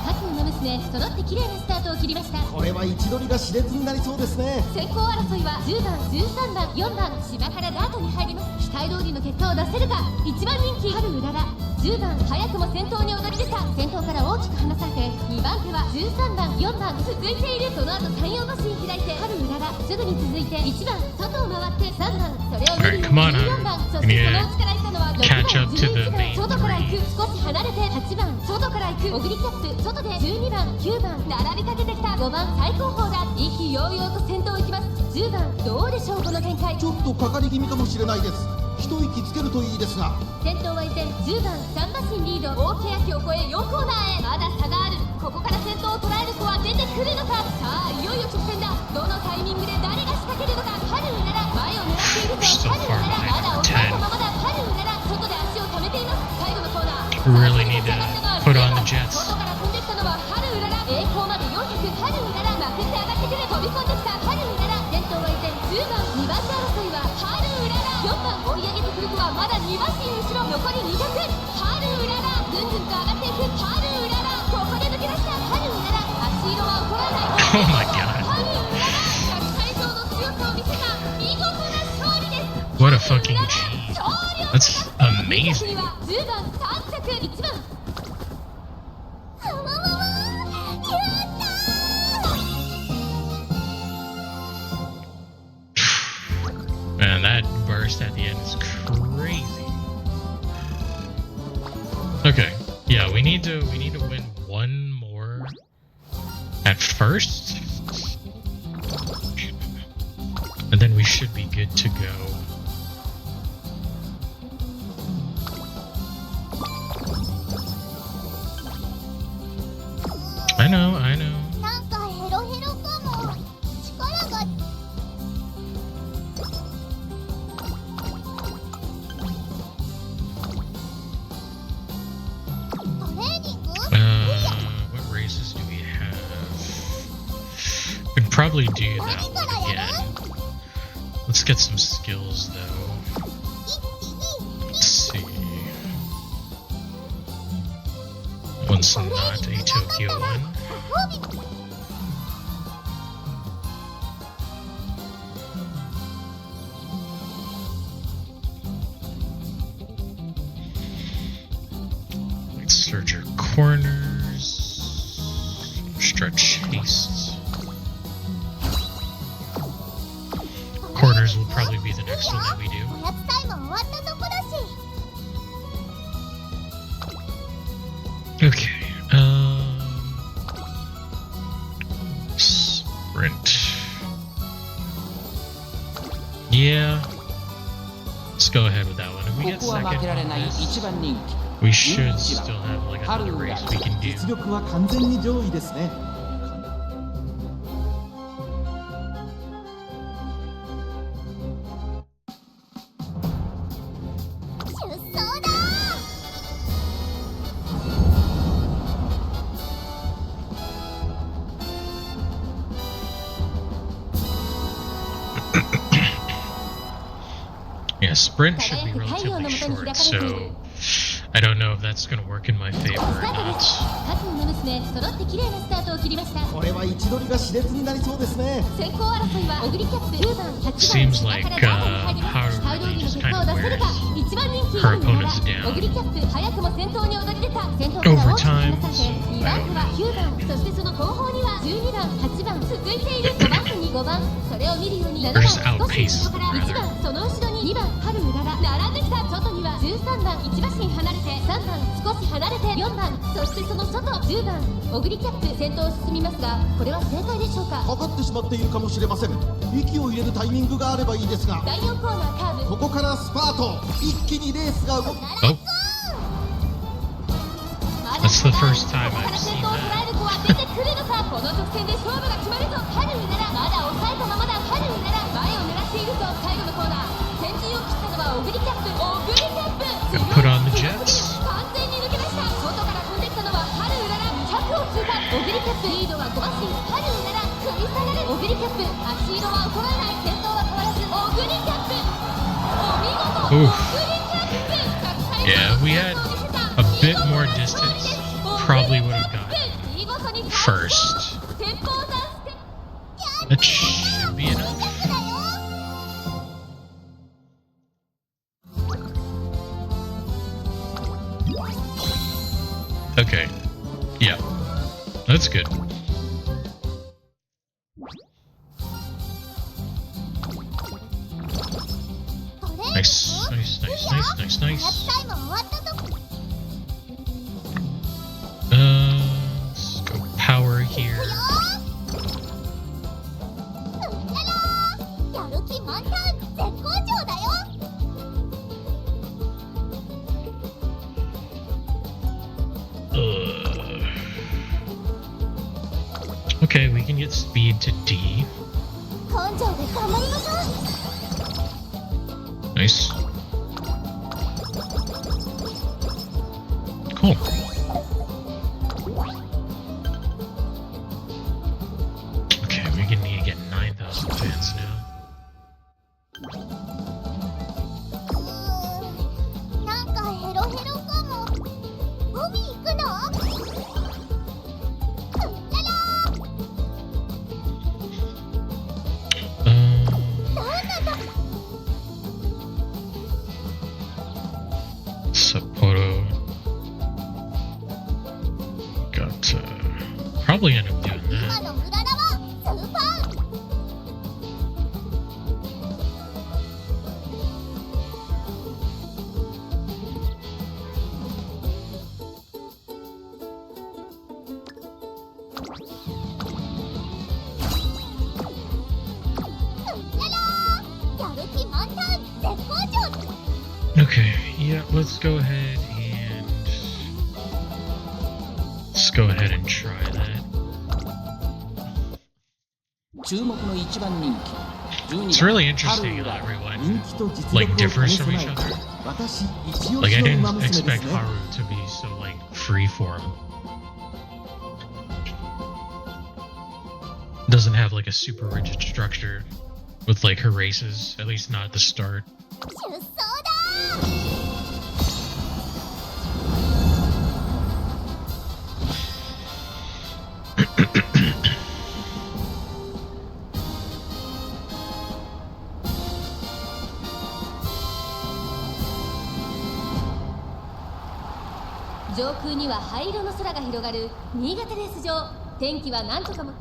各馬娘揃って綺麗なスタートを切りました。これは位置取りが熾烈になりそうですね。先行争いは10番、13番、4番芝からダートに入ります。期待通りの結果を出せるか。1番人気春うらら、10番早くも先頭に躍り出た。先頭から大きく離されて2番手は13番、4番続いている。その後山陽馬身開いて春うらら、すぐに続いて1番外を回って3番、それを見る Alright, come on, 14番、そしてその内から行ったのは6 catch 番、 up to the 11番 main 外から行く。少し離れて8番外から行く。オグリキャップ外で12番、9番並びかけてきた。5番最高峰だ。意気揚々と先頭行きます。10番どうでしょうこの展開。ちょっとかかり気味かもしれないです。一息つけるといいですが。先頭は依然10番3馬身リード。大欅を越え4コーナーへ。まだ差がある。ここから先頭を捉える子は出てくるのか。さあいよいよ直線だ。どのタイミングで誰が仕掛けるのか。春うらら前を狙っているぞ。春うららまだ抑えたままだ。春うらら外で足を止めています。最後のコーナー Really need to put on the jets. 外から飛んできたのは春うらら。栄光まで400。春うららまくって上がってくる。飛び込んできた春うらら。先頭は依然10番2番手争いは春うらら。4番追い上げてくる子はまだ2馬身後ろ。残り200。春うららぐんぐんと上がっていく。春うららここで抜け出した春うらら。足色は怒らない。Oh my god. 春うらら100歳以上の強さを見せた見事な勝利です。 What a fucking G. That's amazing. には10番3着1番。Man, that burst at the end is crazy. Okay, yeah, we need to win one more at first, and then we should be good to go. I know. なんかヘロヘロかも。力が。トレーニング？ What races do we have? We'd probably do that one again. Let's get some skills though. Let's see. One's not a Tokyo one. Let's search our corners. Stretch haste. Corners will probably be the next one that we do. おやつタイム終わったとこだし。 Okay. Sprint. Yeah. Let's go ahead with that one. If we こ get こは負 second けられ on ない this, 一番人気。 we should still have like another race we can do. 実力は完全に上位ですね。出走だ。 Yeah, sprint should be relatively short, so I don't know if that's going to work in my favor ス or タートです。 not. 各馬娘揃って綺麗なスタートを切りました。これは位置取りが熾烈になりそうですね。先行争いはオグリキャップ9番8番 Seems like, 下からダートに入ります。 Haru 期待通りの just 結 kind 果を of 出せるか。 wears 1番人気 her ウララ opponents down. オグリキャップ早くも先頭に躍り出た。先頭から大きく離されて Over time, 2番手は9番、そしてその後方には12番8番続いている。5番手2に5番それを見るように7 Or 番 just 少し outpace, 後ろから1 rather. 番その後ろに2番春うらら並んできた外には13番1馬身離れて3番少し離れて4番そしてその外10番オグリキャップ先頭を進みますがこれは正解でしょうか。かかってしまっているかもしれません。息を入れるタイミングがあればいいですが、第4コーナーカーブここからスパート、一気にレースが動く。 Oh, that's the first time I've seen 先頭を捉える子は出てくるのか。この直線で勝負が決まるぞ。春うららまだ抑えたままだ。春うらら前を狙っているぞ。最後のコーナー先陣を切ったのはオグリキャップ。オグリキャップ and put on the jets. 完全に抜け出した。外から飛んできたのは春うらら100を通過。オグリキャップリードは5馬身。春うらら食い下がる。オグリキャップ足色は衰えない。先頭は変わらずオグリキャップお見事。オグ Oof. リキャップ Yeah, we had a bit more distance. Probably would have gotten first. That should be enough. Okay. Yeah. That's good. Nice, nice, nice, nice, nice, nice. Let's go power here. Okay, we can get speed to D. Nice. Cool. Okay, we're gonna need to get 9,000 fans now. Sapporo. Got probably end up doing that. Okay, yeah, let's go ahead and try that. 注目の一番人気 It's really interesting how everyone like differs from each other. 私一押 Like し I の馬 didn't 娘です expect ね。 Haru to be so like freeform. Doesn't have like a super rigid structure with like her races, at least not at the start. 上空には灰色の空が広がる新潟レース場。天気はなんとかも。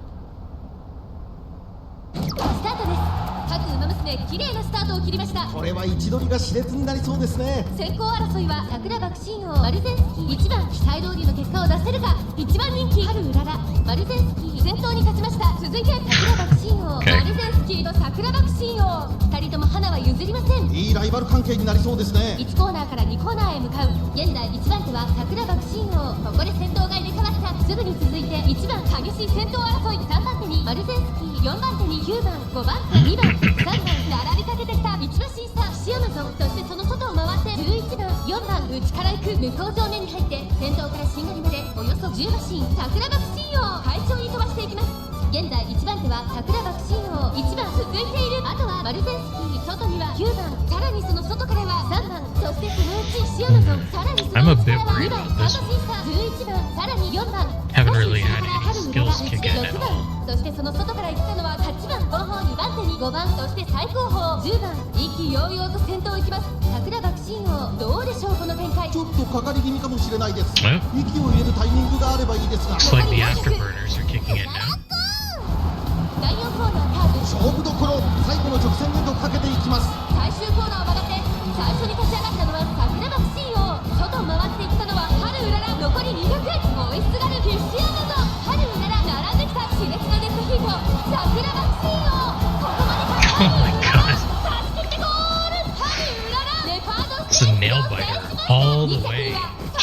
スタートです。各馬娘綺麗なスタートを切りました。これは位置取りが熾烈になりそうですね。先行争いは桜爆心王マルゼンスキー1番期待通りの結果を出せるか。1番人気春うららマルゼンスキー先頭に勝ちました。続いて桜爆心王、Okay. マルゼンスキーと桜爆心王2人とも花は譲りません。いいライバル関係になりそうですね。1コーナーから2コーナーへ向かう。現在1番手は桜爆心王。ここで先頭が入れ替わった。すぐに続いて1番激しい先頭争い。3番手にマルゼンスキー、4番手に9番、5番手、2番、3番並びかけてきた。1馬審査シアマゾン、そしてその外を回って11番、4番内から行く。向こう正面に入って先頭からしんがりまでおよそ10馬身。桜爆心王快調に飛ばしていきます。現在1番手は桜爆心王、1番続いている。あとはマルゼンスキー、外には9番、さらにその外からは3番、そしてそのうちシアマゾン、さらにその I'm a 内 bit からは worried 2番、 about 3 this 馬審査11番、さらに4番、 Haven't really had any skills kick in at 6 all. 番、そしてその外から行ったのは8番、後方2番手に5番、そして最高峰10番、意気揚々と先頭行きます。桜爆心王、どうでしょうこの展開。ちょっとかかり気味かもしれないです。 Well, 息を入れるタイミングがあればいいですが。 looks like the afterburners are kicking in now. 第4コーナーカーブ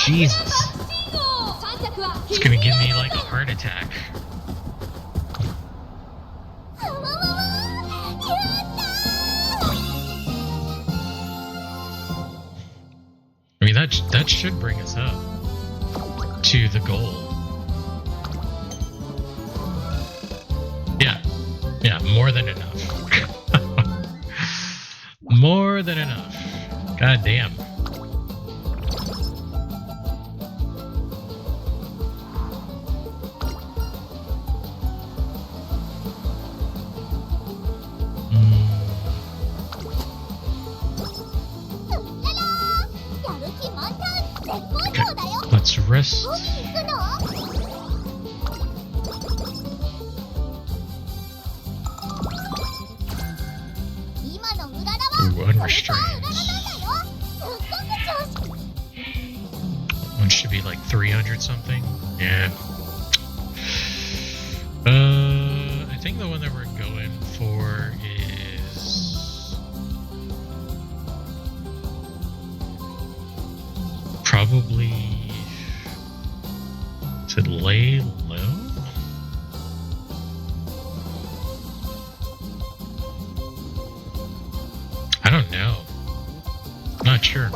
Jesus. It's gonna give me like a heart attack. I mean, that should bring us up to the goal. Yeah, more than enough. More than enough. God damn. Let's rest. Ooh, unrestrained. One should be like 300 something. Yeah. I think the one that we're going for is probably, is it lay low? I don't know. Not sure.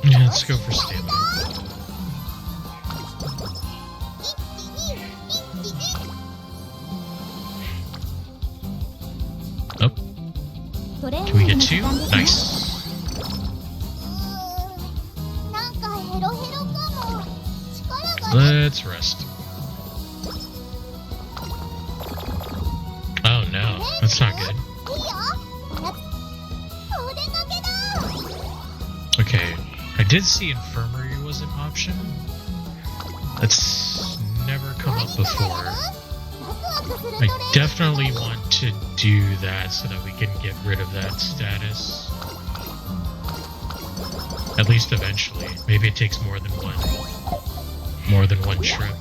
Yeah, let's go for stamina. Oh. Can we get two? Nice. Let's rest. Oh no, that's not good. Okay, I did see infirmary was an option. That's never come up before. I definitely want to do that so that we can get rid of that status. At least eventually. Maybe it takes more than one trip.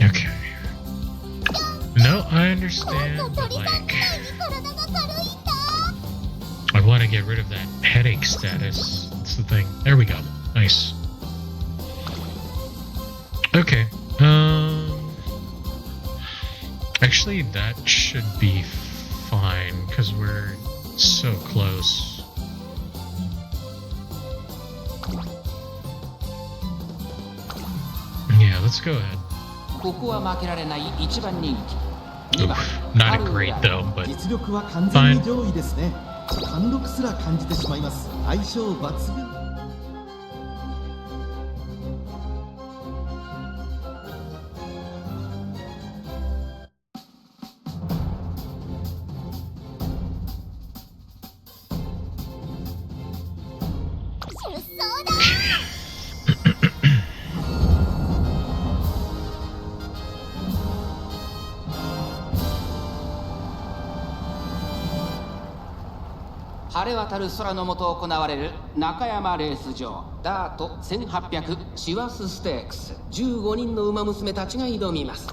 Okay. No, I understand, but like, I want to get rid of that headache status. That's the thing. There we go. Nice. Okay. Actually, that should be fine because we're so close. Yeah, let's go ahead. Oof, not a great though, but 実力は完全に上位ですね。貫禄すら感じてしまいます。相性抜群。晴れ渡る空の下行われる中山レース場ダート1800シワスステークス15人の馬娘たちが挑みます。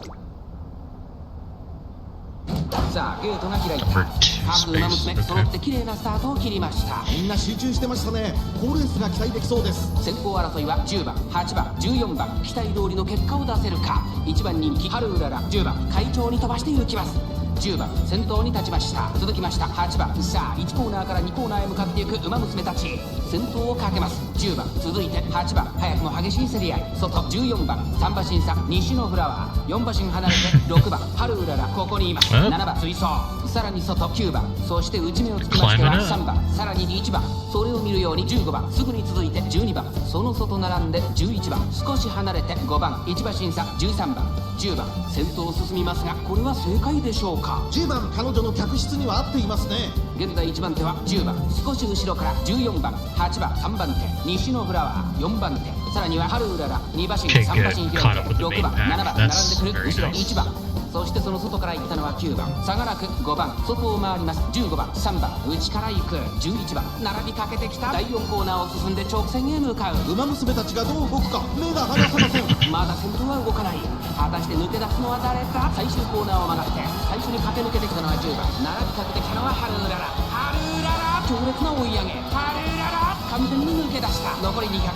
さあゲートが開いた。各馬娘揃って綺麗なスタートを切りました。みんな集中してましたね。好レースが期待できそうです。先行争いは10番8番14番期待通りの結果を出せるか。1番人気ハルウララ10番快調に飛ばして行きます。10番先頭に立ちました。続きました8番。さあ1コーナーから2コーナーへ向かっていく馬娘たち先頭をかけます。10番続いて8番早くも激しい競り合い外14番3馬身差西のフラワー4馬身離れて6番ハルウララここにいます7番追走さらに外9番そして内目をつきましては3番さらに1番それを見るように15番すぐに続いて12番その外並んで11番少し離れて5番1馬身差13番10番先頭を進みますがこれは正解でしょうか。10番彼女の客室には合っていますね。現在1番手は10番少し後ろから14番8番3番手西のフラワー4番手さらにはハルウララ2馬身3馬身広げて6番7番並んでくる後ろ1番そしてその外から行ったのは9番相良区、5番外を回ります、15番3番内から行く、11番並びかけてきた。第4コーナーを進んで直線へ向かう。馬娘たちがどう動くか目が離せません。まだ先頭は動かない。果たして抜け出すのは誰か。最終コーナーを曲がって最初に駆け抜けてきたのは10番、並びかけてきたのはハルウララ。ハルウララ、強烈な追い上げ。ハルウララ、完全に抜け出した。残り200、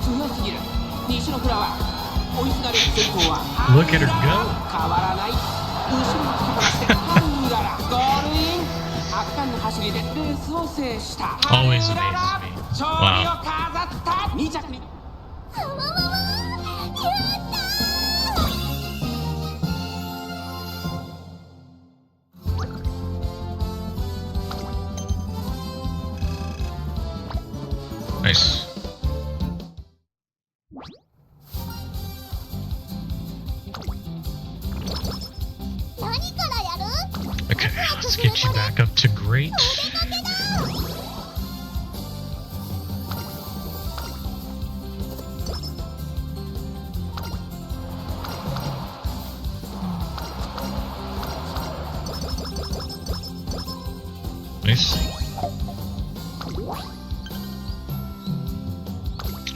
強すぎる。西のフラワー追いすがる。先頭はハルウ Look at her ララ。 go. 変わらない。後ろを突き放してハルウララゴールイン。圧巻の走りでレースを制した。 Always ハルウララ amazes me. 勝利を飾った。2着にNice. Okay, let's get you back up to great. Nice.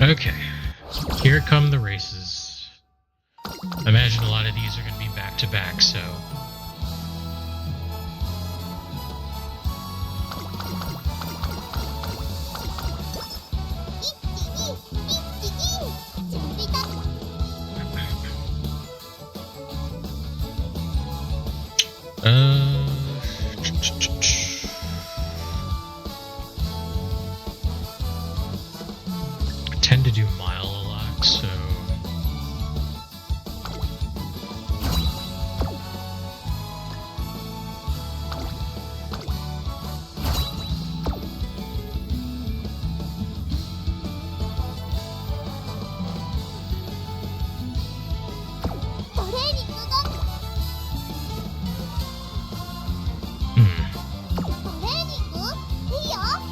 Okay, here come the races. I imagine a lot of these are going to be back to back, so. I tend to do mile a lot, so.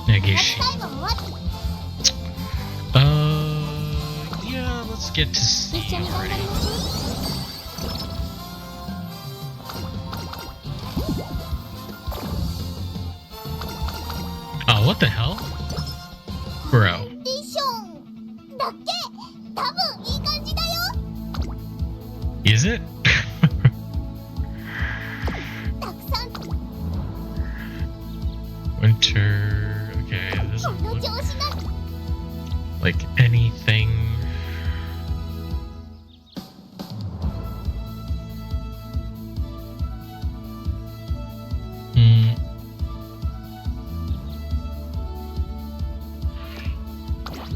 Negation. Yeah, let's get to C already. Oh, what the hell? Bro. Is it? Winter. Okay, this doesn't look like anything.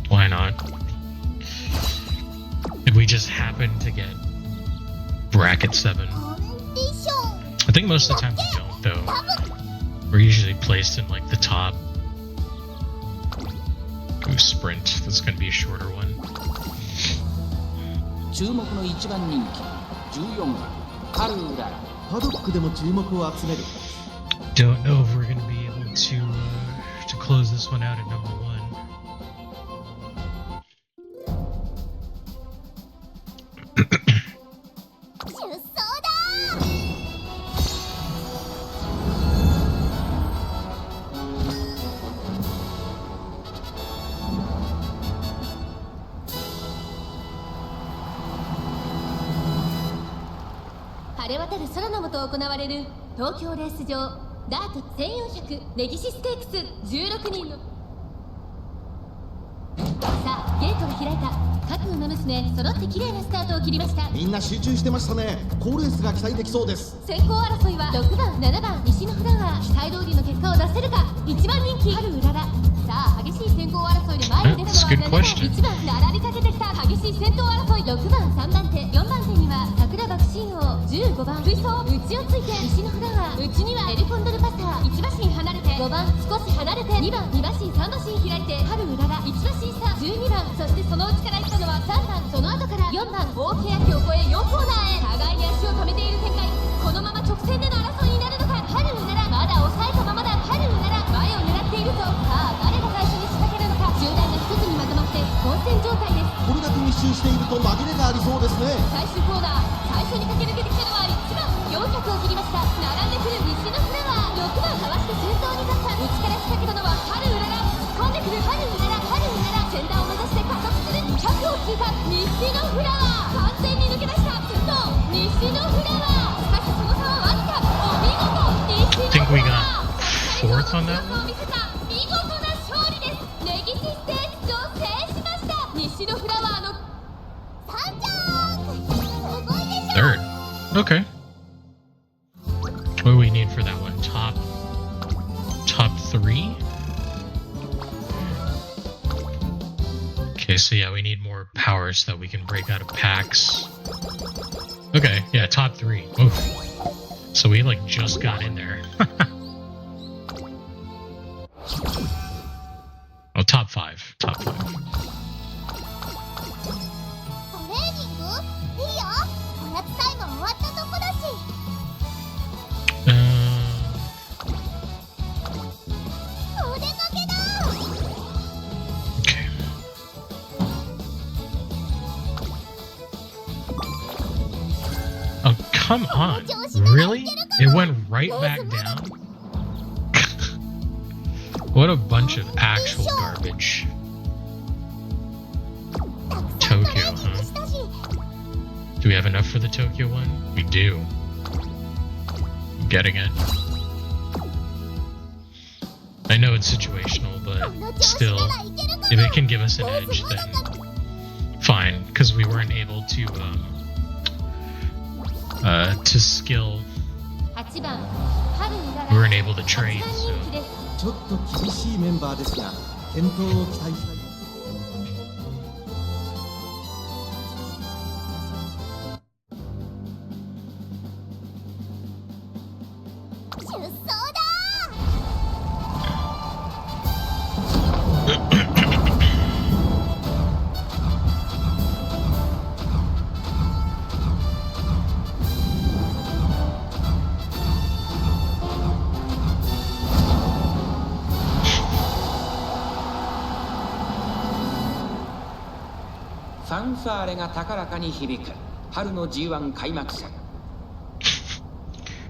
Why not? Did we just happen to get bracket 7? I think most of the time we don't, though. We're usually placed in like the top. Ooh, sprint. That's gonna be a shorter one. 注目の1番人気14番ハルウララ。パドックでも注目を集める。 Don't know if we're gonna be able to close this one out at number 1.晴れ渡る空の下行われる東京レース場ダート1400レギシステークス16人のさあゲートが開いた。各馬娘揃って綺麗なスタートを切りました。みんな集中してましたね。好レースが期待できそうです。先行争いは6番7番西のフラワー。期待通りの結果を出せるか。1番人気ハルウララ。さあ激しい先行争いで前に出たのは7番1番並びかけてきた。激しい先頭争い。6番3番手4番手には桜爆心王。15番水槽内をついて西のフラワー。内にはエルコンドルパター。1馬身離れて5番少し離れて2番2馬身3馬身開いてハルウララ1馬身差12番。そしてその内から行ったのは3番。その後から4番大欅を越え4コーナーへ。互いに足を止めている展開。このまま直線での争いになるのか。ハルウララまだ抑えたままだ。ハルウララ前を狙っているぞ。さあ誰が最初に仕掛けるのか。集団が一つにまとまって混戦状態です。これだけ密集していると紛れがありそうですね。最終コーナー最初に駆け抜けてきたのは1番4 fourth on that 強さを one? 見せた見事な勝利です。ネギシステークスを制しました。西のフラワーの参上。すごいでしょ。 Third. Okay. What do we need for that one? Top 3? Okay, so yeah, we need more power so that we can break out of packs. Okay, yeah, top 3. Oof. So we like just got in there. Oh, top 5. Top 5. トレーニングいいよ。おやつタイム終わったとこだし。お出かけだ。 Okay. Oh, come on. Really? It went right back down? What a bunch of actual garbage. たくさんトレ Tokyo, ーニング huh? したし。 Do we have enough for the Tokyo one? We do. I'm getting it. I know it's situational, この but 調子 still, ならいけるか if な。 it can give us an edge, then fine, because we weren't able to skill. 8番春うらら We weren't able to trade, 8番 so 人気です。ちょっと厳しいメンバーですが健闘を期待したい。出走だ。 ファンファーレが高らかに響く春の G1 開幕戦。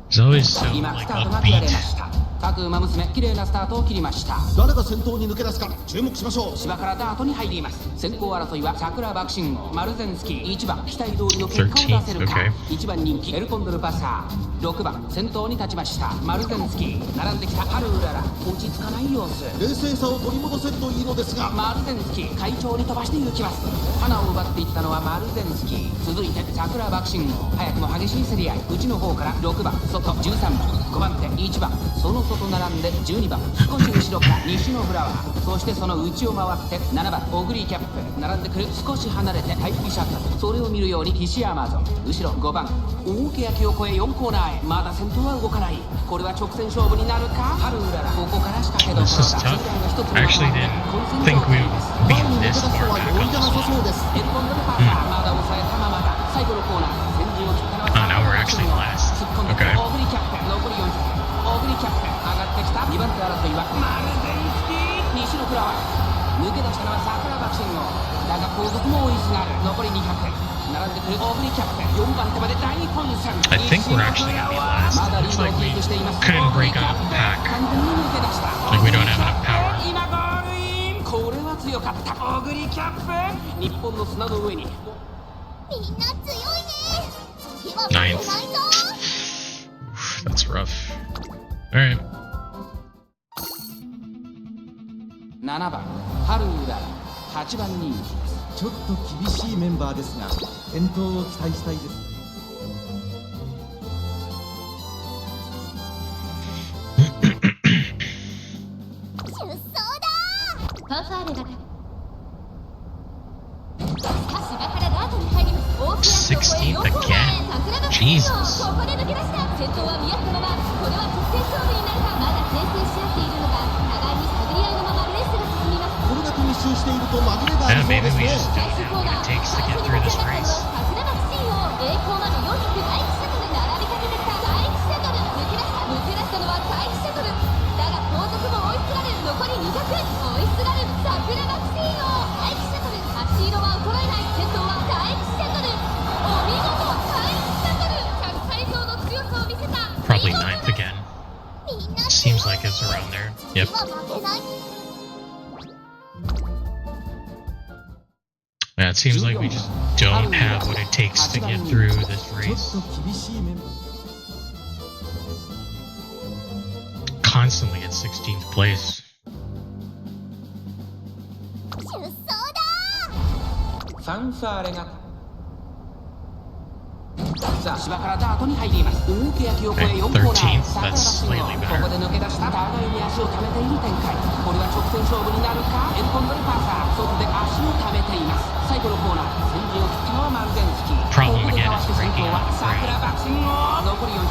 it's always so 今 like スタートが切られま upbeat. した。各馬娘綺麗なスタートを切りました。誰が先頭に抜け出すか注目しましょう。芝からダートに入ります。先行争いは桜爆心王マルゼンスキー。1番期待通りの結果を出せるか。 13th, 1番人気エルコンドルパサー。6番先頭に立ちましたマルゼンスキー。並んできた春うらら落ち着かない様子。冷静さを取り戻せるといいのですがマルゼンスキー快調に飛ばして行きます。花を奪っていったのはマルゼンスキー。続いて桜爆心王。早くも激しい競り合い。内の方から6番外13番5番手1番その外並んで12番少し後ろから西のフラワー。そしてその内を回って7番オグリーキャップ並んでくる。少し離れてハイピーシャットル。それを見るように菱アマゾン。後ろ5番大けやきを越え4コーナーへ。まだ先頭は動かない。これは直線勝負になるか。春うららここから仕掛けどころ This is だ。 tough. I actually didn't think we would be 前に抜け出 this すの far は back 容易 on じゃな this さ one. そうです。エルコンドルパーサーまだ抑えたままだ。最後のコーナー先陣を切ったのは Oh, now we're actually last. 突っ込んで Okay. オグリキャップ残り400。オグリキャップ上がってきた。2番手争いはマルゼンスキー。西のフラワー抜け出したのは桜爆心王だが後続も追いすがる。残り200。並んでくるオグリキャップ4番手まで大混戦。 I think we're actually gonna be last. まだリー Looks ドを like キ we ープしています。 couldn't オグリ break キャ out ッ of プ pack. 完全に抜け出した。 Like we don't have enough power. 今ゴールイン。これは強かった。オグリキャップ日本の砂の上に。みんな強いね。次は負け Ninth. ないぞ。 Oof, that's rough. Alright. 7番春うらら8番人気です。ちょっと厳しいメンバーですが健闘を期待したいです。出走だ。ファンファーレが芝からダートに入ります。大きなを越え 16th 4コーナーへ again. 桜爆心 Jesus. 王ここで抜け出した。先頭は見合ったまま。これは直線勝負になるか。まだ先制し合っているのか。互いに探り合いのままレースが進みます。これだけ密集していると紛れがあり Yeah, そう maybe です we ね。 just 最 don't 終 have コー what ナ it ー takes to 最 get 初に through 立 this ち上がったの race. は桜爆心王。栄光まで400。第1シャトル並びかけてきた。第1シャトル抜け出したのは第1シャトルだが後続も追いすがる。残り200。追いすがる桜爆心王。第1シャトル足色は衰えない。先頭は第1シャトル。お見事第1シャトル100歳以上の強さを見せた。 Probably 9th again. みんな Seems like it's around there. Yep. は負けない。 Yeah, it seems like we just don't have what it takes to get through this ちょ race. っと厳しいメンバー。constantly at 16th place. 出走だファンファーレがさあ芝からダートに入ります。大欅を越え4コーナー、 13th, 桜 that's バシンゴ slightly ここで抜け出した。互いに足を溜めている展開。これは直線勝負になるか。エルコンドルパーサー外で足を溜めています。最後のコーナー、先陣を切ったのはマルゼンスキー。 Problem ここで again かわ is して先 breaking 頭は up 桜バシンゴ。残り400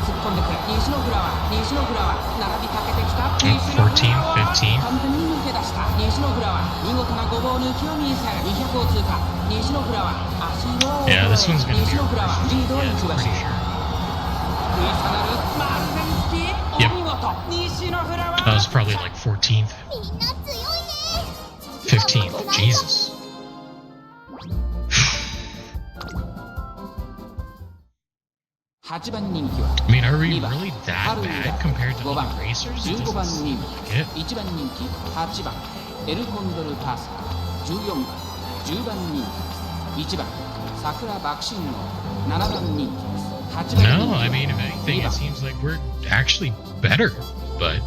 突っ込んでくる西のフラワー、西のフラワー並びかけてきた。西のフラワー14 15完全に抜け出した。西のフラワー見事なごぼう抜きを見せる。200を通過。西のフラワー足を Yeah, this one's gonna be 西のフラワーリードを yeah, 打 it's ちまし pretty た。 sure. 食い下がるマルゼンスキー、 Yep. お見事。西のフラワ That ー was probably like 14th, みんな強いね 15th. Jesus. 8番人気は I mean, are we 2番 really ハ that ルイ bad ダ、 compared to 5番 other racers? It 15番 doesn't 人 seem like it. 気、1番人気8番エルコンドルパーサー、14番10番人気です。1番桜爆心の7番人気です。8番人 No, 気 I mean, if anything, 2番 it seems like we're actually better, but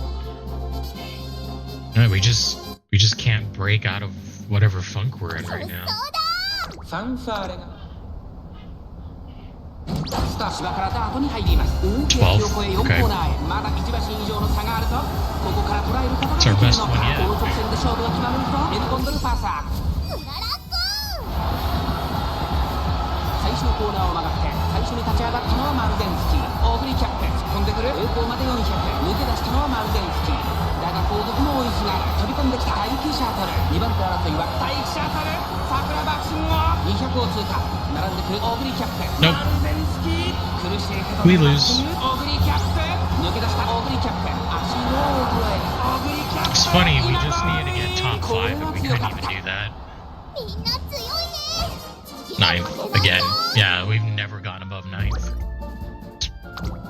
no, we just can't break out of whatever funk we're in right now. ファンファーレがスター芝からダートに入ります。大きな木を越え4コーナーへ、まだ1馬身以上の差があるぞ。ここから捉えることができるの It's our best か。 one yet. この直線で勝負が決まるぞ。エルコンドルパーサークララコ最初のコーナーを曲がって最初に立ち上がったのはマルゼンスキー。オグリキャップ突っ込んでくる。横まで400抜け出したのはマルゼンスキー。だが後続も追いすがる。飛び込んできた大気シャトル。2番手争いは大気シャトル。桜爆心を200を通過。並んでくるオグリキャップ。 Nope. マルゼンスキー苦しいけど We lose. オグリキャップ抜け出したオグリキャップ足を衰える。オグリキャップ It's funny, we just needed to get top 5 and we couldn't even do that. みんな強いね Ninth again. Yeah, we've never gone above ninth.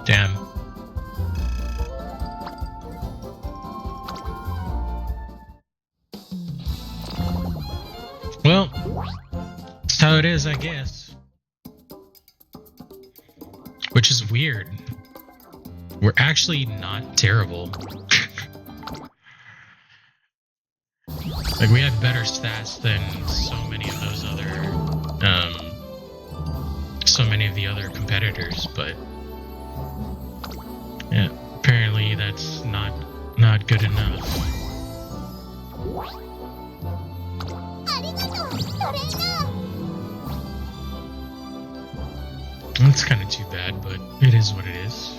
Damn. Well, that's how it is, I guess. Which is weird. We're actually not terrible. Like, we had better stats than so many of those other, so many of the other competitors, but yeah, apparently that's not good enough. ありがとうトレーナー That's kind of too bad, but it is what it is.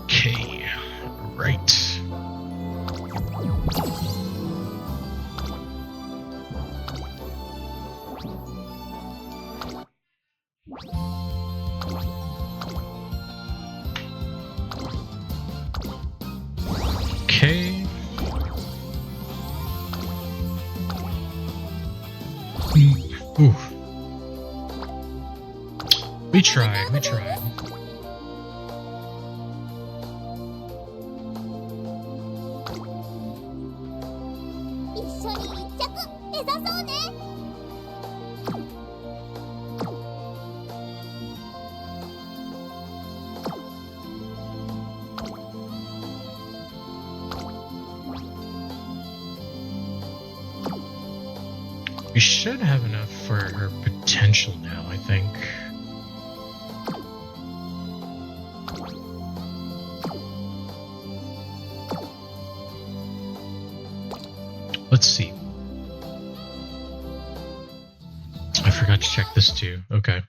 Okay, right. Okay. Ooh. We tried. 一緒に一着目指そうね We should have enough for her potential now, I think. Let's see. I forgot to check this too. Okay.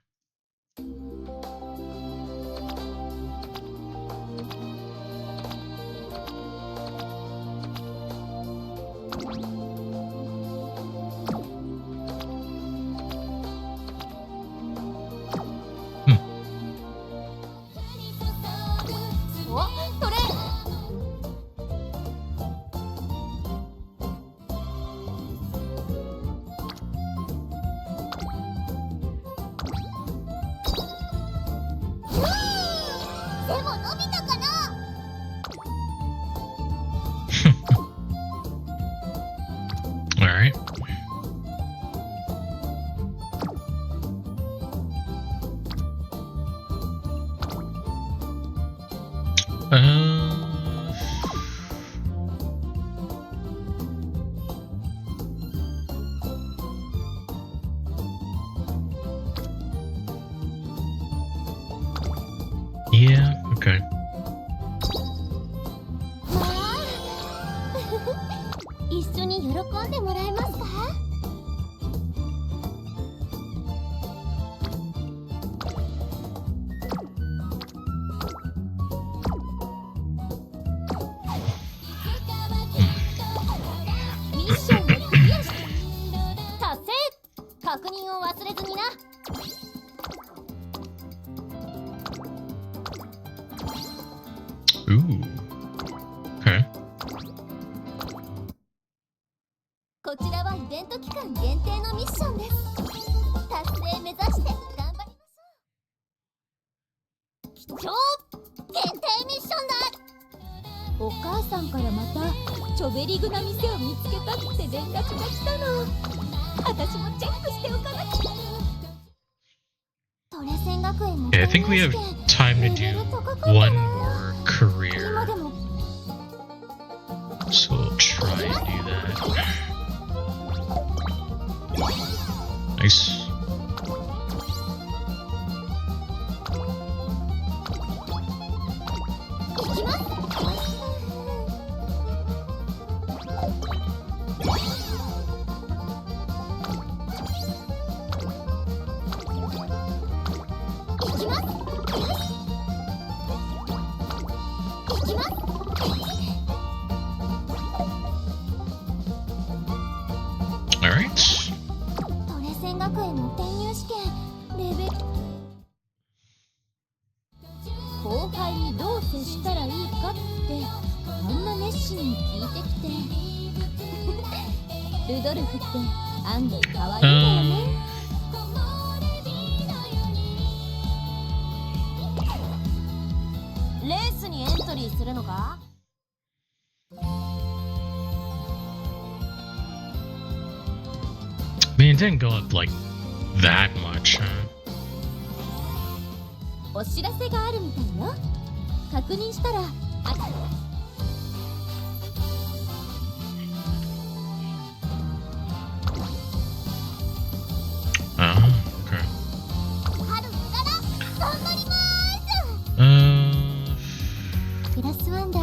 Hmm. おトレでものび太かな。All right. Yeah, okay. まあ一緒に喜んでもらえますか。ミッションをクリアして達成。確認を忘れずにな。Ooh. Okay. こちらはイベント期間限定のミッションです。達成目指して頑張りましょう。貴重限定ミッションだ。お母さんからまたチョベリグな店を見つけたって連絡が来たの。私もチェックしておかなきゃ。トレセン学園の Yeah, I think we have time to do one more 今 career. でも So we'll try and do that. Nice. 行きます。All right. トレセン学園の転入試験レベル。後輩にどう接したらいいかってあんな熱心に聞いてきてルドルフって案外可愛いんだよね。レースにエントリーするのか。I mean, it didn't go up like that much, huh? お知らせがあるみたいよ。確認したらOkay. 春から頑張りまーす。プラスワンダー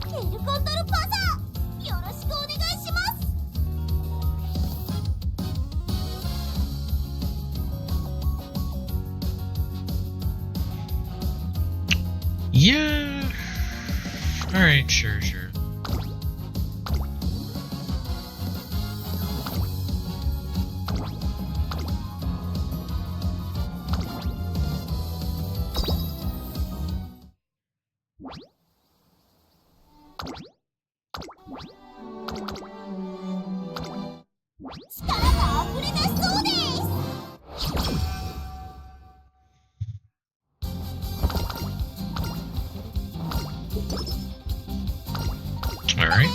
ケルコントルパザーよろしくお願いします。Yeah. All right. Sure. Sure. All right.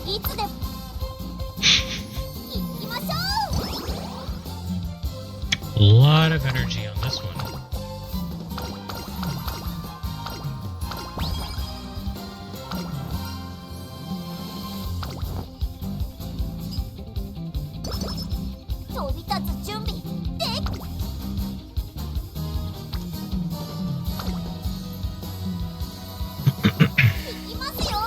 いつでも行きましょう。 A lot of energy on this one. 飛び立つ準備で行きますよ。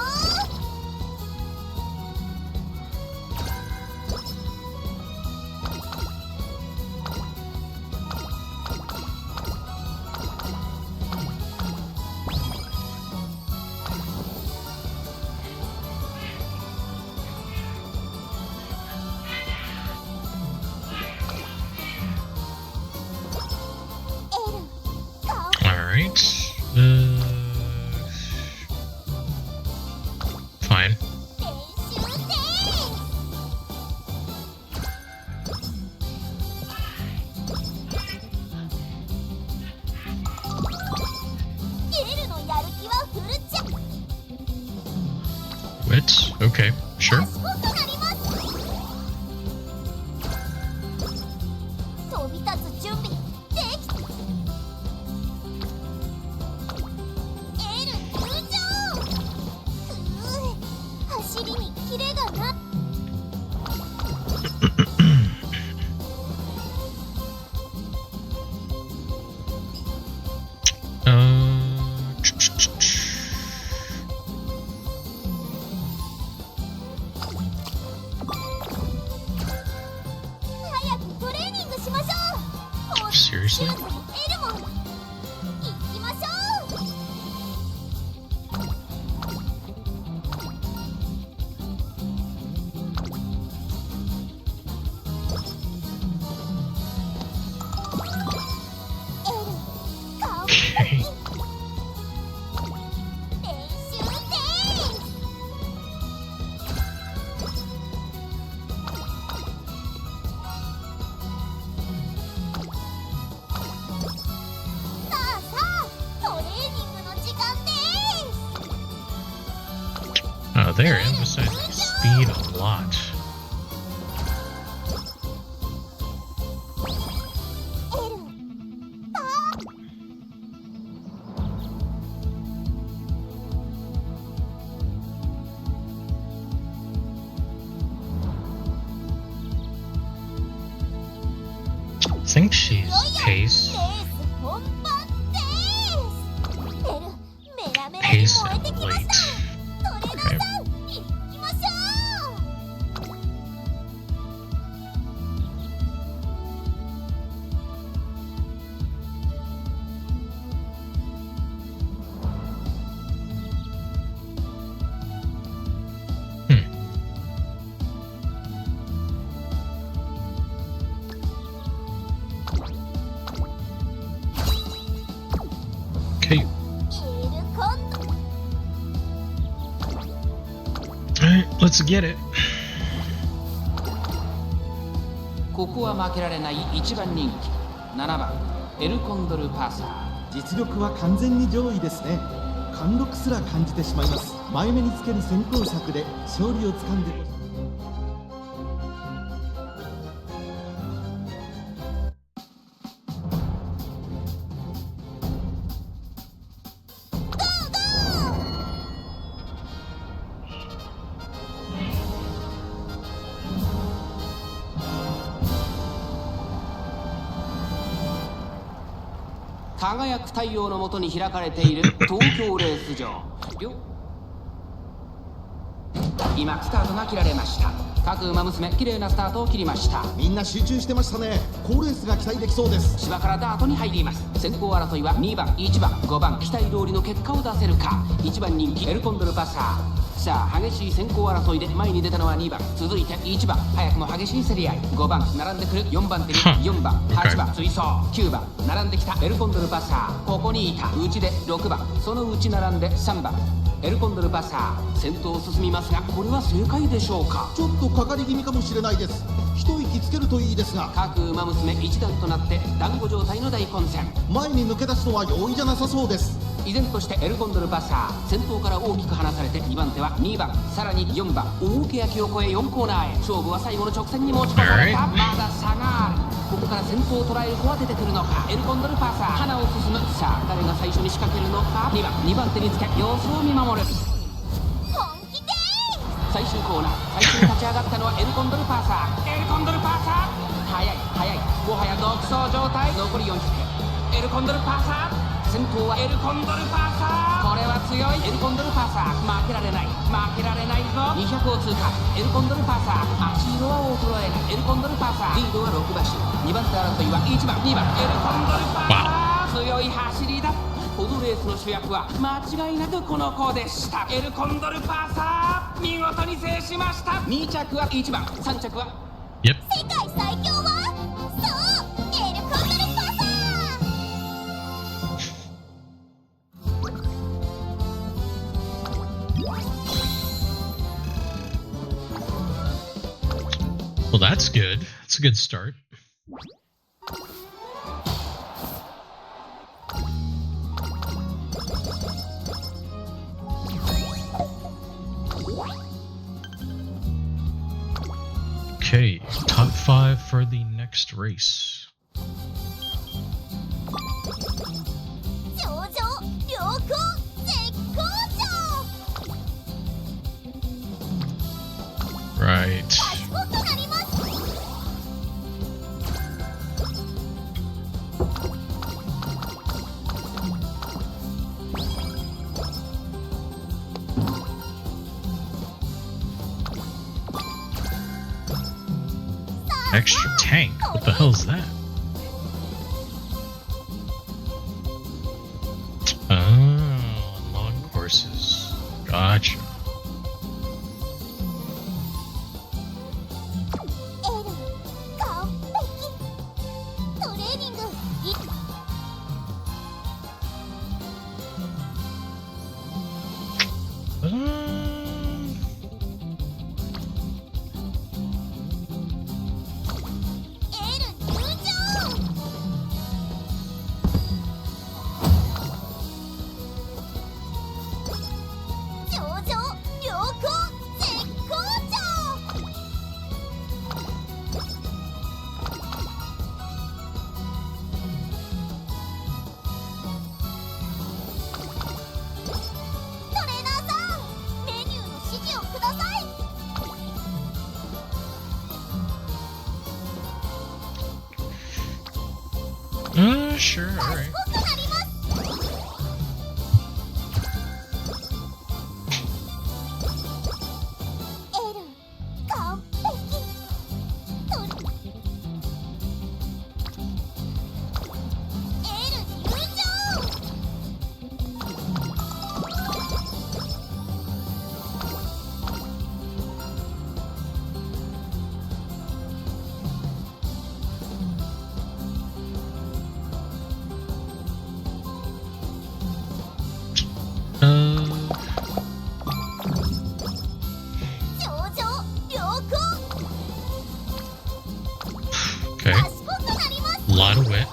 right. Fine. Wit? Okay, sure. Seriously? Okay. Oh, they're emphasizing speed a lot. I think she's pace. Pace and late. Okay. Okay. Alright, let's get it. ここは負けられない1番人気7番エルコンドルパーサー。実力は完全に上位ですね。貫禄すら感じてしまいます。前目につける先行策で勝利をつかんでほしい。輝く太陽の下に開かれている東京レース場。今スタートが切られました。各馬娘綺麗なスタートを切りました。みんな集中してましたね。好レースが期待できそうです。芝からダートに入ります。先行争いは2番1番5番期待通りの結果を出せるか。1番人気エルコンドルパサー。さあ激しい先行争いで前に出たのは2番、続いて1番、早くも激しい競り合い。5番並んでくる4番手に4番8番追走9番並んできたエルコンドルパサー。ここにいた内で6番、その内並んで3番エルコンドルパサー。先頭を進みますが、これは正解でしょうか。ちょっとかかり気味かもしれないです。一息つけるといいですが。各馬娘一団となって団子状態の大混戦。前に抜け出すのは容易じゃなさそうです。依然としてエルコンドルパサー先頭から大きく離されて、2番手は2番、さらに4番、大欅を越え4コーナーへ。勝負は最後の直線に持ち込まれた。まだ差がある。ここから先頭を捉える子は出てくるのか。エルコンドルパサー花を進む。さあ誰が最初に仕掛けるのか。2番手につけ様子を見守る。最終コーナー、最初に立ち上がったのはエルコンドルパサー。エルコンドルパサー速い速い、もはや独走状態。残り400。エルコンドルパサー先頭はエルコンドルパサー。これは強い。エルコンドルパサー負けられない負けられないぞ。200を通過。エルコンドルパサー足色は衰えない。エルコンドルパサーリードは6馬身。2番手争いは1番2番エルコンドルパサー。強い走りだ。このレースの主役は間違いなくこの子でした。エルコンドルパサー見事に制しました。2着は1番、3着はYep. 世界最強はそうエルコンドルパサー。Well, that's good. That's a good start. Okay, top 5 for the next race. Right. Extra tank? What the hell is that? Oh, long courses. Gotcha. Sure, alright. Okay. A lot of wit.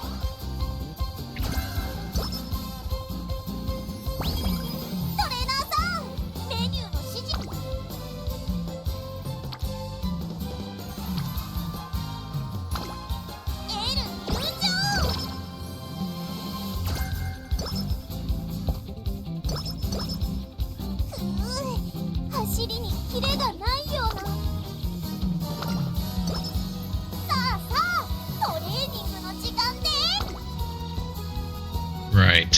Right.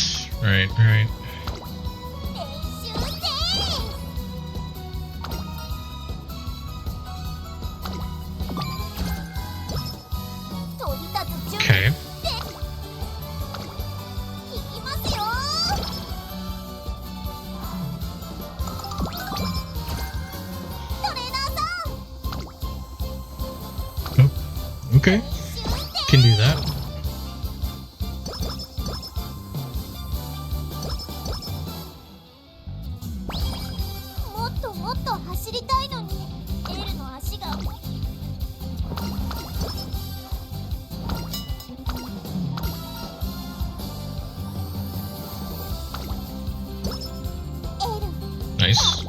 Okay. Oh, okay. Can do that. Nice.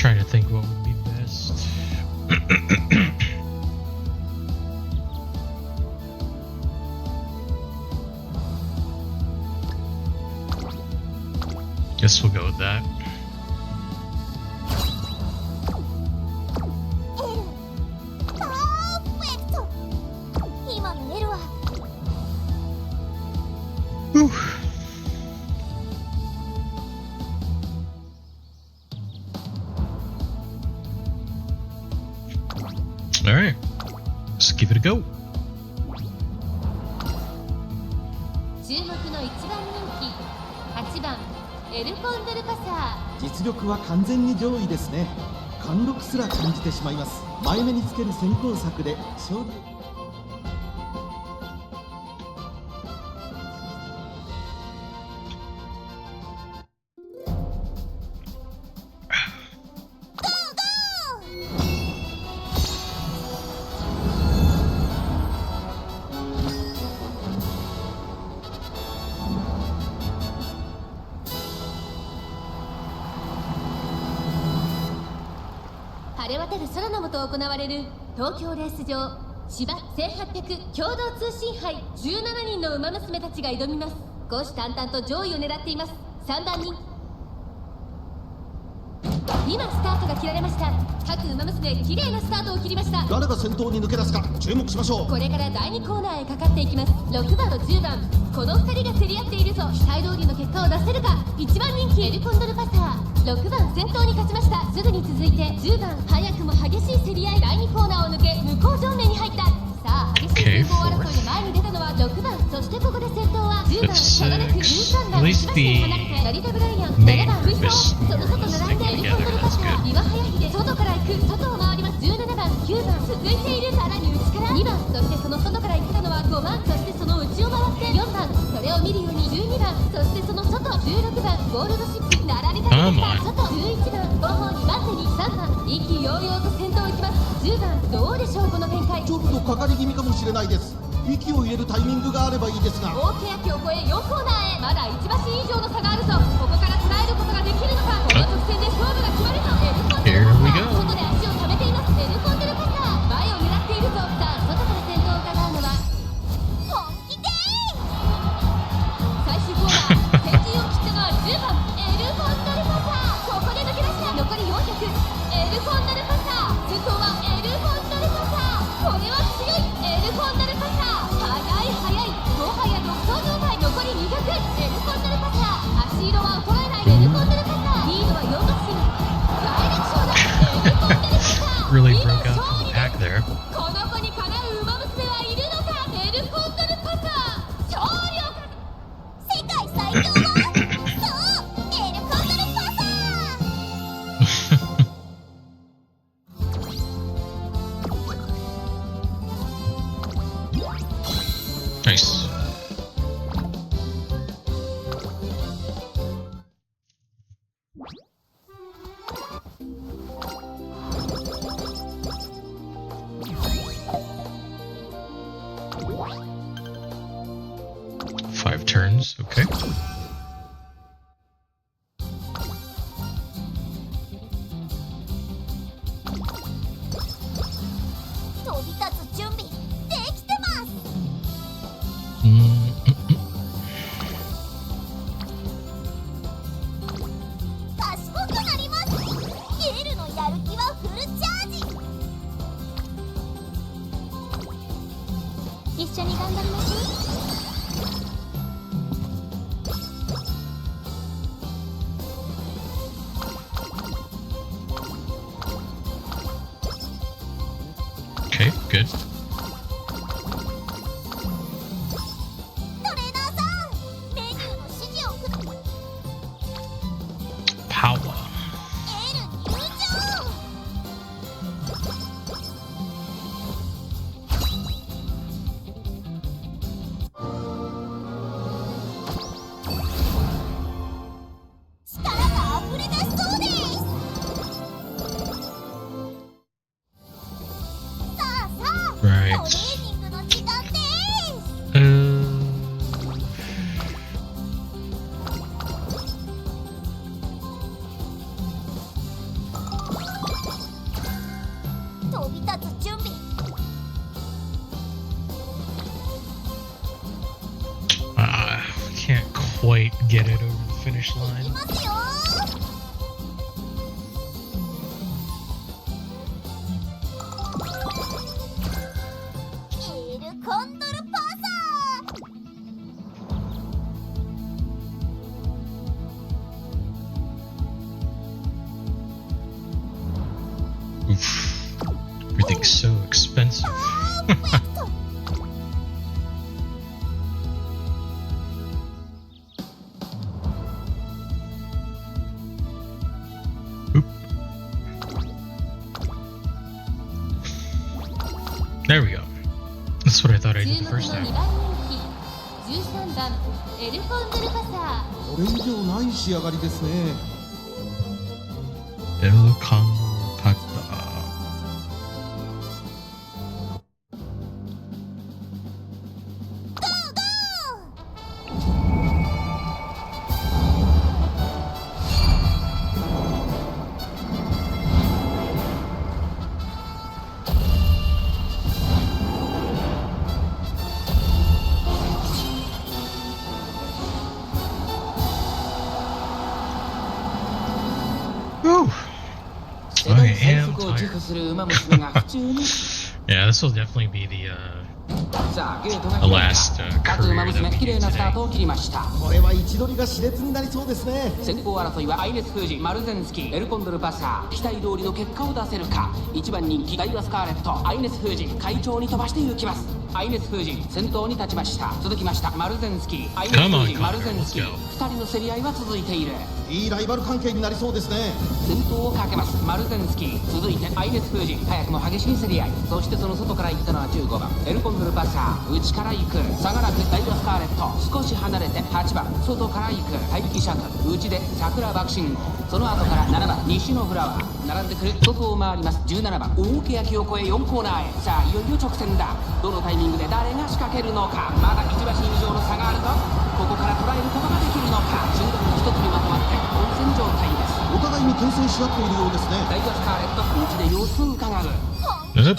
trying to think what would be best. Guess we'll go with that. Whew. All right, let's give it a go. 注目の1番人気8番エルコンドルパサ実力は完全に上位ですね。貫禄すら感じてしまいます。前目につける先行策で勝利。晴れ渡る空の下行われる東京レース場芝1800共同通信杯17人の馬娘たちが挑みます。虎視眈々と上位を狙っています。3番人今スタートが切られました。各馬娘綺麗なスタートを切りました。誰が先頭に抜け出すか注目しましょう。これから第2コーナーへかかっていきます。6番と10番この2人が競り合っているぞ。期待通りの結果を出せるか。1番人気エルコンドルパサー6番先頭に勝ちました。すぐに続いて10番早くも激しい競り合い。第2コーナーを抜け向こう正面に入った。さあ激しい先行争いで前に出たのは6番。そしてここで先頭は10番長らく13番1馬身離れて成田ブライアン7番藤沢その外並んでエルコンドルパサー岩早秀外から行く外を回ります。17番9番続いている。さらに内から2番そしてその外から行ったのは5番そしてその内を回って4番それを見るように12番そしてその外16番ゴールドシップ並び立てました。外11番後方2番手に3番意気揚々と先頭行きます。10番どうでしょうこの展開。ちょっとかかり気味かもしれないです。息を入れるタイミングがあればいいですが。大欅を越え4コーナーへまだ1馬身以上の差があるぞ。ここから捉えることができるのか。この直線で勝負が決まるぞ。エルコンデルパサー外で足を止めています。エルコンデルパサー前を狙っているぞ。さあ外から先頭を伺うのは本気で最終コーナー先陣を切ったのは10番エルコンドルパサー。ここで抜け出した。残り400エルコンドルパサー先頭はエルコンドルパサー。これは強いエルコンドルパサー速い速いもはや独走状態。残り200エルコンドルパサー足色は衰えないエルコンドルパサー。リードは4馬身大力勝だエルコンドルパサー。 Really 今 broke out 勝 from 利 the です。 pack there. この子にかなう馬娘はいるのか。エルコンドルパサー勝利を世界最強はそうエルコンドルパサー。 Nice. Five turns, okay. 飛び立つ準備できてます。賢くなります。エルのやる気はフルチャージ。一緒に頑張りましょう。Okay, good. トレーナーさんメニューの指示をください。 Power. エル入場。力が溢れ出しそうです。さあさあ、 Right. トレーニングの時間です。 Uh, line. ますよ。エルコンドルパサー。 Oof. Everything's so expensive. パーフェクト。 There we go. That's what I thought I 注 did 目 the の first 2 time. 番人気13番エルコンドルパサー。これ以上ない仕上がりですね。 El Condor Pata. Whew. 世代最速を自負する馬娘が府中に Yeah, this will definitely be the さあゲートが the 開いた last 各馬 career that 娘 we 綺 do 麗なスター today. トを切りました。これは位置取りが熾烈になりそうですね。先行争いはアイネス・フージ、マルゼンスキー、エルコンドル・パサー。期待通りの結果を出せるか。1番人気ダイワスカーレット、アイネス・フージ会長に飛ばして行きます。アイネス・フージ先頭に立ちました。続きましたマルゼンスキー、アイネス・フ Come ー on, ジ、マルゼンスキー。 Connor, 2人の競り合いは続いている。いいライバル関係になりそうですね。先頭をかけますマルゼンスキー、続いてアイネス・フージ、早くも激しい競り合い。そしてその外から行ったのは15番エルコンドル・パサー。内から行く差がなくダイワスカーレット、少し離れて8番外から行く待機シャトル、内で桜爆信号。その後から7番西のフラワー、並んでくる外を回ります17番大けやきを越え4コーナーへ。さあいよいよ直線だ。どのタイミングで誰が仕掛けるのか。まだ1馬身以上の差があるぞ。ここから捉えることができるのか。集団が一つにまとまって混戦状態です。お互いに牽制し合っているようですね。ダイワスカーレット内で様子を伺う。 Yep.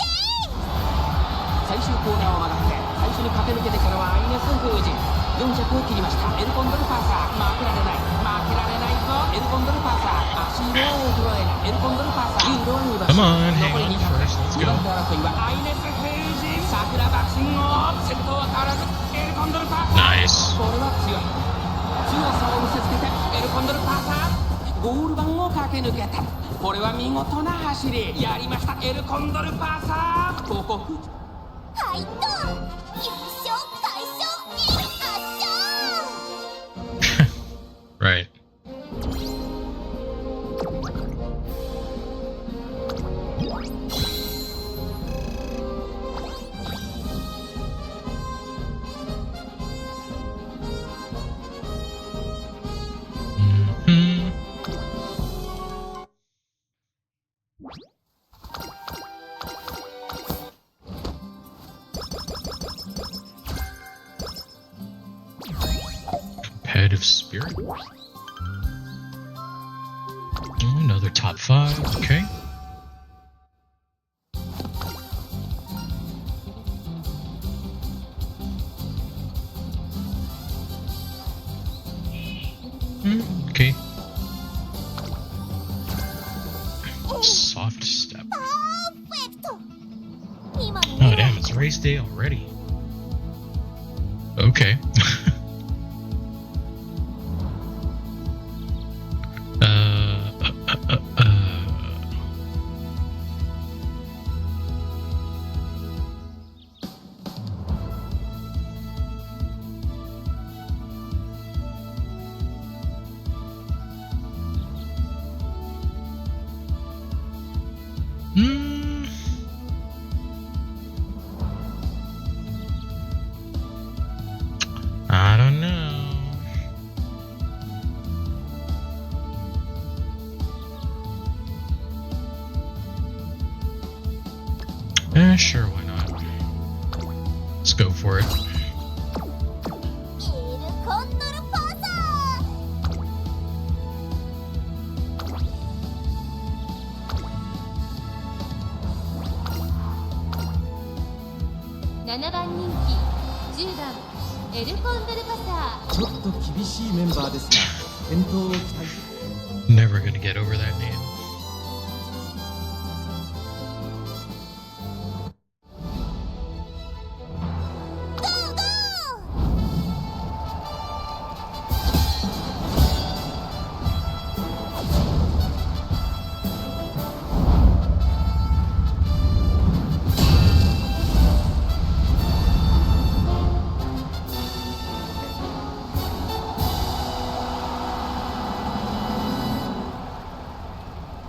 最終コーナーを曲がって最初に駆け抜けてきたのはアイネス・フージ。4着を切りましたエルコンドル・パサー。負けられない負けられないぞエルコンドル・パサー。足色を衰えないエルコンドル・パサー。リードは2馬 Come on, hang 残り on 200。 first. Let's 2 go. 番手争いはアイネス・フージ、桜爆信号。先頭は変わらずエルコンドル・パサー。 Nice. これは強い強さを見せつけてエルコンドル・パサー。ゴール板を駆け抜けた。これは見事な走りやりましたエルコンドル・パサー。ここはいっと優勝快勝圧勝。 Right. Mhm. Competitive spirit. Oh, another top 5. Okay. Okay. Soft step. パーフェクト。今の Oh damn, it's race day already. Okay. uh. Hmm. I don't know. Sure, why not? Let's go for it. エルコンドル・パサー。7番人気10番エルコンドル・パサー。ちょっと厳しいメンバーですが、健闘を期待し Never gonna get over that name.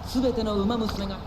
すべての馬娘が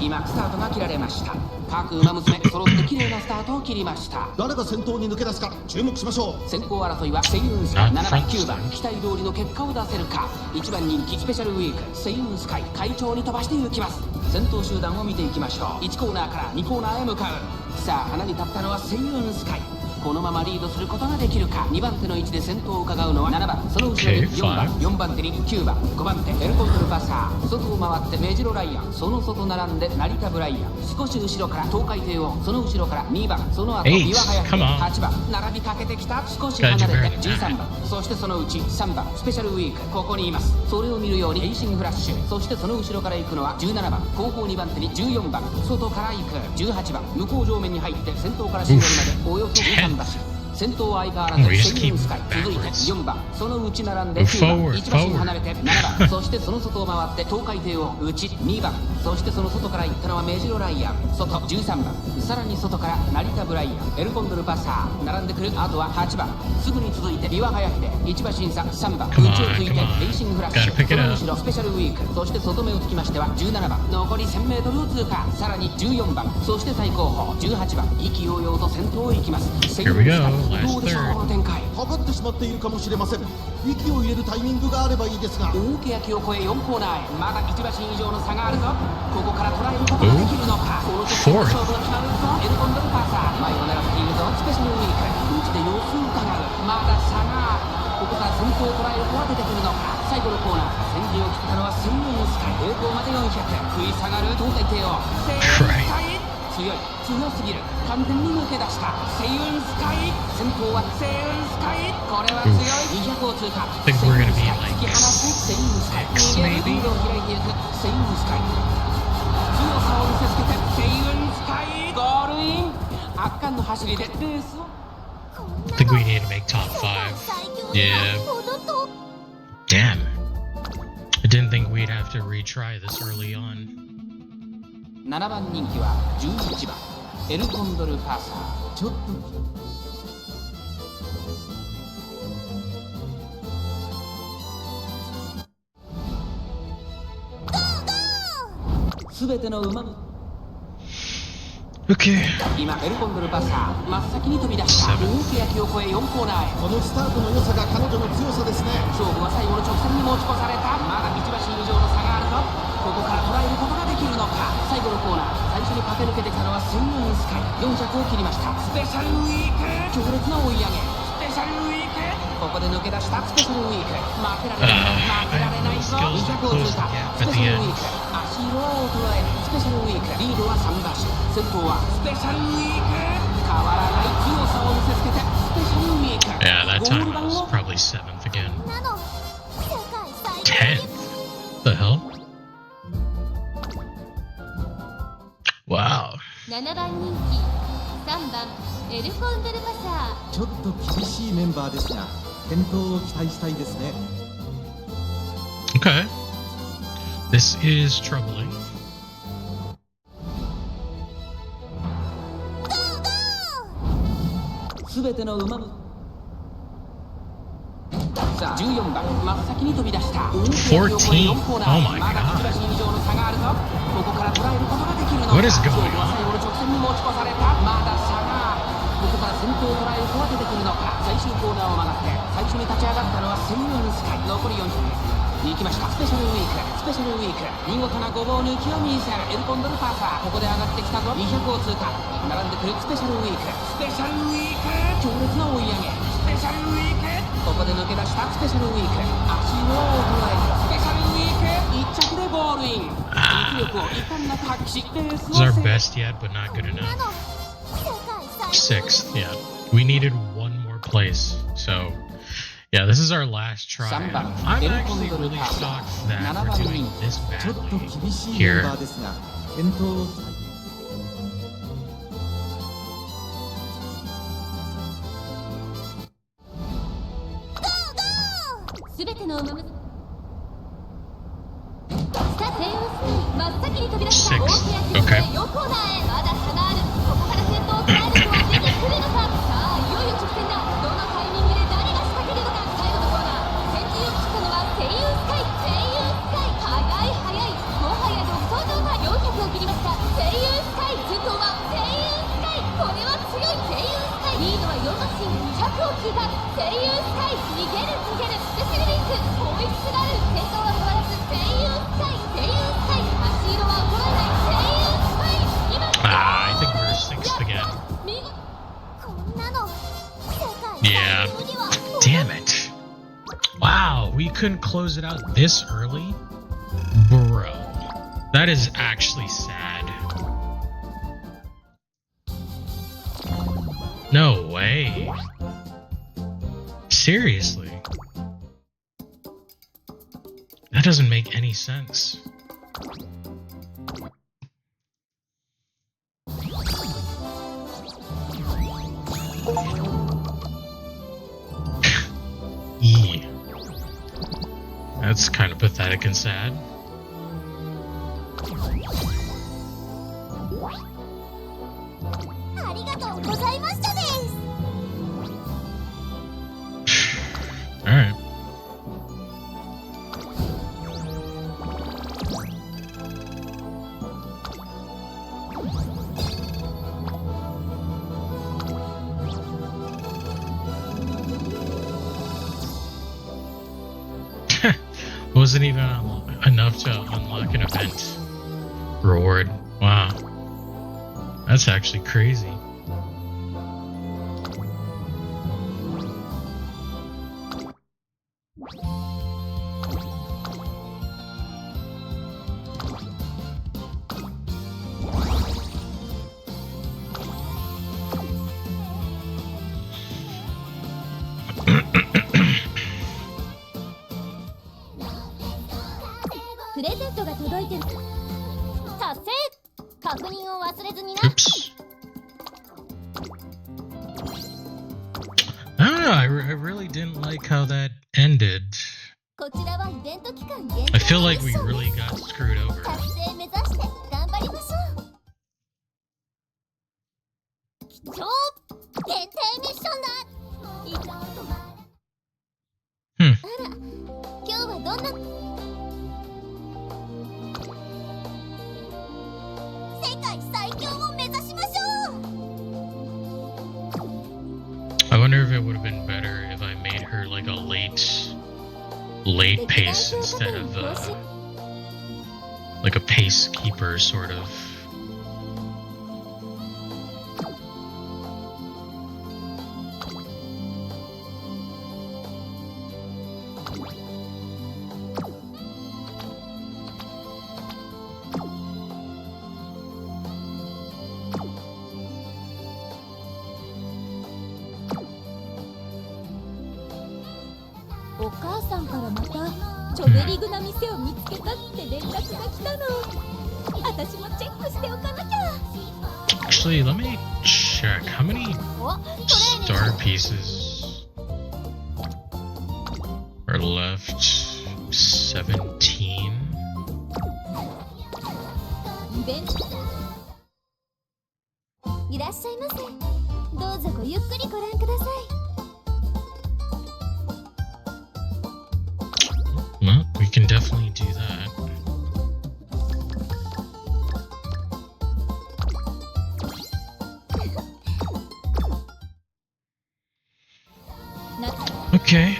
今スタートが切られました。各馬娘揃って綺麗なスタートを切りました。誰が先頭に抜け出すか注目しましょう。先行争いはセイウンスカイ7番9番期待通りの結果を出せるか。1番人気スペシャルウィークセイウンスカイ快調に飛ばしていきます。先頭集団を見ていきましょう。1コーナーから2コーナーへ向かう。さあ花に立ったのはセイウンスカイ。このままリードすることができるか。2番手の位置で先頭を伺うのは7番、その後ろに4番、4番手に9番、5番手エルコントルパサー、外を回ってメジロライアン、その外並んで成田ブライアン、少し後ろから東海帝王、その後ろから2番、その後岩早く8番、並びかけてきた。少し離れて13番、そしてそのうち3番スペシャルウィーク、ここにいます。それを見るようにエイシングフラッシュ、そしてその後ろから行くのは17番、後方2番手に14番、外から行く18番、向こう上面に入って先頭からシングルまでおよそ13馬身。先頭は相変わらずセイウンスカイ、続いて4番、その内並んで9番、1馬身離れて7番、そしてその外を回って東海帝王内2番、そしてその外から行ったのはメジロライアン外13番、さらに外から成田ブライアンエルコンドルパサー並んでくる。あとは8番、すぐに続いて岩早秀1馬身差3番、内をついてレーシングフラッシュ、その後ろスペシャルウィーク、そして外目をつきましては17番、残り 1000m を通過、さらに14番、そして最後方18番、意気揚々と先頭を行きます。セイウンスカイどうでしょう、この展開。かかってしまっているかもしれません。息を入れるタイミングがあればいいですが、大欅を越え4コーナーへ、まだ1馬身以上の差があるぞ。ここから捉えることができるのか。この時勝負が決まるぞ。エルコンドルパサー前を狙っているぞ。スペシャルウィーク内で様子を伺う。まだ差がある。ここから先頭を捉える子は出てくるのか。最後のコーナー先陣を切ったのはセイウンスカイ。栄光まで400、食い下がる東海帝王セイウンスカイ。強い、強すぎる、完全に抜け出したセイウンスカイ。先頭はセイウンスカイ。これは強い。200を通過。セイウンスカイ突き放すセイウンスカイ。逃げるリードを開いていくセイウンスカイ。強さを見せつけてセイウンスカイ。ゴールイン。圧巻の走りでレースを。I think we need to make top 5. Yeah. Damn. I didn't think we'd have to retry this early on. 7番人気は11番エルコンドルパサー。ちょっとすべての馬 Okay. 今エルコンドルパサー真っ先に飛び出した。大欅を越え4コーナーへ。このスタートの良さが彼女の強さですね。勝負は最後の直線に持ち越された。まだ1馬身以上の差があるぞ。ここから捉えることができるのか。最後のコーナー最初に駆け抜けてきたのはセイウンスカイ。400を切りました。スペシャルウィーク強烈な追い上げ。スペシャルウィークここで抜け出したスペシャルウィーク。負けられないぞ。200を通過。スペシャルウィーク足色を捉えスペシャルウィークリードは3馬身。先頭はスペシャルウィーク変わらない強さを見せつけてスペシャルウィーク。 Yeah, that time I was probably 7th again. 10th? The hell? Wow. 7番人気3番エルコンドルパサー。ちょっと厳しいメンバーですが健闘を期待したいですね。 Okay. This is troubling. すべての馬もさあ14番真っ先に飛び出した。大欅を越え4コーナー。 Oh my まだ1 god. 馬身以上の差があるぞ。ここから捉えることができるのか。 What is 勝 going 負は最後の直線に持ち越された。まだ差がある。ここから先頭を捉える子は出てくるのか。最終コーナーを曲がって最初に立ち上がったのはセイウンスカイ。残り400行きました。スペシャルウィークスペシャルウィーク見事なごぼう抜きを見せるエルコンドルパサー。ここで上がってきたぞ。200を通過。並んでくるスペシャルウィークスペシャルウィーク強烈な追い上げ。スペシャルウィークここで抜け出したスペシャルウィーク足のを捉えるスペシャルウィーク1着でゴールイン。実力を遺憾なく発揮しレース This is を our 制 best yet, but not good enough. 6th, yeah. We needed one more place. So, Yeah, this is our last try. 3番 I'm エルコ actually ンドル really カー shocked 7 that 番 we're ウィ doing ン this ちょっと badly 厳しいメンバ here. ーですが健闘を期待。すべてのおまま北西洋スキー真っ先に飛び出した大きな記録で Okay. 4コーナーへまだ差がある。ここから先頭を捉えると出てくるのか。さあいよいよ直線だ。どのタイミングで誰が仕掛けるのか。最後のコーナー先陣を切ったのは声優スカイ。声優スカイ速い速い、もはや独走状態。400を切りました。声優スカイ順当は声優スカイ。これは強い声優スカイ。リードは4馬身200をキーパー。声優スカイ逃げる逃げる。スペシャルリンク追いすがる。先頭は変わらず声優スカイ。声優スカイ足色は衰えない。声優スカイ今 I think we're sixth again. 見事こんなの世界 Yeah. 最強には Damn it. Wow, we couldn't close it out this early? Bro. That is actually sad. No way. Seriously. That doesn't make any sense. Yeah. That's kind of pathetic and sad. ありがとうございましたです。 Alright. Wasn't even enough to unlock an event reward. Wow. That's actually crazy. Oops. I don't know. I really didn't like how that ended. I feel like we really got screwed over. I wonder if it would have been better if I made her like a late pace instead of like a pace keeper sort of. Actually, let me check. How many star pieces are left? 17? Well, we can definitely do that. Okay.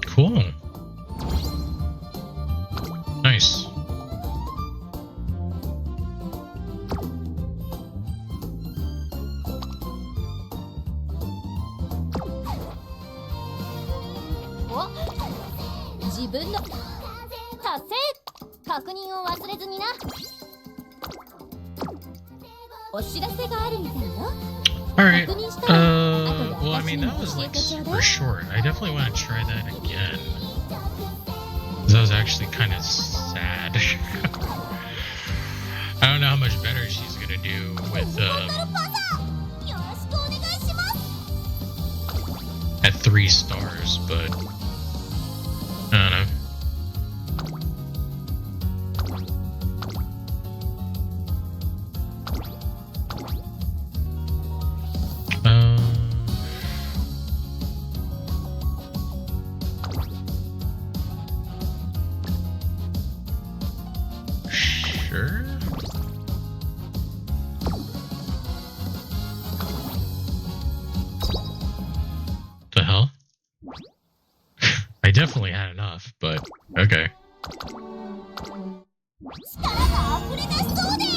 Cool. Nice. Oh, 自分の達成確認を忘れずにな。お知らせがあるみたいよ。 Alright. 確認したら後で Well, I mean, that 私 was に like 教えてちょうだ super い。 short. I definitely want to try that again. That was actually kind of sad. I don't know how much better she's gonna do with, よろしくお願いします。 at 3 stars, but I don't know. Sure. The hell? I definitely had enough, but okay. 力が溢れ出しそうです。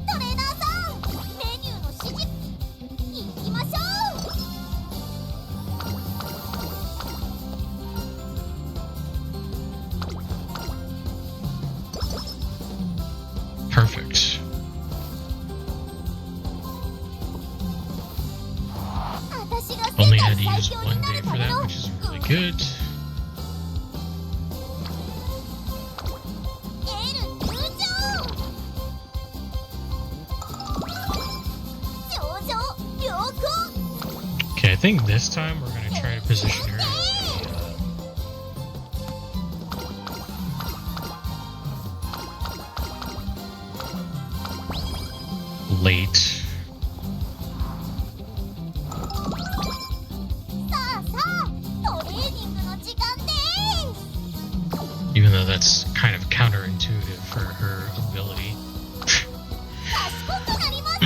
トレーナーさん、メニューの指示行きましょう。 Perfect. 私が Only 世界 had to 最 use 強 one にな day るた for め that, の which is really good. エール入場。上々良好。 Okay, I think this time we're gonna try to position her as a, late. さあさあ、トレーニングの時間です。 Even though that's kind of counterintuitive for her ability. 賢くなります。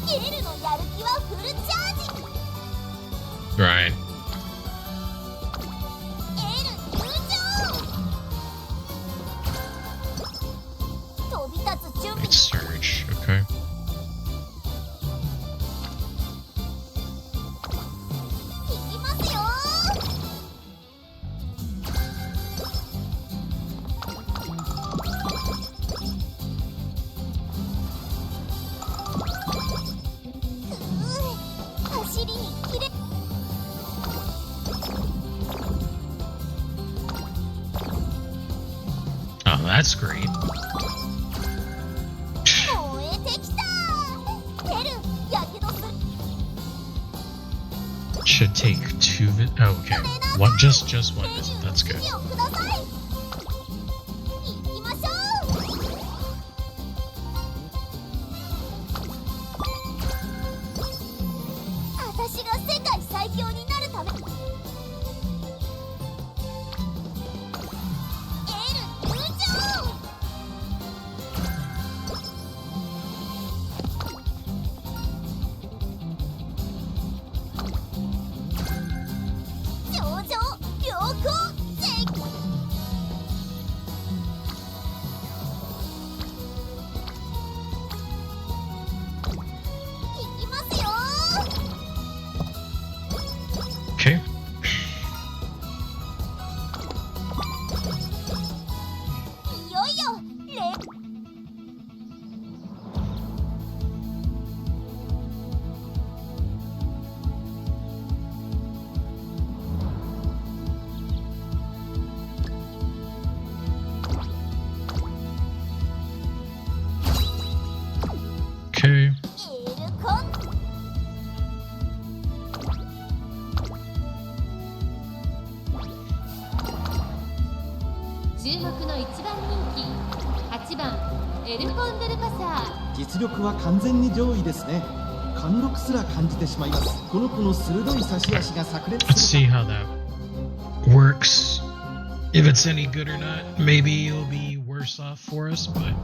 ゲルのやる気はフルチャージ。 Right. エール入場。飛び立つ準備。 It's Surge. Okay. いきますよ。 走りに切れ。 Oh, that's great. 燃えてきた。ゲル、やけどする。 Should take 2 oh, okay. One, just one メニュ visit. ーの That's 指 good. 示をください。行きましょう。 私が世界最強になるため。エール入場。 上々良好。行きますよ。 Okay. いよいよレ。 Okay. エールコン。 注目の一番人気8番エルコンデルパサー。実力は完全に上位ですね。貫禄すら感じてしまいます。この子の鋭い差し足が炸裂 Let's す see る how that works. If it's any good or not, maybe it'll be worse off for us, but.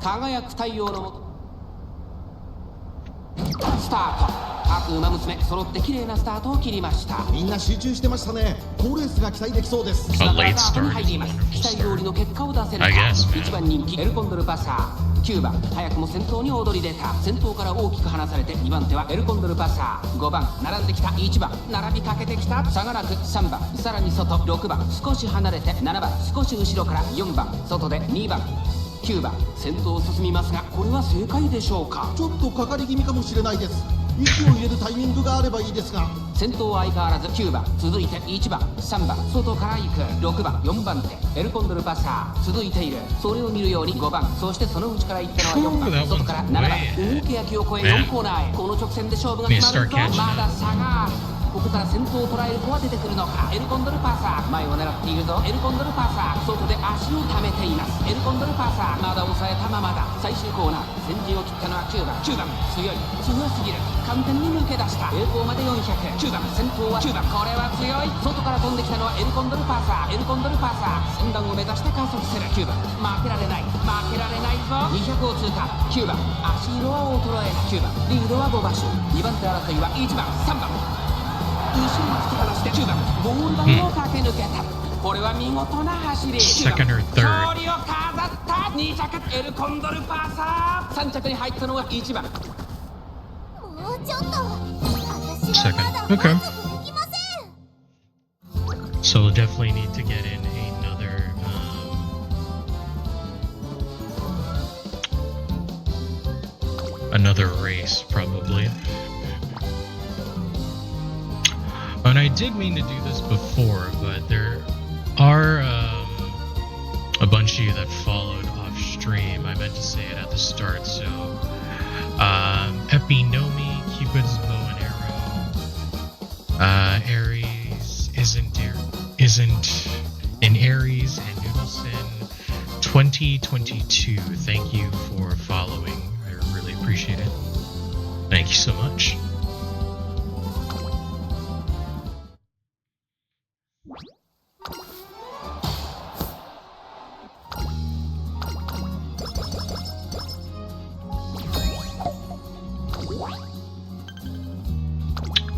輝く太陽のもとスタート。各馬娘揃って綺麗なスタートを切りました。みんな集中してましたね。好レースが期待できそうです。 A late スタートに start 入 is り a ます。 wonderful 期待通り start. の結果を出せるか。 I guess, man. 1番人気エルコンドルパサー、9番早くも先頭に躍り出た。先頭から大きく離されて2番手はエルコンドルパサー、5番並んできた1番並びかけてきた。差がなく3番さらに外、6番少し離れて7番少し後ろから4番外で2番9番先頭を進みますが、これは正解でしょうか。ちょっとかかり気味かもしれないです。息を入れるタイミングがあればいいですが。先頭は相変わらず9番、続いて1番3番外から行く6番4番手エルコンドルパサー続いている。それを見るように5番、そしてその内から行ったのは4番、外から7番、大けやきを越え4コーナーへ。この直線で勝負が決まるとまだ差がある。ここから先頭を捉える子は出てくるのか。エルコンドルパサー前を狙っているぞ。エルコンドルパサー外で足を溜めています。エルコンドルパサーまだ抑えたままだ。最終コーナー先陣を切ったのは9番強すぎる。完全に抜け出した栄光まで400。9番先頭は9番、これは強い。外から飛んできたのはエルコンドルパサー先団を目指して加速する。9番負けられないぞ。200を通過。9番足色は衰えない。9番リードは5馬身。2番手争いは1番3番後ろに突き放して9番ゴール板を駆け抜けた。これは見事な走り。 Second or third. 勝利を飾った。2着エルコンドルパサー。3着に入ったのは1番。もうちょっと私は Second. まだ Okay. 満足できません。 So we'll definitely need to get in another race, probably. And I did mean to do this before, but there are a bunch of you that followed off stream. I meant to say it at the start. So, Epinomi, Cupid's bow and arrow, Aries isn't in Aries, and Noodleson 2022. Thank you for following. I really appreciate it. Thank you so much.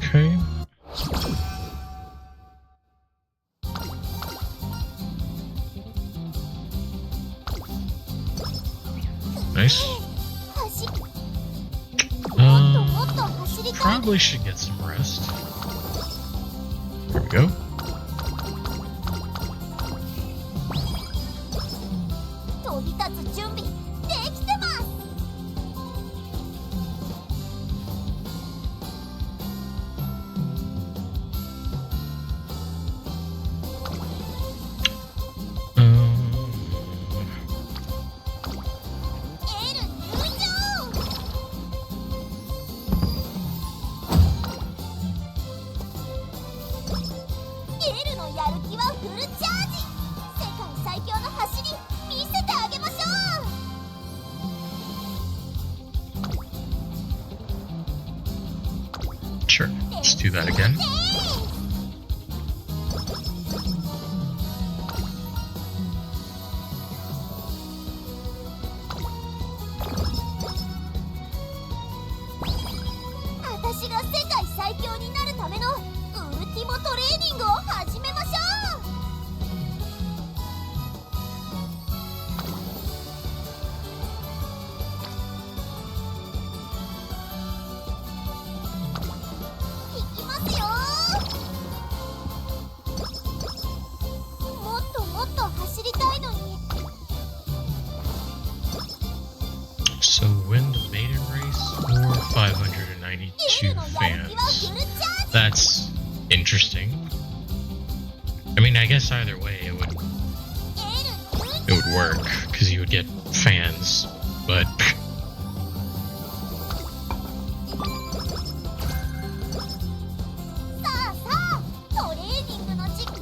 Okay. Nice. Probably should get some rest. There we go. 飛び立つ準備できてます。 エール入場。エールのやる気はフルチャージ。世界最強の走り見せてあげましょう。 Sure. Let's do that again.私が世界最強になるためのウルティモトレーニングを始めましょう。いきますよ。もっともっと走りたいのに。 So win the maiden race or 592 fans. That's interesting. I mean, I guess either way it would work because you would get fans, but さあさあ、トレーニングの時期。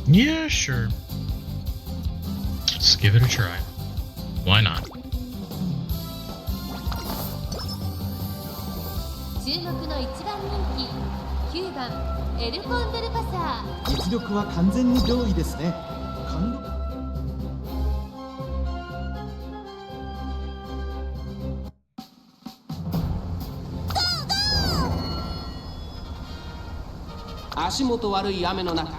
Yeah, sure. Let's give it a try. Why not? 注目の一番人気9番エルコンドルパサー。実力は完全に上位ですね。貫禄足元悪い雨の中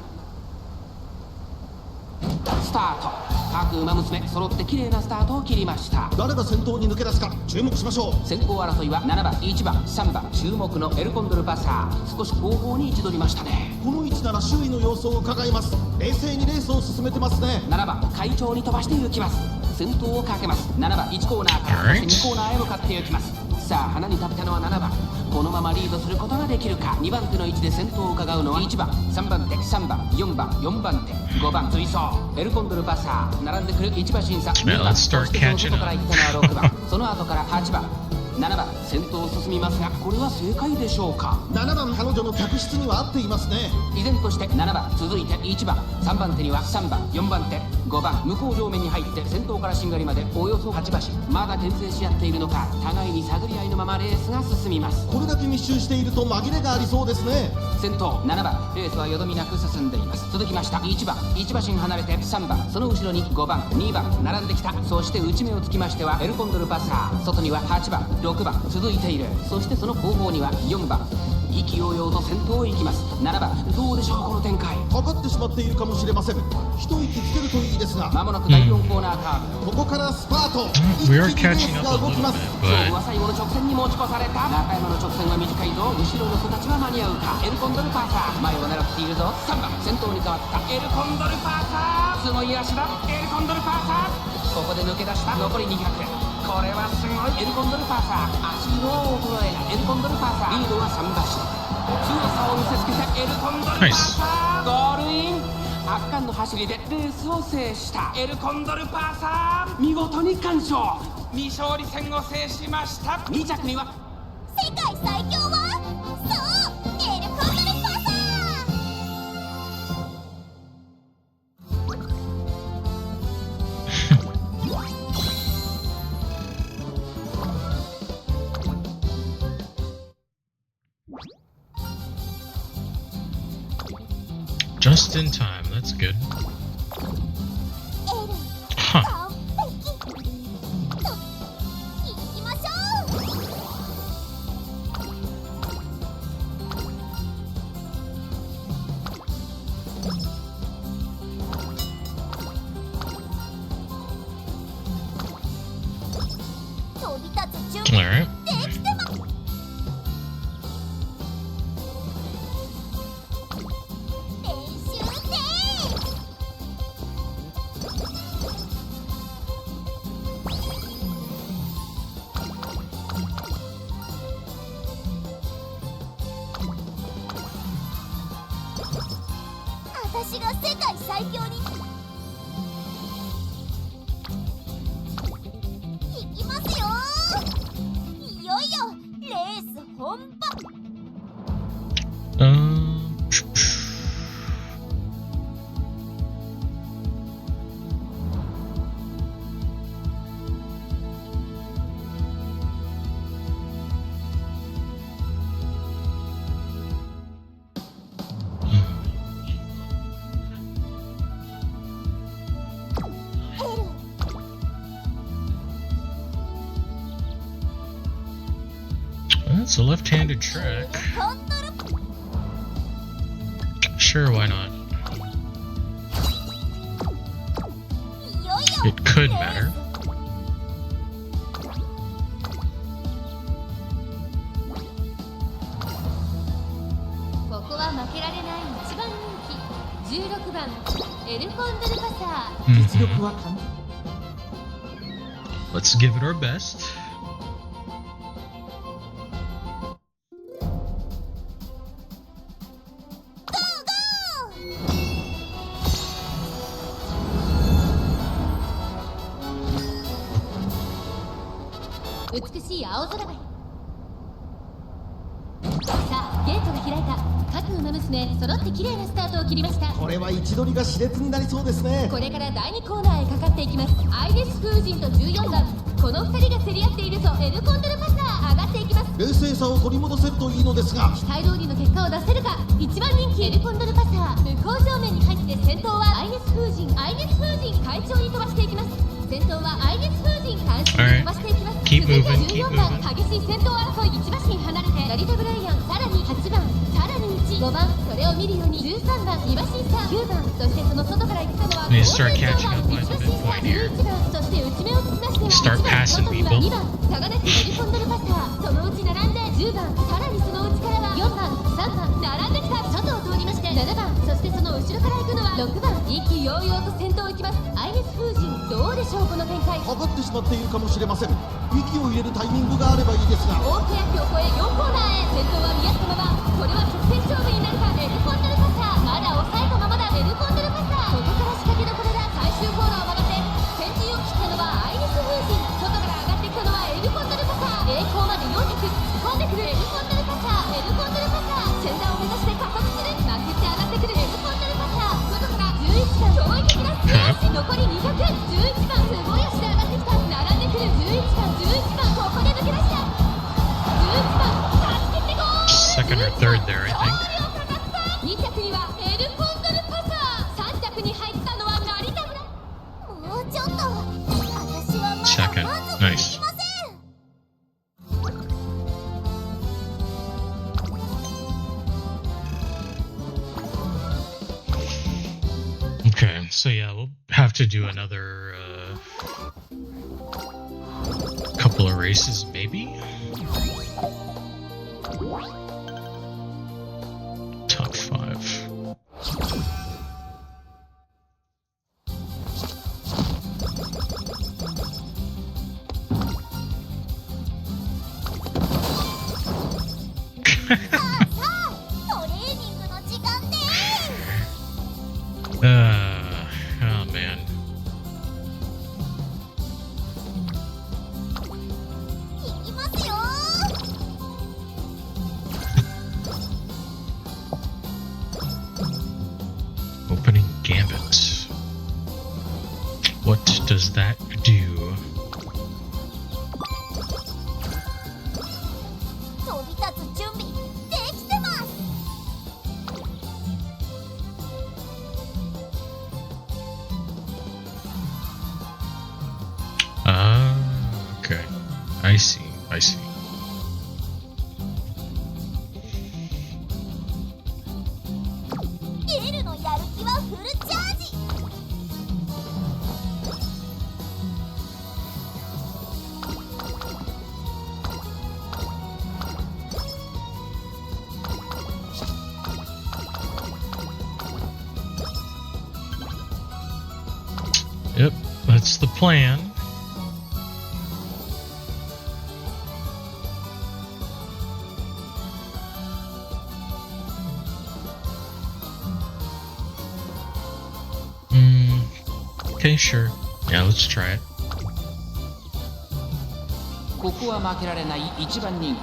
スタート。各馬娘揃って綺麗なスタートを切りました。誰が先頭に抜け出すか注目しましょう。先行争いは7番1番3番注目のエルコンドルパサー。少し後方に位置取りましたね。この位置なら周囲の様子を伺います。冷静にレースを進めてますね。7番会長に飛ばして行きます。先頭をかけます。7番1コーナーから Alright. そして2コーナーへ向かって行きます。さあ花に立ったのは7番。このままリードすることができるか。2番手の位置で先頭を伺うのは1番3番手3番4番4番手5番追走エルコンドルパサー。並んでくる1馬審査2 Now 番 let's そ start してその catching 外から行ったのは6番その後から8番7番先頭を進みますがこれは正解でしょうか。7番彼女の客室には合っていますね。依然として7番続いて1番3番手には3番4番手5番向こう上面に入って先頭からしんがりまでおよそ8馬身まだ牽制し合っているのか互いに探り合いのままレースが進みます。これだけ密集していると紛れがありそうですね。先頭7番レースはよどみなく進んでいます。続きました1番1馬身離れて3番その後ろに5番2番並んできた。そして内目をつきましてはエルコンドルパサー。外には8番6番続いている。そしてその後方には4番意気揚々と先頭へ行きます。7番どうでしょうこの展開。かかってしまっているかもしれません。一息つけるといいですが、まもなく第4コーナーカーブ。ここからスパート。 We are 一気にレー catching ス up が a 動き little ます。 bit, 勝負 but は最後の直線に持ち越された。中山の直線は短いぞ。後ろの子たちは間に合うか。エルコンドルパーサー前を狙っているぞ。3番先頭に変わったエルコンドルパーサー。すごい足だエルコンドルパーサー。ここで抜け出した残り200。これはすごいエルコンドルパーサー。足の衰えないエルコンドルパーサー。リードは3馬身。強さを見せつけたエルコンドルパーサー。ゴールイン。圧巻の走りでレースを制したエルコンドルパーサー。見事に完勝。未勝利戦を制しました。2着には世界最強はそうエルコンドルパサー。just in time. That's good. エル Huh. 完璧と行きましょう。飛び立つ準備 All right. できてます。練習で私が世界最強に行きますよ。いよいよレース本番。 That's a left-handed track. コントル Sure, why not? いよいよ It could matter. ここは負けられない一番人気16番エルコンドルパサー。実力 Mhm. は完 Let's give it our best. 美しい青空がさあゲートが開いた。各馬娘揃って綺麗なスタートを切りました。これは位置取りが熾烈になりそうですね。これから第2コーナーへかかっていきます。アイネス風神と14番、この2人が競り合っているとエルコンドルパサー上がっていきます。冷静さを取り戻せるといいのですが、期待通りの結果を出せるか。1番人気エルコンドルパサー、向こう正面に入って先頭はアイネス風神会長に飛ばしていきます。先頭はアイネス風神監視に飛ばしていきます。 Keep 続いて moving, keep 14番 moving. 激しい先頭争い、1馬身離れて成田ブライアン、さらに8番さらに1、5番それを見るように13番2馬身差、9番そしてその外から行ったのは They start 1 catching up 馬 by 身 the 差、 midpoint here. 11番そして内目をつきましては Start 1番 passing 外には people. 2番差がなくエルコンドルパサー、そのうち並んで10番、さらにその内からは4番3番並んできた。外を通りまして7番、そしてその後ろから行くのは6番、意気揚々と先頭を行きます。アイネス風神、どうでしょうこの展開。かかってしまっているかもしれません。息を入れるタイミングがあればいいですが、大欅を越え4コーナーへ、先頭は見合ったまま。これは直線勝負になるか。エルコンドルパサーまだ抑えたままだ。エルコンドルパサー外から仕掛けどころだ。最終コーナーを曲がって先陣を切ったのはアイネス風神、外から上がってきたのはエルコンドルパサー。栄光まで400突っ込んでくるエルコンドルパサー。エルコンドルパサー先端を目指して加速する。まくって上がってくるエルコンドルパサー。外から11番驚異的なスピード、残り200、11番すごい足で上がってきた。並んでくる11番ここで抜け出した。11番助けてゴール。 Second or third there, I think. 2着にはエルコンドルパサー、3着に入ったのは成田村。もうちょっと、私はまだ Second. 満足 Nice. できません。Okay, so yeah, we'll have to do another couple of races, maybe? Top 5. Oh man. いきますよ。 Opening Gambit. What does that do? 飛び立つ準備できてます。 Ah, okay. I see. I see. ゲルのやる気はフルチャージ。 Yep, that's the plan. Okay, sure. Yeah, let's try it. ここは負けられない1番人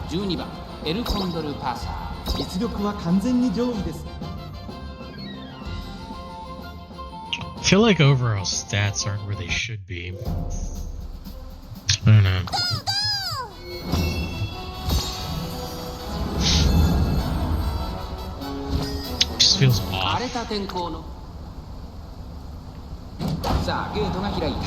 気12番エルコンドルパサー。実力は完全に上位です。 I feel like overall stats aren't where they should be. I don't know. Just feels 荒れ off. た天候のさあゲートが開いた。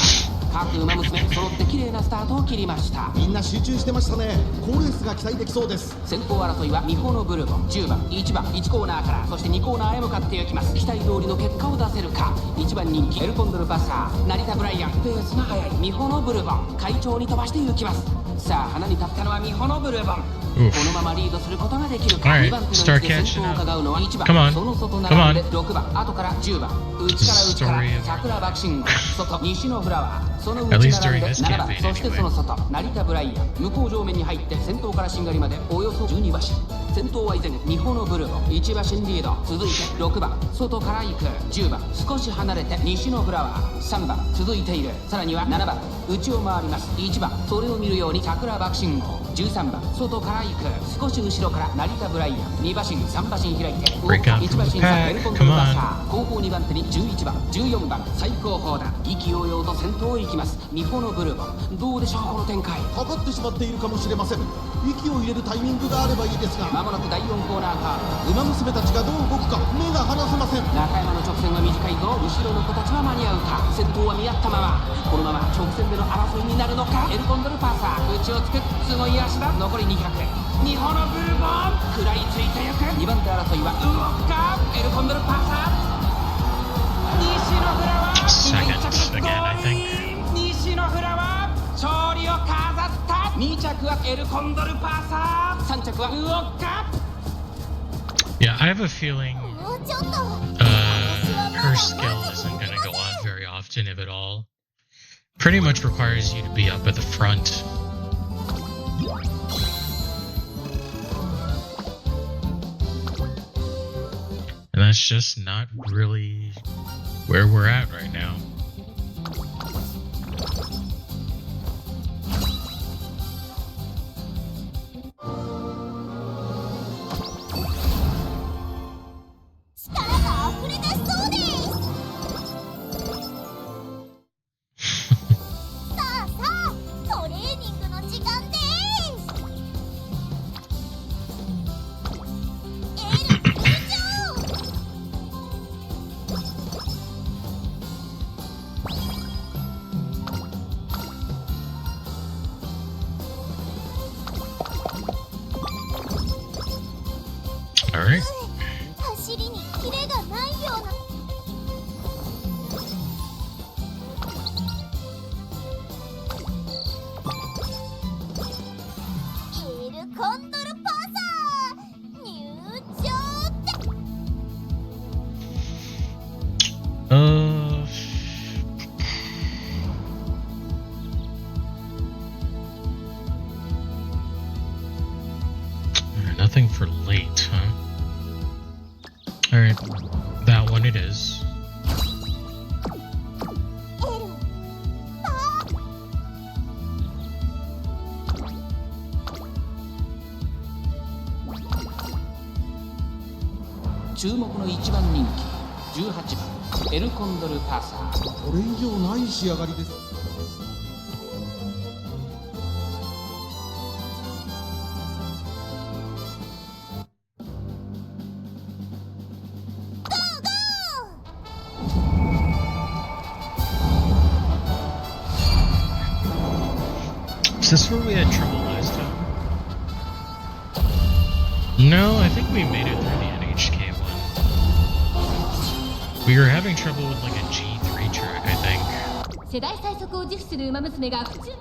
各馬娘揃って綺麗なスタートを切りました。みんな集中してましたね。好レースが期待できそうです。先行争いはミホノブルボン10番1番1コーナーからそして2コーナーへ向かっていきます。期待通りの結果を出せるか。1番人気エルコンドルパサー、成田ブライアン、ペースが速いミホノブルボン会長に飛ばしていきます。さあ花に立ったのはミホノブルボン。このままリードすることができるか。 Alright, 2番手の位 start 置で先 catching 頭を up. 伺うのは1 Come 番 on. その外 Come 並ん on. で6番後から10番内から内から桜爆心外西のフラワーその内 At least 並んで during this 7番 campaign そしてその外成田ブライアン向こう上面に入って先頭からしんがりまでおよそ12馬身。先頭は依然ミホノブルボン1馬身リード。続いて6番外から行く10番少し離れて西のフラワー3番続いている。さらには7番内を回ります1番それを見るように桜爆心号13番外から行く、少し後ろから成田ブライアン、2馬身3馬身開いて Break out 1馬 from the 身差 pack. エルコンドル Come バ on. サー、後方2番手に11番14番最高峰だ。意気揚々と先頭を行きますミホのブルボン。どうでしょうこの展開。かかってしまっているかもしれません。息を入れるタイミングがあればいいですが、まもなく第4コーナーカーブ。馬娘たちがどう動くか目が離せません。中山の直線は短いぞ。後ろの子たちは間に合うか。先頭は見合ったまま、このまま直線での争いになるのか。エルコンドルパーサー内をつく、すごい足だ。残り200、ミホのブルボン食らいついてゆく。2番手争いは動くか。エルコンドルパーサー、西野フラワー Second again, I think. 西野フラワー勝利を飾った。2着はエルコンドルパーサー、3着はウオッカ。 Yeah, I have a feeling もうちょっと her skill isn't going to go on very often, if at all. Pretty much requires you to be up at the front. And that's just not really where we're at right now. All right. 走りにキレがないような。エルコンドルパーサー入場って。Nothing for late, huh? Alright, that one it is. 注目の1番人気18番エルコンドルパーサー。これ以上ない仕上がりです。Is this where we had trouble last time? No, I think we made it through the NHK one. We were having trouble with like a G3 track, I think. 世代最速を自負する馬娘がスタートです。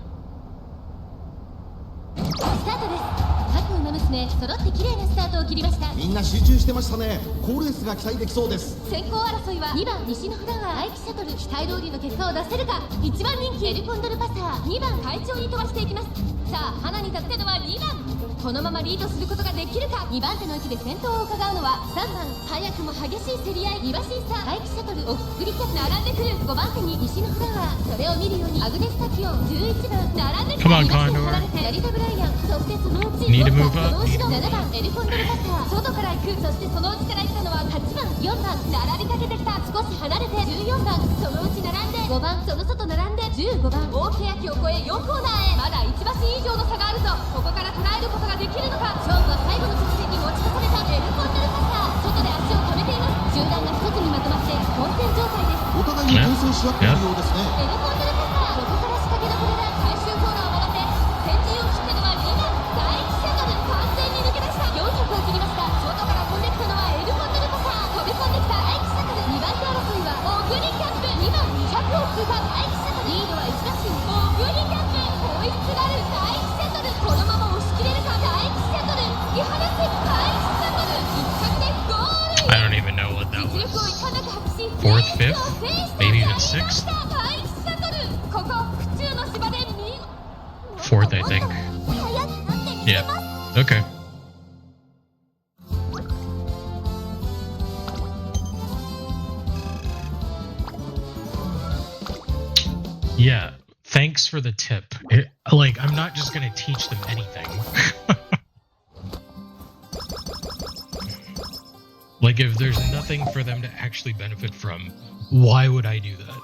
各馬娘揃って綺麗なスタートを切りました。みんな集中してましたね。好レースが期待できそうです。先行争いは2番西のフラワー、愛機シャトル、期待通りの結果を出せるか。1番人気エルコンドルパサー、2番快調に飛ばしていきます。さあ花に立ったのは2番。このままリードすることができるか。2番手の位置で先頭を伺うのは3番。早くも激しい競り合い。2馬身差、愛機シャトル、オフクリキャップ並んでくる。5番手に西のフラワー、それを見るようにアグネスタキオン、11番並んでくる。 Come on, 2馬身 Condor. 離れて成田ブライアン、そしてそのうち Need to 4 move 番、 up. その後ろ7番エルコンドルパサー、外から行く。そしてその内から行ったのは8番4番並びかけてきた。少し離れて14番、そのうち並んで5番、その外並んで15番、大欅を越え4コーナーへ。まだ1馬身以上の差があるぞ。ここから捉えることができるのか。勝負は最後の直線に持ち越された。エルコンドルパサー、外で足を止めています。集団が一つにまとまって混戦状態です。お互いに牽制し合っているようですね。エルコンドルパサー、ここから仕掛けどころだ。最終コーナーを曲がって先陣を切ったのは2番第1シャトル、完全に抜け出した。400を切りました。外から飛んできたのはエルコンドルパサー、飛び込んできた第1シャトル。2番手争いはオグリキャップ、2番200を通過。第1シャトルリードは1馬身。オグリキャップ追いすがる第1シャトル、このまま押し切れるか。第1シャトル突き放す第1シャトル、1着でゴール。 I don't even know what that 実力をい was. かなく発し Fourth, レー fifth? スを制した Maybe even 第一 sixth? 第一シャトル、ここ府中の芝で見 Fourth, I think. 速くなってみせ Yeah. ます。 Okay. Yeah. Thanks for the tip, Like, I'm not just gonna teach them anything. Like, if there's nothing for them to actually benefit from, why would I do that?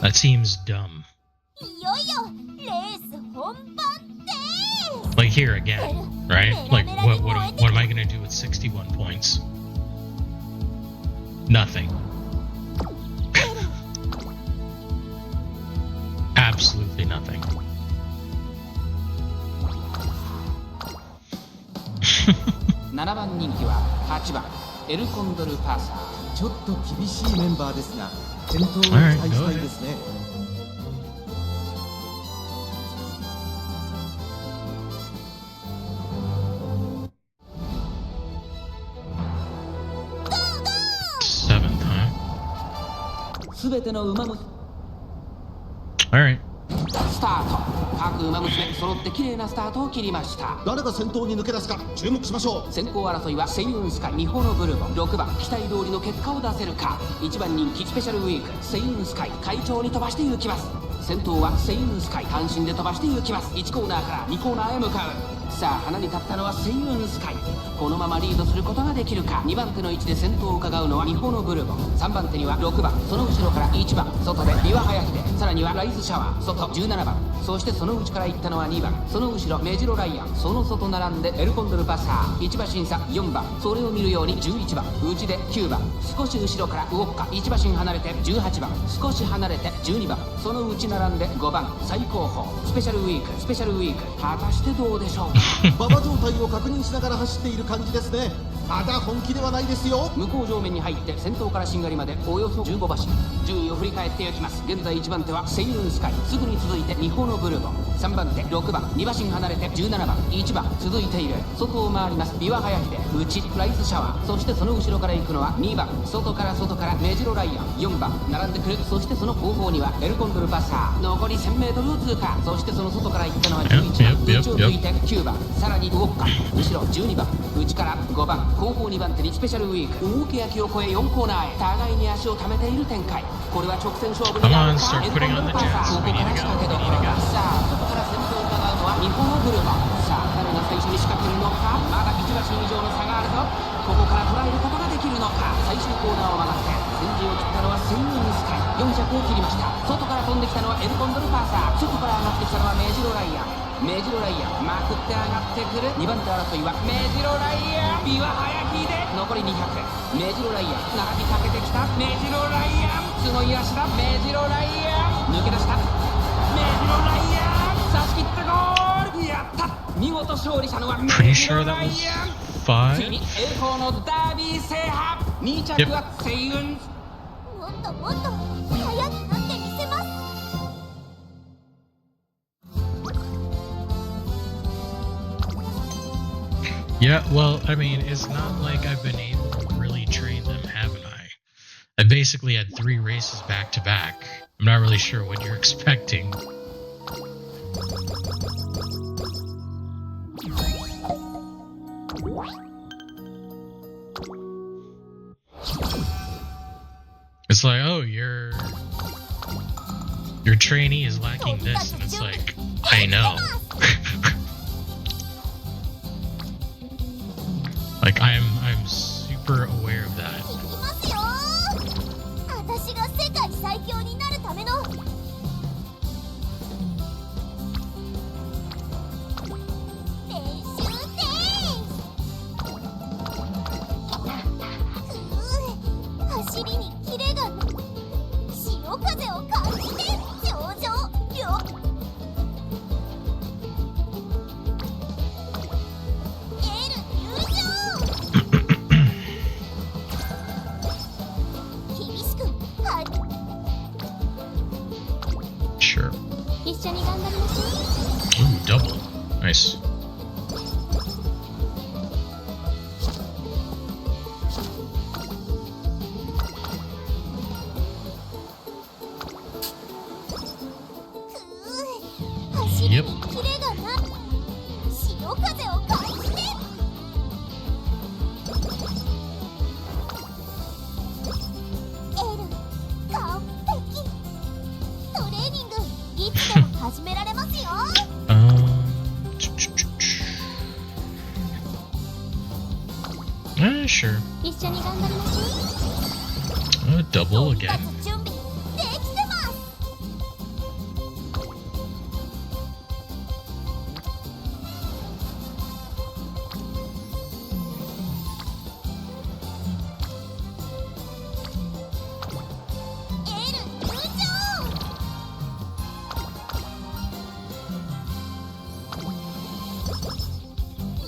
That seems dumb. Like here again, right? Like what am I gonna do with 61 points? Nothing. Absolutely nothing. 7番人気は8番エルコンドルパーサー。ちょっと厳しいメンバーですが先頭を期待したいですね。すべての馬娘 Alright. スタート。各馬娘揃って綺麗なスタートを切りました。誰が先頭に抜け出すか注目しましょう。先行争いはセイウンスカイ、ミホノブルボン。6番期待通りの結果を出せるか。1番人気スペシャルウィークセイウンスカイ、快調に飛ばして行きます。先頭はセイウンスカイ、単身で飛ばして行きます。1コーナーから2コーナーへ向かう。さあ花に立ったのはセイウンスカイ。このままリードすることができるか。2番手の位置で先頭を伺うのはミホノブルボン。3番手には6番、その後ろから1番外でビワハヤヒデ、さらにはライズシャワー外17番、そしてその内から行ったのは2番、その後ろメジロライアン、その外並んでエルコンドルパサー、1馬身差4番、それを見るように11番、内で9番、少し後ろからウォッカ、1馬身離れて18番、少し離れて12番、その内並んで5番、最高峰スペシャルウィークスペシャルウィーク。果たしてどうでしょうか。馬場状態を確認しながら走っている感じですね。まだ本気ではないですよ。向こう上面に入って先頭からしんがりまでおよそ15馬身。順位を振り返っていきます。現在1番手はセイウンスカイ、すぐに続いてミホノブルボン、3番手6番、2馬身離れて17番、1番続いている。外を回りますビワハヤヒデ、内ライズシャワー、そしてその後ろから行くのは2番、外からメジロライアン、4番並んでくる。そしてその後方にはエルコンドルパサー、残り 1000m を通過。そしてその外から行ったのは11番、内を抜いて9番、さらにウォッカ、後ろ12番、内から5番、後方2番手にスペシャルウィーク。大けやきを越え4コーナーへ、互いに足を溜めている展開。これは直線勝負になるか。エルコンドルパサー、ここから仕掛けどころだ。さあ外から先頭を伺うのはミホノブルボン。さあ誰が最初に仕掛けるのか。まだ1馬身以上の差があるぞ。ここから捉えることができるのか。最終コーナーを曲がって先陣を切ったのはセイウンスカイ、400を切りました。外から飛んできたのはエルコンドルパサー、外から上がってきたのはメジロライアン。メジロライアンまくって上がってくる。2番手争いはメジロライアン、ビワハヤヒデ、残り200。メジロライアン並びかけてきた。メジロライアン角い足だ。メジロライアン抜け出した。メジロライアン差し切ってゴール。やった、見事勝利したのはメジロライアン。ついに栄光のダービー制覇。2着はセイウン。もっともっと速くなってみせます。Yeah, well, I mean, it's not like I've been able to really train them, haven't I? I basically had 3 races back to back. I'm not really sure what you're expecting. It's like, oh, your trainee is lacking this, and it's like, I know. Like I'm super aware of that. いきますよ。私が世界最強になるための練習です。走りにキレが、潮風を感じて上々よ。Sure. 一緒に頑張りましょう。Ooh, double. Nice. Yep. キレがな、潮風を感じて。いつでも始められますよ。Sure. 一緒に頑張りましょう。 Double again. 準備できてます。エール入場。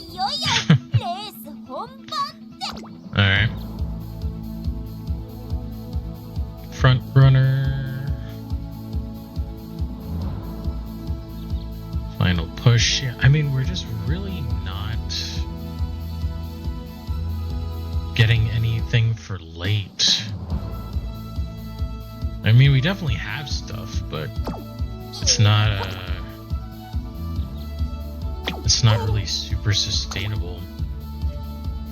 いよいよレース本番。Alright. Front runner. Final push. Yeah, I mean, we're just really not getting anything for late. I mean, we definitely have stuff, but it's not really super sustainable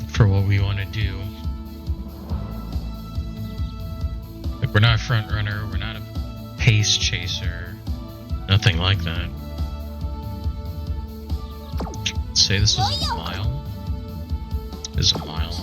for what we want to do. Like, we're not a front runner, we're not a pace chaser, nothing like that. Let's say this was a mile. This is a mile.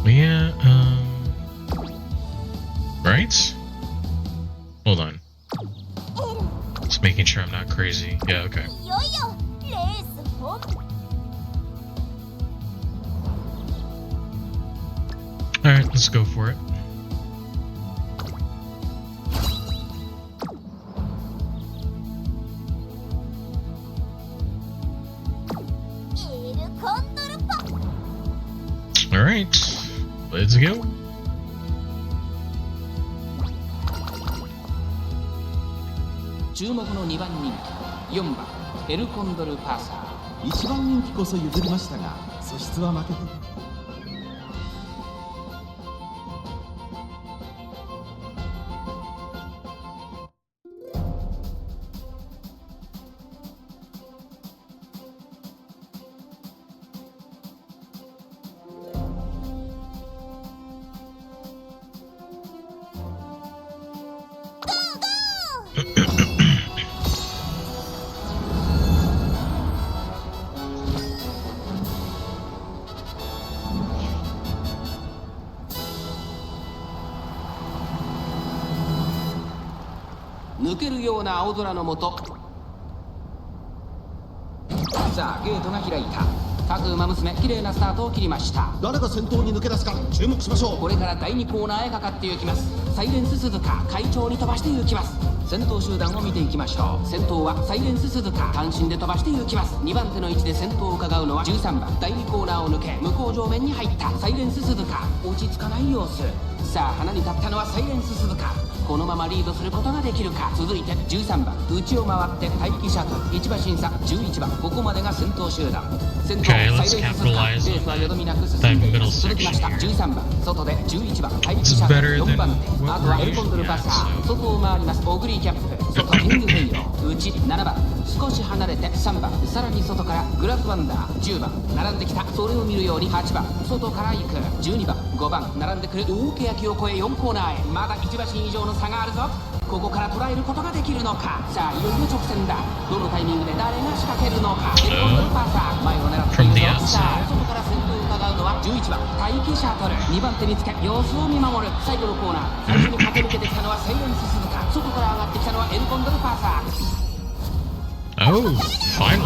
Yeah, right? Hold on. Just making sure I'm not crazy. Yeah, okay. Alright, let's go for it. Alright, let's go. 注目の2番人気、4番エルコンドルパーサー。1番人気こそ譲りましたが素質は負けて抜けるような青空の下、さあゲートが開いた。各馬娘綺麗なスタートを切りました。誰が先頭に抜け出すか注目しましょう。これから第2コーナーへかかっていきます。サイレンス鈴鹿快調に飛ばしていきます。先頭集団を見ていきましょう。先頭はサイレンス鈴鹿、単身で飛ばしていきます。2番手の位置で先頭を伺うのは13番、第2コーナーを抜け向こう上面に入ったサイレンス鈴鹿、落ち着かない様子。さあ花に立ったのはサイレンス鈴鹿、このままリードすることができるか。続いて13番、内を回って待機シャトル、1馬審査11番、ここまでが先頭集団。先頭、Okay, サイレンス鈴鹿、レースはよどみなく進んでいます。続きました13番、外で11番、待機シャトル、4番手、あとはエルコンドルパサー、外を回りますオグリーキャップ、外キングフェイロ、内7番、少し離れて3番、さらに外からグラフワンダー10番、並んできた。それを見るように8番、外から行く12番、5番、並んでくる大欅を越え4コーナーへ。まだ1馬身以上の差があるぞ。ここから捉えることができるのか。さあいよいよ直線だ。どのタイミングで誰が仕掛けるのか。エルコンドルパーサー、前を狙っているぞ。さあ外から先頭を伺うのは11番、待機シャトル、2番手につけ様子を見守る。最後のコーナー、最初に駆け抜けてきたのはサイレンス鈴鹿、外から上がってきたのはエルコンドルパーサー。Oh, finally.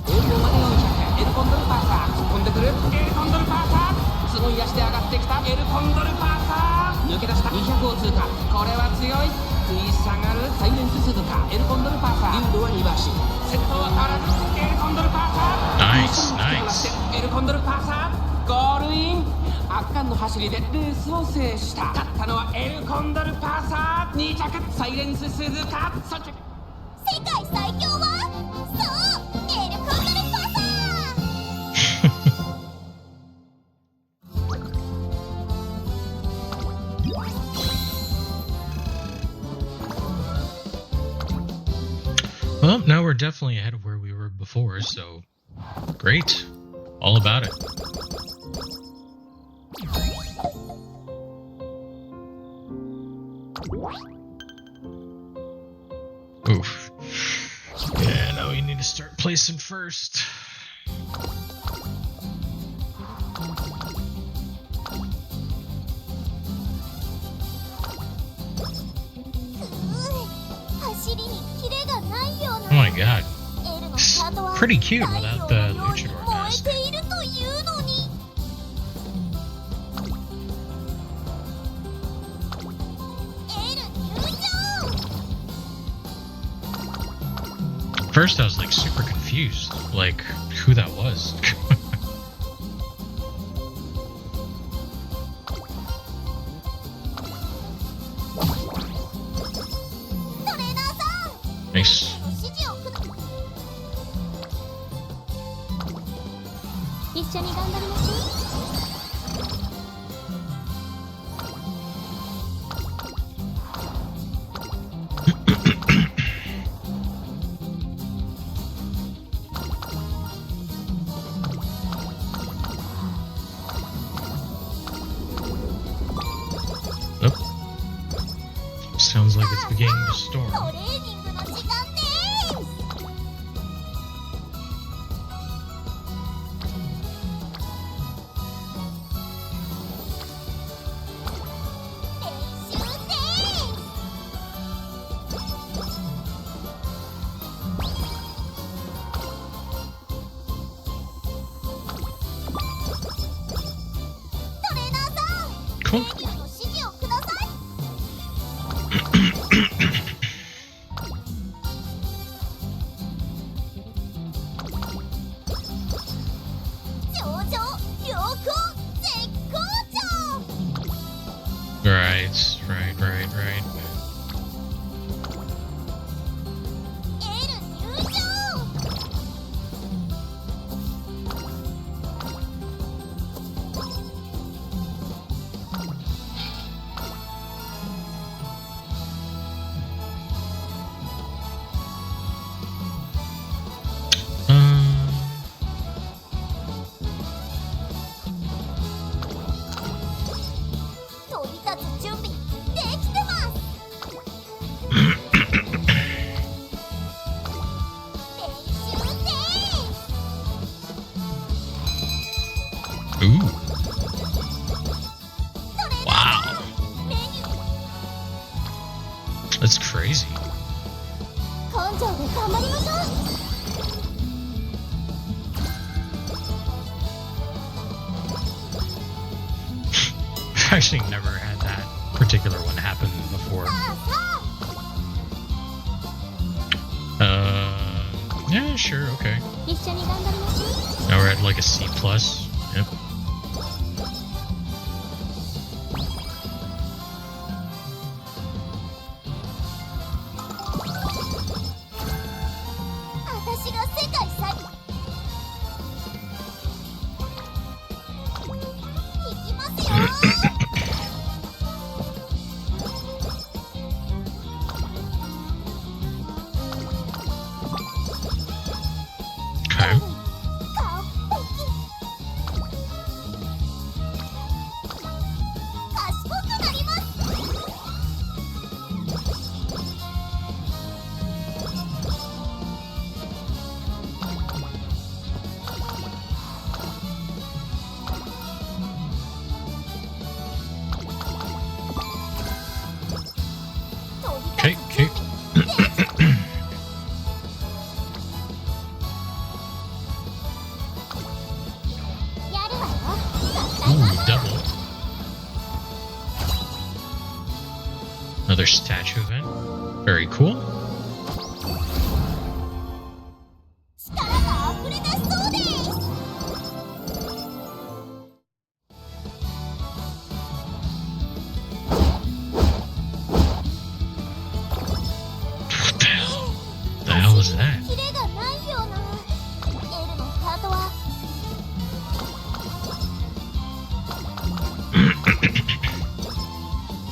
栄光まで400、エルコンドルパーサー、突っ込んでくるエルコンドルパーサー、すごい足で上がってきたエルコンドルパーサー、抜け出した200を通過。これは強い。食い下がるサイレンス鈴鹿、エルコンドルパーサー、リードは2馬身、先頭は変わらずエルコンドルパーサー、ナイスナイス。エルコンドルパーサーゴールイン。圧巻の走りでレースを制した。勝ったのはエルコンドルパーサー、2着サイレンス鈴鹿、3着世界最強はそうエルコンドルパサー。Well, now we're definitely ahead of where we were before, so great. All about it. Oof. Yeah, now we need to start placing first. Oh my god. It's pretty cute without the luchador mask. First I was like super confused, like who that was. Nice. 一緒に頑張りましょう。 Sounds like it's beginning to storm. トレーニングの時間です。練習です。 トレーナーさん、 Cool. メニューの指示をください。 Right. Um, 飛び立つ準備できてます。練習です。 Ooh. トレーナー Wow. メニュー That's crazy. 根性で頑張りましょう。 I've actually never had that particular one happen before. さあ Yeah, sure, okay. 一緒に頑張りましょう。 Now we're at like a C+. Yep. 私が世界最強。いきますよ。 Okay. 完璧。賢くなります。 Okay, okay. やるわよ。 Ooh, double. Another statue event. Very cool. 力が溢れ出しそうです。 What the hell? The hell was that? キレがないような。L のハートは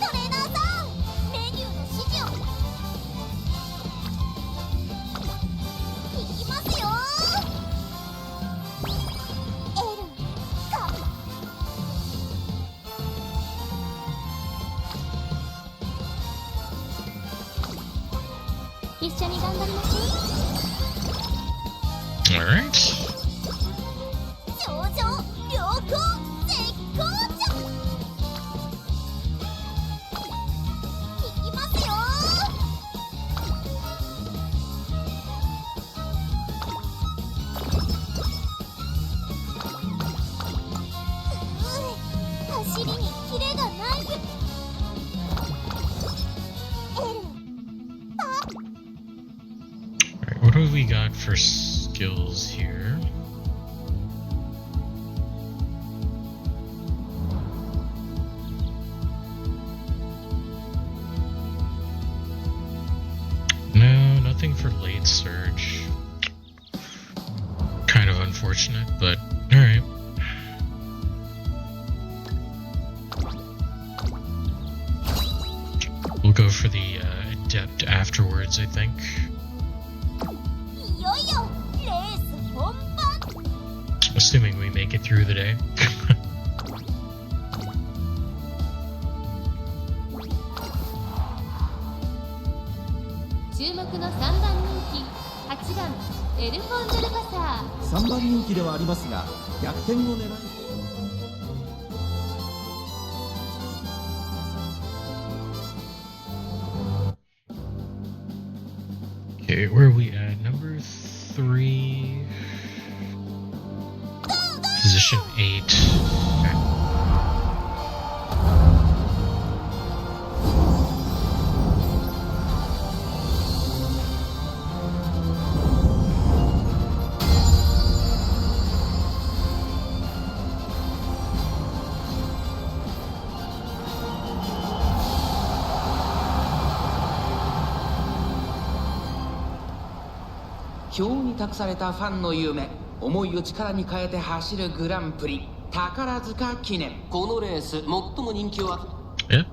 トレーナーさん、メニューの指示を。一緒に頑張りましょう。 All right. 上々良好絶好調。いきますよ。走りにキレがないよ。Alright, what have we got for skills here? No, nothing for late surge. Kind of unfortunate, but alright. We'll go for the adept afterwards, I think. いよいよレース本番。 Assuming we make it through the day. 注目の3番人気8番エルコンドルパサー。 3番人気ではありますが逆転を狙い Okay, where are we at? Number 3. Position 8. Okay.「表に託されたファンの夢、思いを力に変えて走るグランプリ宝塚記念。このレース最も人気を Yep.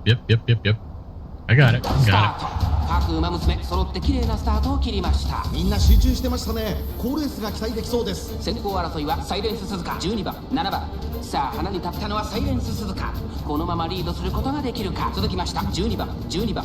I got it. スタ Got ート。各馬娘揃って綺麗なスタートを切りました。みんな集中してましたね。好レースが期待できそうです。先行争いはサイレンス鈴鹿12番7番。さあ花に立ったのはサイレンス鈴鹿。このままリードすることができるか。続きました12番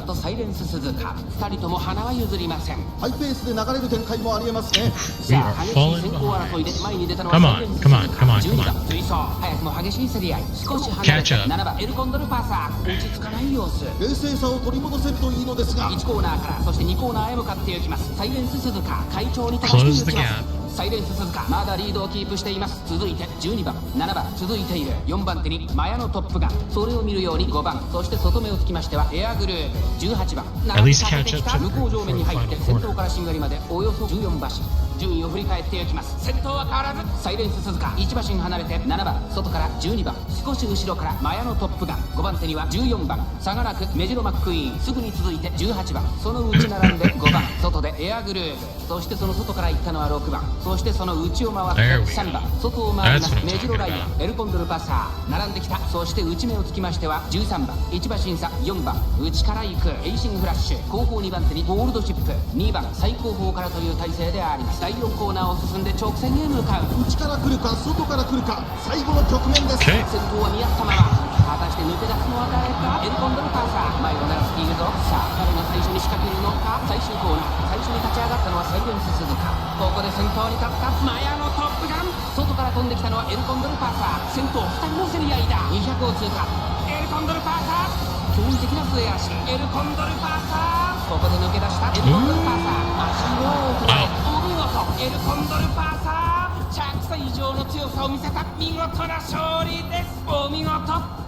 とサイレンス鈴鹿。2人とも花は譲りません。ハイペースで流れる展開もありえますね。さあ激しい先行争いで前に出たのはサイレンス鈴鹿。12番追走。早くも激しい競り合い。少し離れて7番エルコンドルパーサー。落ち着かない様子。冷静さを取り戻せるといいのですが、 1コーナーからそして2コーナーへ向かっていきます。サイレンス鈴鹿会長に飛ばしていきます。サイレンス鈴鹿まだリードをキープしています。続いて12番7番続いている。4番手にマヤのトップガン。それを見るように5番そして外目をつきましてはエアグループ18番。並び立ててきた向こう上面に入って先頭からしんがりまでおよそ14馬身。順位を振り返っていきます。先頭は変わらずサイレンス鈴鹿1馬身離れて7番外から12番少し後ろからマヤのトップガン。5番手には14番差がなくメジロマックイーン。すぐに続いて18番その内並んで5番外でエアグループ。そしてその外から行ったのは6番そしてその内を回って3番外を回りますメジロライオンエルコンドルパサー並んできた。そして内目をつきましては13番1馬身差4番内から行くエイシングフラッシュ。後方2番手にゴールドシップ2番最後方からという体勢であります。第4コーナーを進んで直線へ向かう。内から来るか外から来るか最後の局面です。 Okay. 先頭は見合ったまま。果たして抜け出すのは誰か。エルコンドルパーサー前を狙っているぞ。さあ誰が最初に仕掛けるのか。最終コーナー最初に立ち上がったのはサイレンス鈴鹿。ここで先頭に立ったマヤのトップガン。外から飛んできたのはエルコンドルパーサー。先頭2人の競り合いだ。200を通過エルコンドルパーサー。驚異的な末足エルコンドルパーサー。ここで抜け出したエルコンドルパーサー。足を捉えお見事エルコンドルパーサー。着差以上の強さを見せた見事な勝利です。お見事。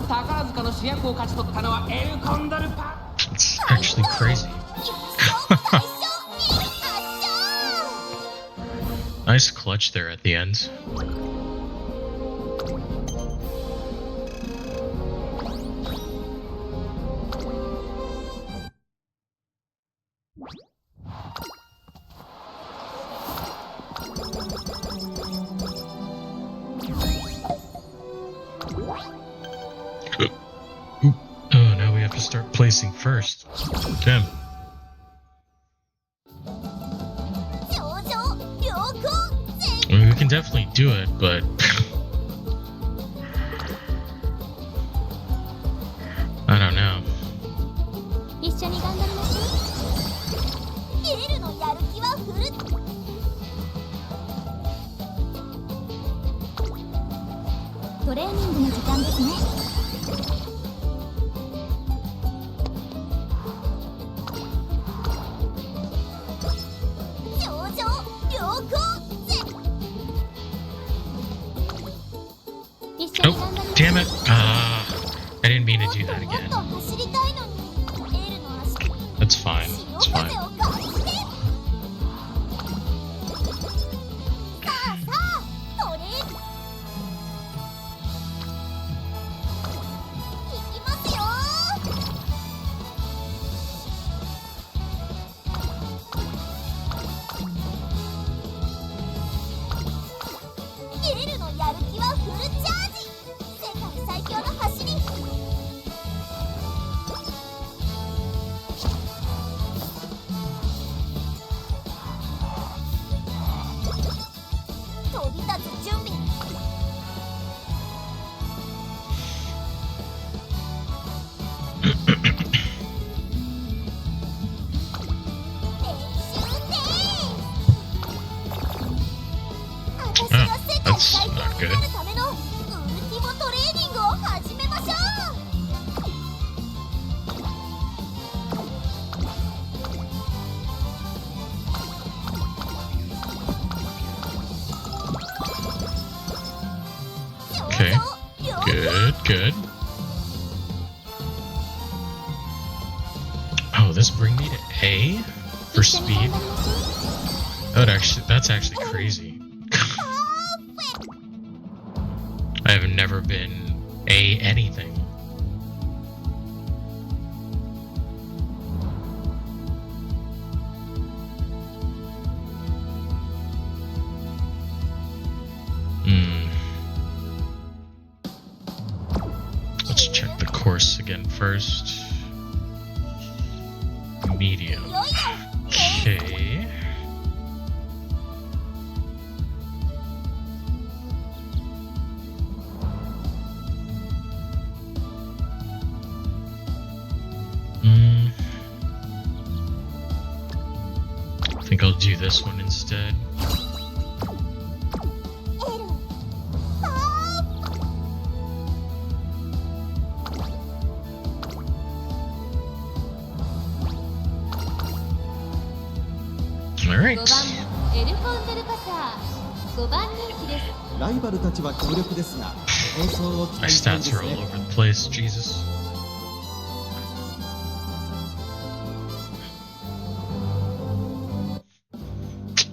宝塚の主役を勝ち取ったのはエルコンドルパー。 It's actually crazy. Nice clutch there at the end. Oh, now we have to start placing first. Damn. I mean, we can definitely do it, but I don't know. 一緒に頑張りましょう。ニングの時間ですね。頂上良好ぜ。一緒に Oh, 頑張りましょう。 damn it. I didn't mean to do that もっ again. と走りたいのに。エールの足首に That's fine. 潮 It's 風 fine. を感じて。さあさあ、トレーニングいきますよ。エールのやる気はフルチャージ。世界最強の走り。飛び立つ準備。練習です。私が世界 that's 最強 not に good. なるためのウルティモトレーニングを始めましょう。 Okay. 頂上良好 Good, good. Oh, this bring me to A for 一緒に speed? 頑張りましょう。 That's actually crazy. I have never been A anything. Let's check the course again first. Medium. いよいよ Okay. I think I'll do this one instead. エルあ Alright. 5番エルコンデルパサー5番人気です。ライバルたちは強力ですが演奏を期 My 待したいで stats す are all ね。 over the place, Jesus.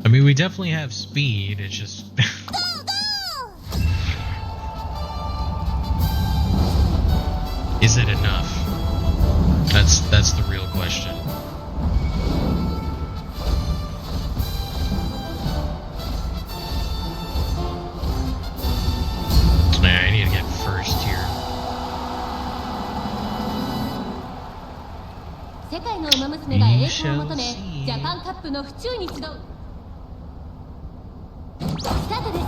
I mean, we definitely have speed, it's just... Is it enough? That's the real question. Yeah, I need to get first here. 世界の馬娘が栄光を求めジャパンカップの府中に集う。スタートです。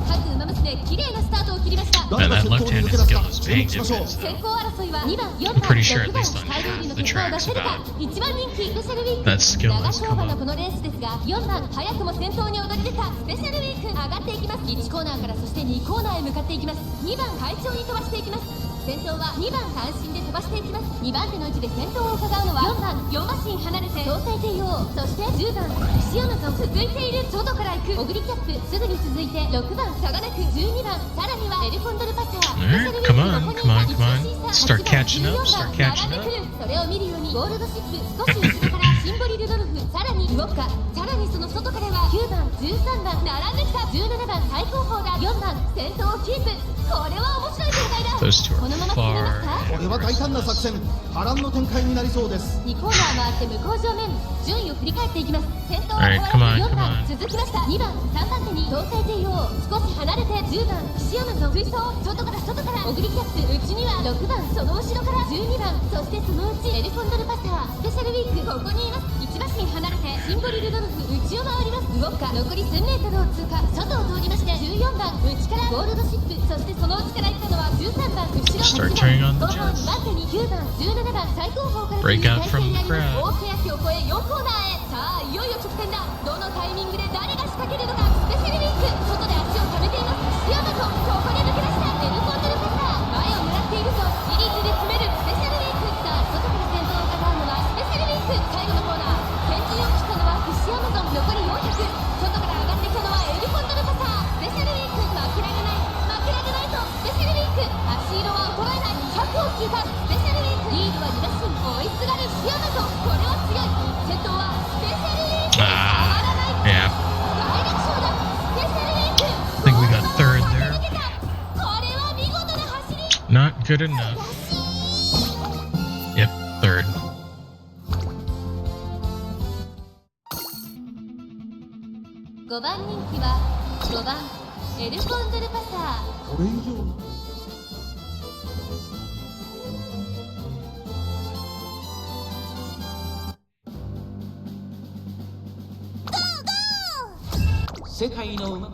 各馬娘綺麗なスタートを切りました。 And that left-handed skill is paying dividends, 先 though. 行争いは2番、4 I'm 番、 pretty sure 6 at 番 least on 大通りの half the 結果を出 tracks せるか about 1番人気スペシャルウィーク that skill 長 has 丁 come 場の up. このレースですが4番早くも先頭に躍り出たスペシャルウィーク上がっていきます。1コーナーからそして2コーナーへ向かっていきます。2番快調に飛ばしていきます。先頭は2番単身で飛ばしていきます。2番手の位置で先頭を伺うのは4番4馬身離れて東海帝王、そして10番石山と続いている。外から行くオグリキャップすぐに続いて6番差がなく12番さらにはエルコンドルパサー Alright, come on, come on, come on. Start catching up, start catching up. それを見るようにゴールドシップ少し後ろからシンボリルドルフさらにウォッカさらにその外からは9番13番並んできた17番最高峰だ4番先頭をキープ。これは面白い展開だ。 Those two このまま are 進めますか。 far これは大胆な作戦波乱の展開になりそうです。2コーナー回って向こう正面順位を振り返っていきます。先頭は Alright, 変わ come on, らず4番 come on. 続きました。2番3番手に東海帝王少し離れて10番岸山と追走外からオグリキャップ内には6番その後ろから12番そしてそのうちエルコンドルパサースペシャルウィークここにいます。1馬身離れてシンボリルドルフ内を回ります。ウォッカ残り1000メートルを通過外を通りまして14番内からゴールドシップそしてその内から行ったのは13番後ろ Start 8 turning 番 on the 後方 jets. 2番手に9番17番最高峰から Break out from the crowd. 大欅を越え4コーナーへ。さあいよいよ直線だ。どのタイミングで誰が仕掛けるのか。スペシャルウィーク外で足を溜めています。岸山とここで抜け出したエルコンドルパサけたスペシャルウィークリードは2打追いすがるシアマゾこれは強い先頭はスペシャルウィーク変わらない Yeah. 大力勝だスペシャルウィーク I think we got third there. これは見事な走り Not good enough. Yep, third. 5番人気は5番エルコンドルパサーこれ以上の世界の馬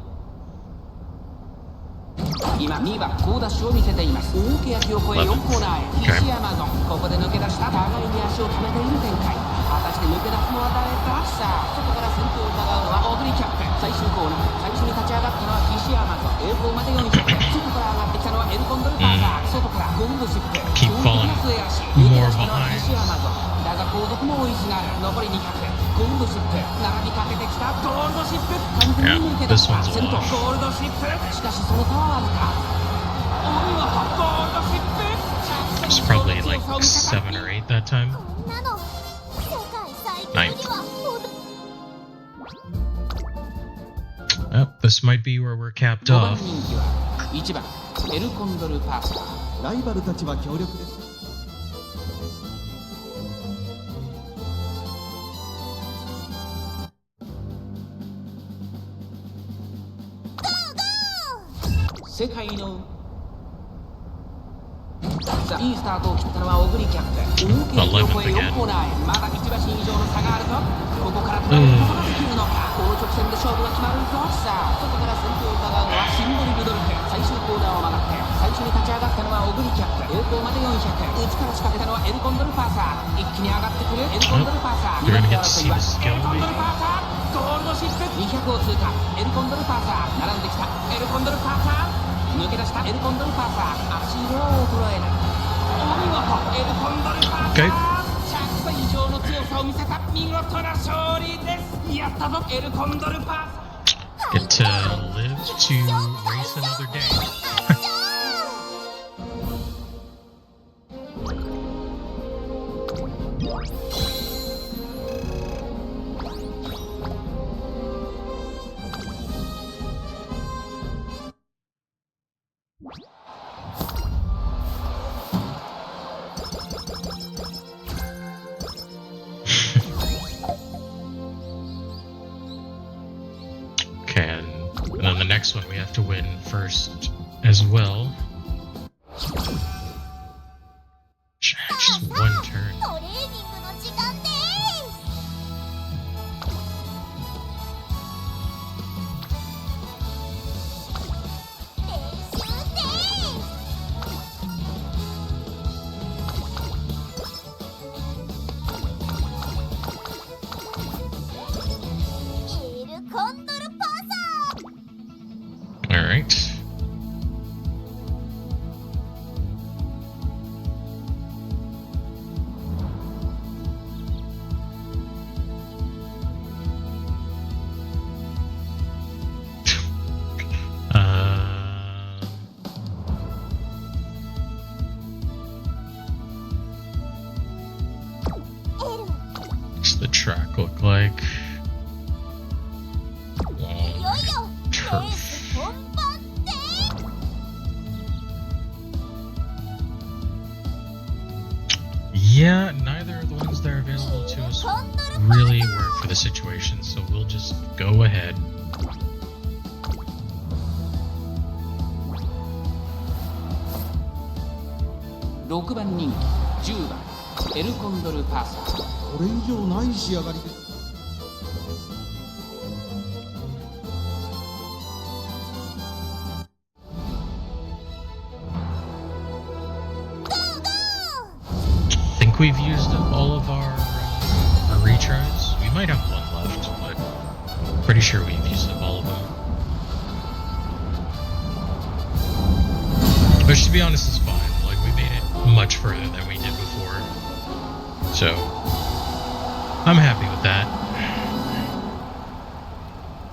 今2番好ダッシュを見せています大けやきを越え4コーナーへ西アマゾンここで抜け出した互いに足を溜めている展開果たして抜け出すのは誰かさあ外から先頭を伺うのはオグリキャップ最終コーナー最初に立ち上がったのは西アマゾン栄光まで400外から上がってきたのはエルコンドルパーサー外からゴンドシップ Keep 強力 falling な末足 more 抜け出したのは behind. 西アマゾンだが後続も追いすがる残り200ゴールドシップ並びかけてきたゴールドシップ完全に抜け出した Yeah, this one's a 先頭 wash. ゴールドシップしかしその差はわずかお見事ゴールドシップ It's probably like 7 or 8 that time. こんなの世界最強には程 Oh, this might be where we're capped 5番 off. 人気は1番エルコンドルパーサーライバルたちは強力です。世界のさあいいスタートを切ったのはオグリキャップ大きいを超え4コーナーへまだ1馬身以上の差があるぞここから捉えることができるのかこの直線で勝負が決まるぞさあ外から先頭を伺うのはシンボリ・ルドルフ最終コーナーを曲がって最初に立ち上がったのはオグリキャップ栄光まで400内から仕掛けたのはエルコンドルパーサー一気に上がってくるエルコンドルパーサー2番手争いはエルコンドルパーサーゴールドシップ200を通過エルコンドルパーサー並んできたエルコンドルパーサー抜け出したエルコンドルパーサー足色を衰えないお見事エルコンドルパーサー100歳以上の強さを見せた見事な勝利ですやったぞエルコンドルパーサー Get to live to race another day. Okay, and then the next one we have to win first as well. Just one turn. トレーニングの時間です練習ですエルコンドルパーサー All right. What's the track look like? いよいよ Long レー turf. ス本番です Yeah, neither of the ones that are available to us コンドル really work for the situation, so we'll just go ahead. 6番人気10番エルコンドルパーサーこれ以上ない仕上がりです。I think we've used up all of our retries. We might have one left, but pretty sure we've used up all of them. Which, to be honest, is fine. Like, we made it much further than we did before. So, I'm happy with that.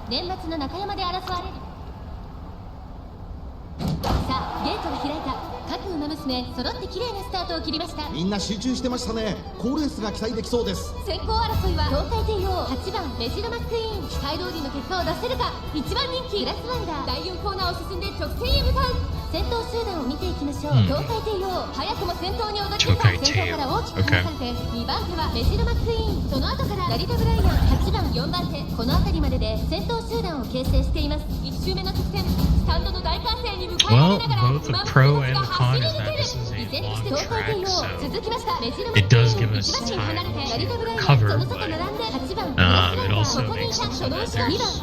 年末の中山で争われるさあゲートが開いた各馬娘ですね。揃って綺麗なスタートを切りました。みんな集中してましたね。好レースが期待できそうです。先行争いは東海帝王8番メジロマックイーン。期待通りの結果を出せるか。1番人気グラスワンダー。第4コーナーを進んで直線へ向かう。先頭集団を見ていきましょう。東海帝王早くも先頭に躍り出た。先頭から大きく離されて2番手はメジロマックイーン。その後からラリタブライアン8番4番手。この辺りまでで先頭集団を形成しています。1周目の直線スタンドの大歓声に迎えられながら Well, both the pro and the con is that this is a long track, so it does give us time to recover, but it also makes it so that there's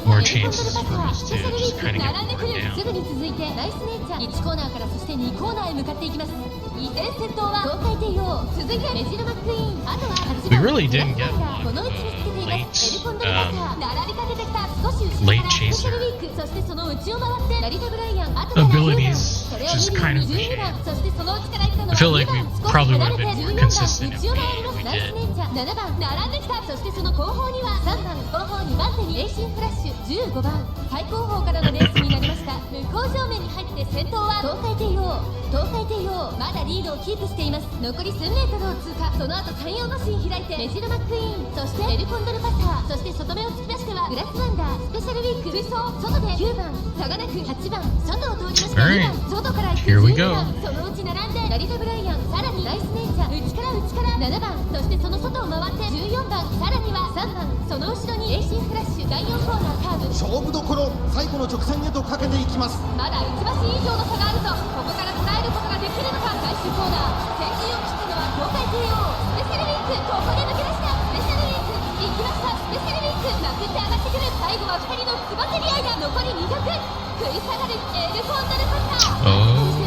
more chances for us to just kind of get run すぐ down. に続いてナイスネイチャー。1コーナーからそして2コーナーへ向かっていきます。依然先頭は東海帝王。続いてメジロマックイーン。あとは8 We 番 really グラ didn't ス get ワンダー。この位置につけています。エルコンドルバター。並びかけてきた。少し後ろからスペシャルウィーク。そしてその内を回ってラリタブライアン。あとから9番。 Abilities, それを just 見 kind る of a 12番。 shame. そしてその内から行ったのは I feel like 2 we 番。少し probably 離 would れ have て been 14 more 番。 consistent 内を回ります。 if we ナイス did. ネイチャー7番。並んできた。そしてその後方には3番。後方2番手にエイシンフラッシュ15番。最後方からのレースになりました。向こう正面に入って先頭は東海帝王。東海帝王まだリードをキープしています。残り数メートルを通過。その後3、4マシン開いてメジロマックイーン。そしてエルコンドルパサー。そして外目を突き出してはグラスワンダー。スペシャルウィーク追走。外で9番差がなく8番外を通りました。2番外から行く Here we 12 go. 番。そのうち並んでラリタブライアン。さらにナイスネイチャー。内から7番。そしてその外を回って14番。さらには3番。その後ろにエイシンフラッシュ。第4コーナーカーブ。勝負どころ、最後の直線へとかけていきます。まだ1マシン以上の差があるぞ。ここから捉えることができるのか。最終コーナー先陣を切ったのは東海帝王。スペシャルウィーク。ここで抜け出した。スペシャルウィーク行きました。スペシャルウィークまくって上がってくる。最後は2人のつばぜり合いだ。残り200。食い下がるエルコンドルパサー。Oh, ス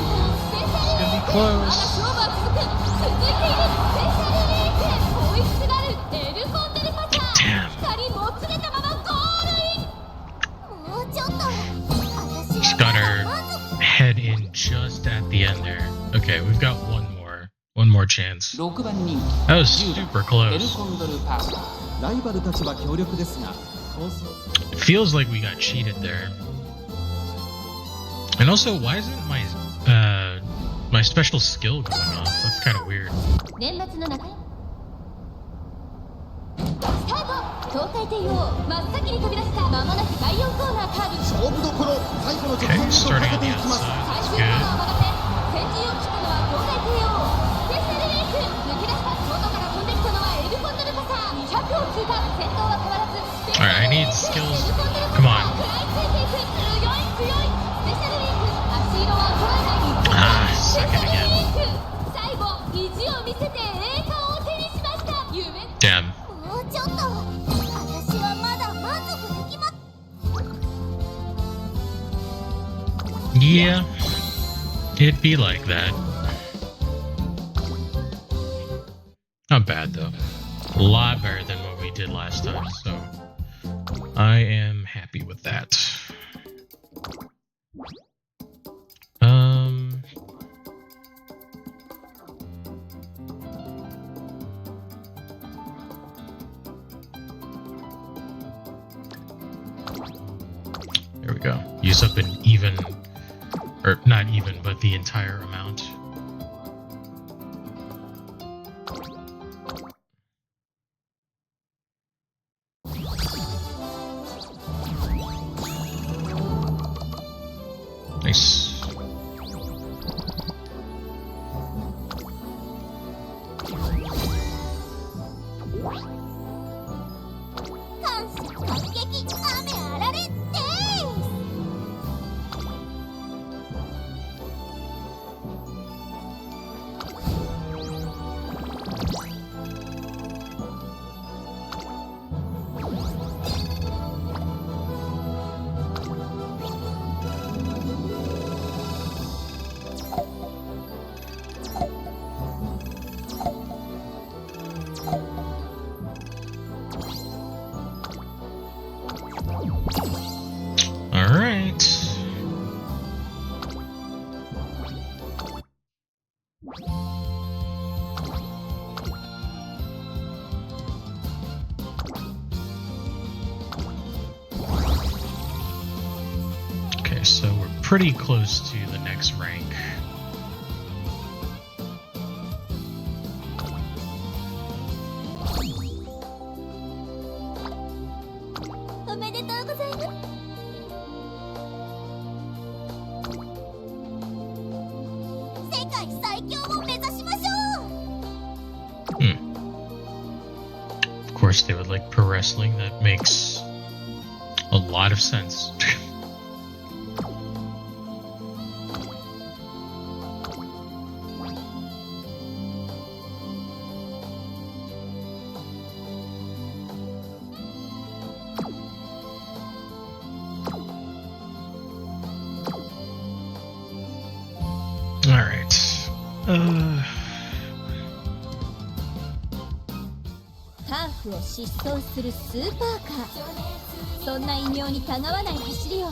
ペシャルウィーク it's gonna be まだ close. 勝負は続く。続いているスペシャルウィーク。追いすがるエルコンドルパサー。2人もつれたままゴールイン。もうちょっと Just got her head in just at the end there. Okay, we've got one more chance. 6番人 That was 気 super エル close. コンドルパサー。ライバルたちは強力ですが、コース Feels like we got cheated there. And also, why isn't my special skill going off? That's kind of weird. 年末の中スタート。東海帝王真っ先に飛び出した。間もなく第4コーナーカーブ。勝負どころ、最後の直 Okay, 線へと starting かけ on て the いきます。 outside. 最 That's 終コーナー good. を曲がって先陣を切ったのは東海帝王。スペシャルウィーク抜け出した。外から飛んできたのはエルコンドルパサー。200を通過。先頭は変わらず。 Alright, I need skills. Come on. 食らいついていく。強い強い。スペシャルウィーク足色は衰えない日本。 Ah, スペ suck シャ it ルウ again. ィーク最後意地を見せて栄冠を手にしました。夢 Damn. もうちょっと私はまだ満足できま Yeah, it'd be like that. Not bad though. A lot better than what we did last time, so I am happy with that. There we go. Use up an even, or not even, but the entire amount. Nice. 感激雨あられです。All right. Okay, so we're pretty close to the next rank. Of course, they would like pro wrestling. That makes a lot of sense. Alright. ハーフを疾走するスーパーカー、そんな異名にたがわない走りを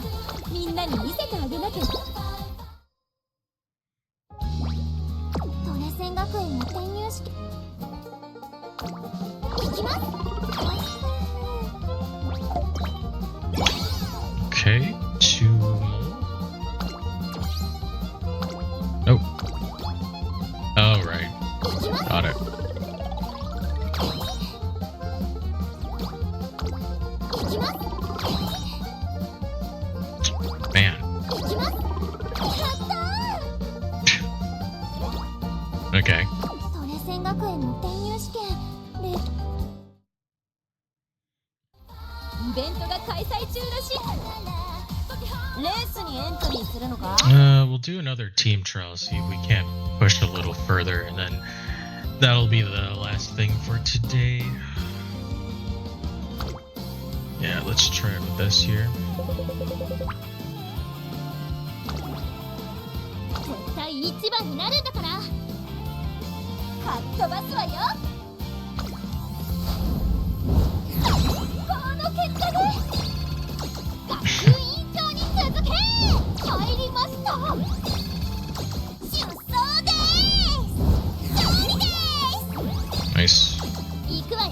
みんなに見せてあげなきゃ。トレセン学園の転入式行きます。 Okay, 2 more. Oh. Oh, right. Got it. Man. Okay. トレセン学園の転入試験でイベントが開催中らしい。レースにエントリーするのか？ We'll do another team trial, see if we can't push a little further, and then that'll be the last thing for today. Yeah, let's try with this here. 絶対一番になるんだから。かっ飛ばすわよ。この結果で学級委員長に続け入りました。出走です。勝利です。 Nice. 行くわよ。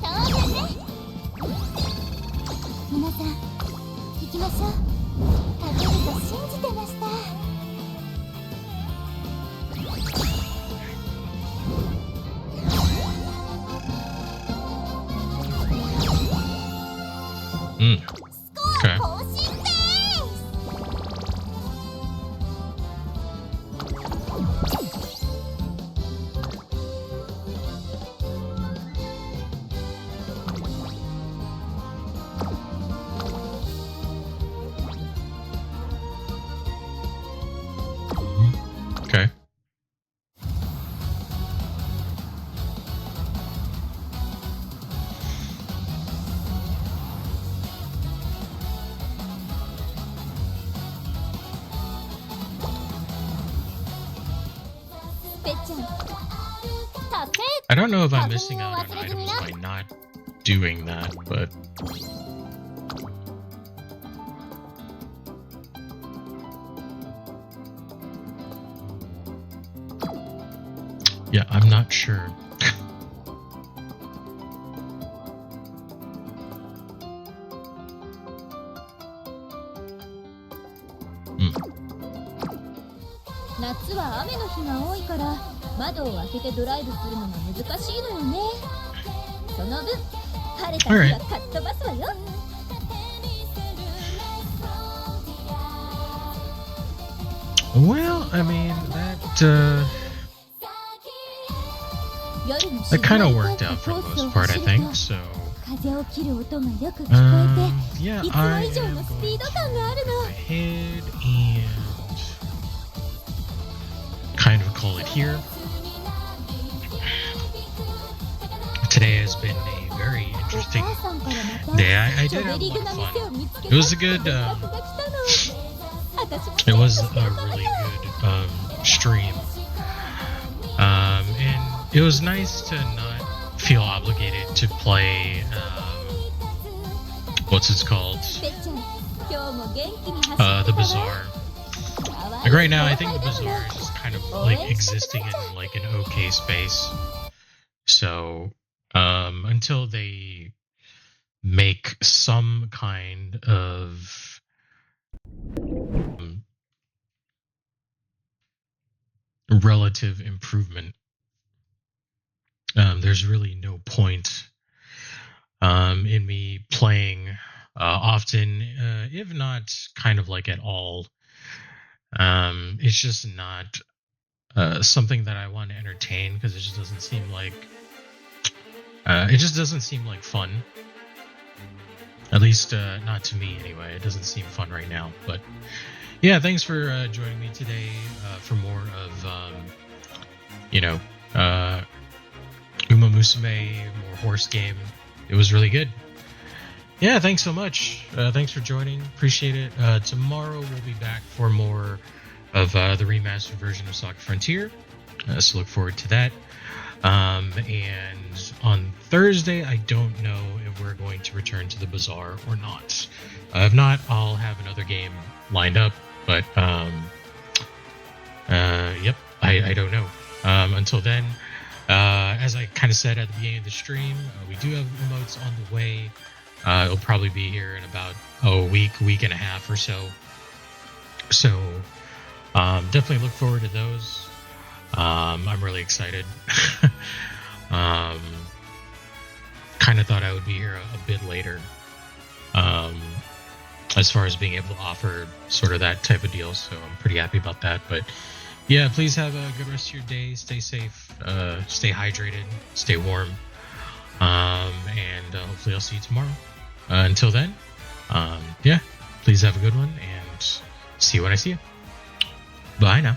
当然ね。皆さん行きましょう。勝てると信じてました。 Okay. 更新です。 Okay. I don't know if I'm missing out on items by not doing that, but yeah, I'm not sure. Hmm. 夏は雨の日が多いから窓を開けてドライブするのが難しいのよね。その分晴れた日はかっ飛ばすわよ。 Well, I mean that kind of worked out for the most part, I think. So, 風を切る音がよく聞こえて、 yeah, いつも I 以上 am のス going ピード感がある to の。 go ahead and kind of call it here. Today has been a very interesting day. I did have a lot of fun. It was a good, it was a really good stream. And it was nice to not feel obligated to play, what's it called? The Bazaar. Like right now, I think the Bazaar is just kind of like existing in like an okay space. So, until they make some kind of relative improvement, there's really no point in me playing often, if not kind of like at all, It's just not something that I want to entertain because it just doesn't seem like fun. At least not to me anyway. It doesn't seem fun right now. But yeah, thanks for joining me today for more of Uma Musume, more horse game. It was really good. Yeah, thanks so much. Thanks for joining. Appreciate it. Tomorrow we'll be back for more of the remastered version of Soccer Frontier. So look forward to that. And on Thursday, I don't know if we're going to return to the Bazaar or not. If not, I'll have another game lined up. But yep, I don't know. Until then, as I kind of said at the beginning of the stream, we do have emotes on the way. It'll probably be here in about a week and a half or so. So definitely look forward to those. I'm really excited. Kind of thought I would be here a bit later. As far as being able to offer sort of that type of deal, so I'm pretty happy about that. But yeah, please have a good rest of your day. Stay safe, stay hydrated, stay warm, and hopefully I'll see you tomorrow. Until then, yeah, please have a good one, and see you when I see you. Bye now.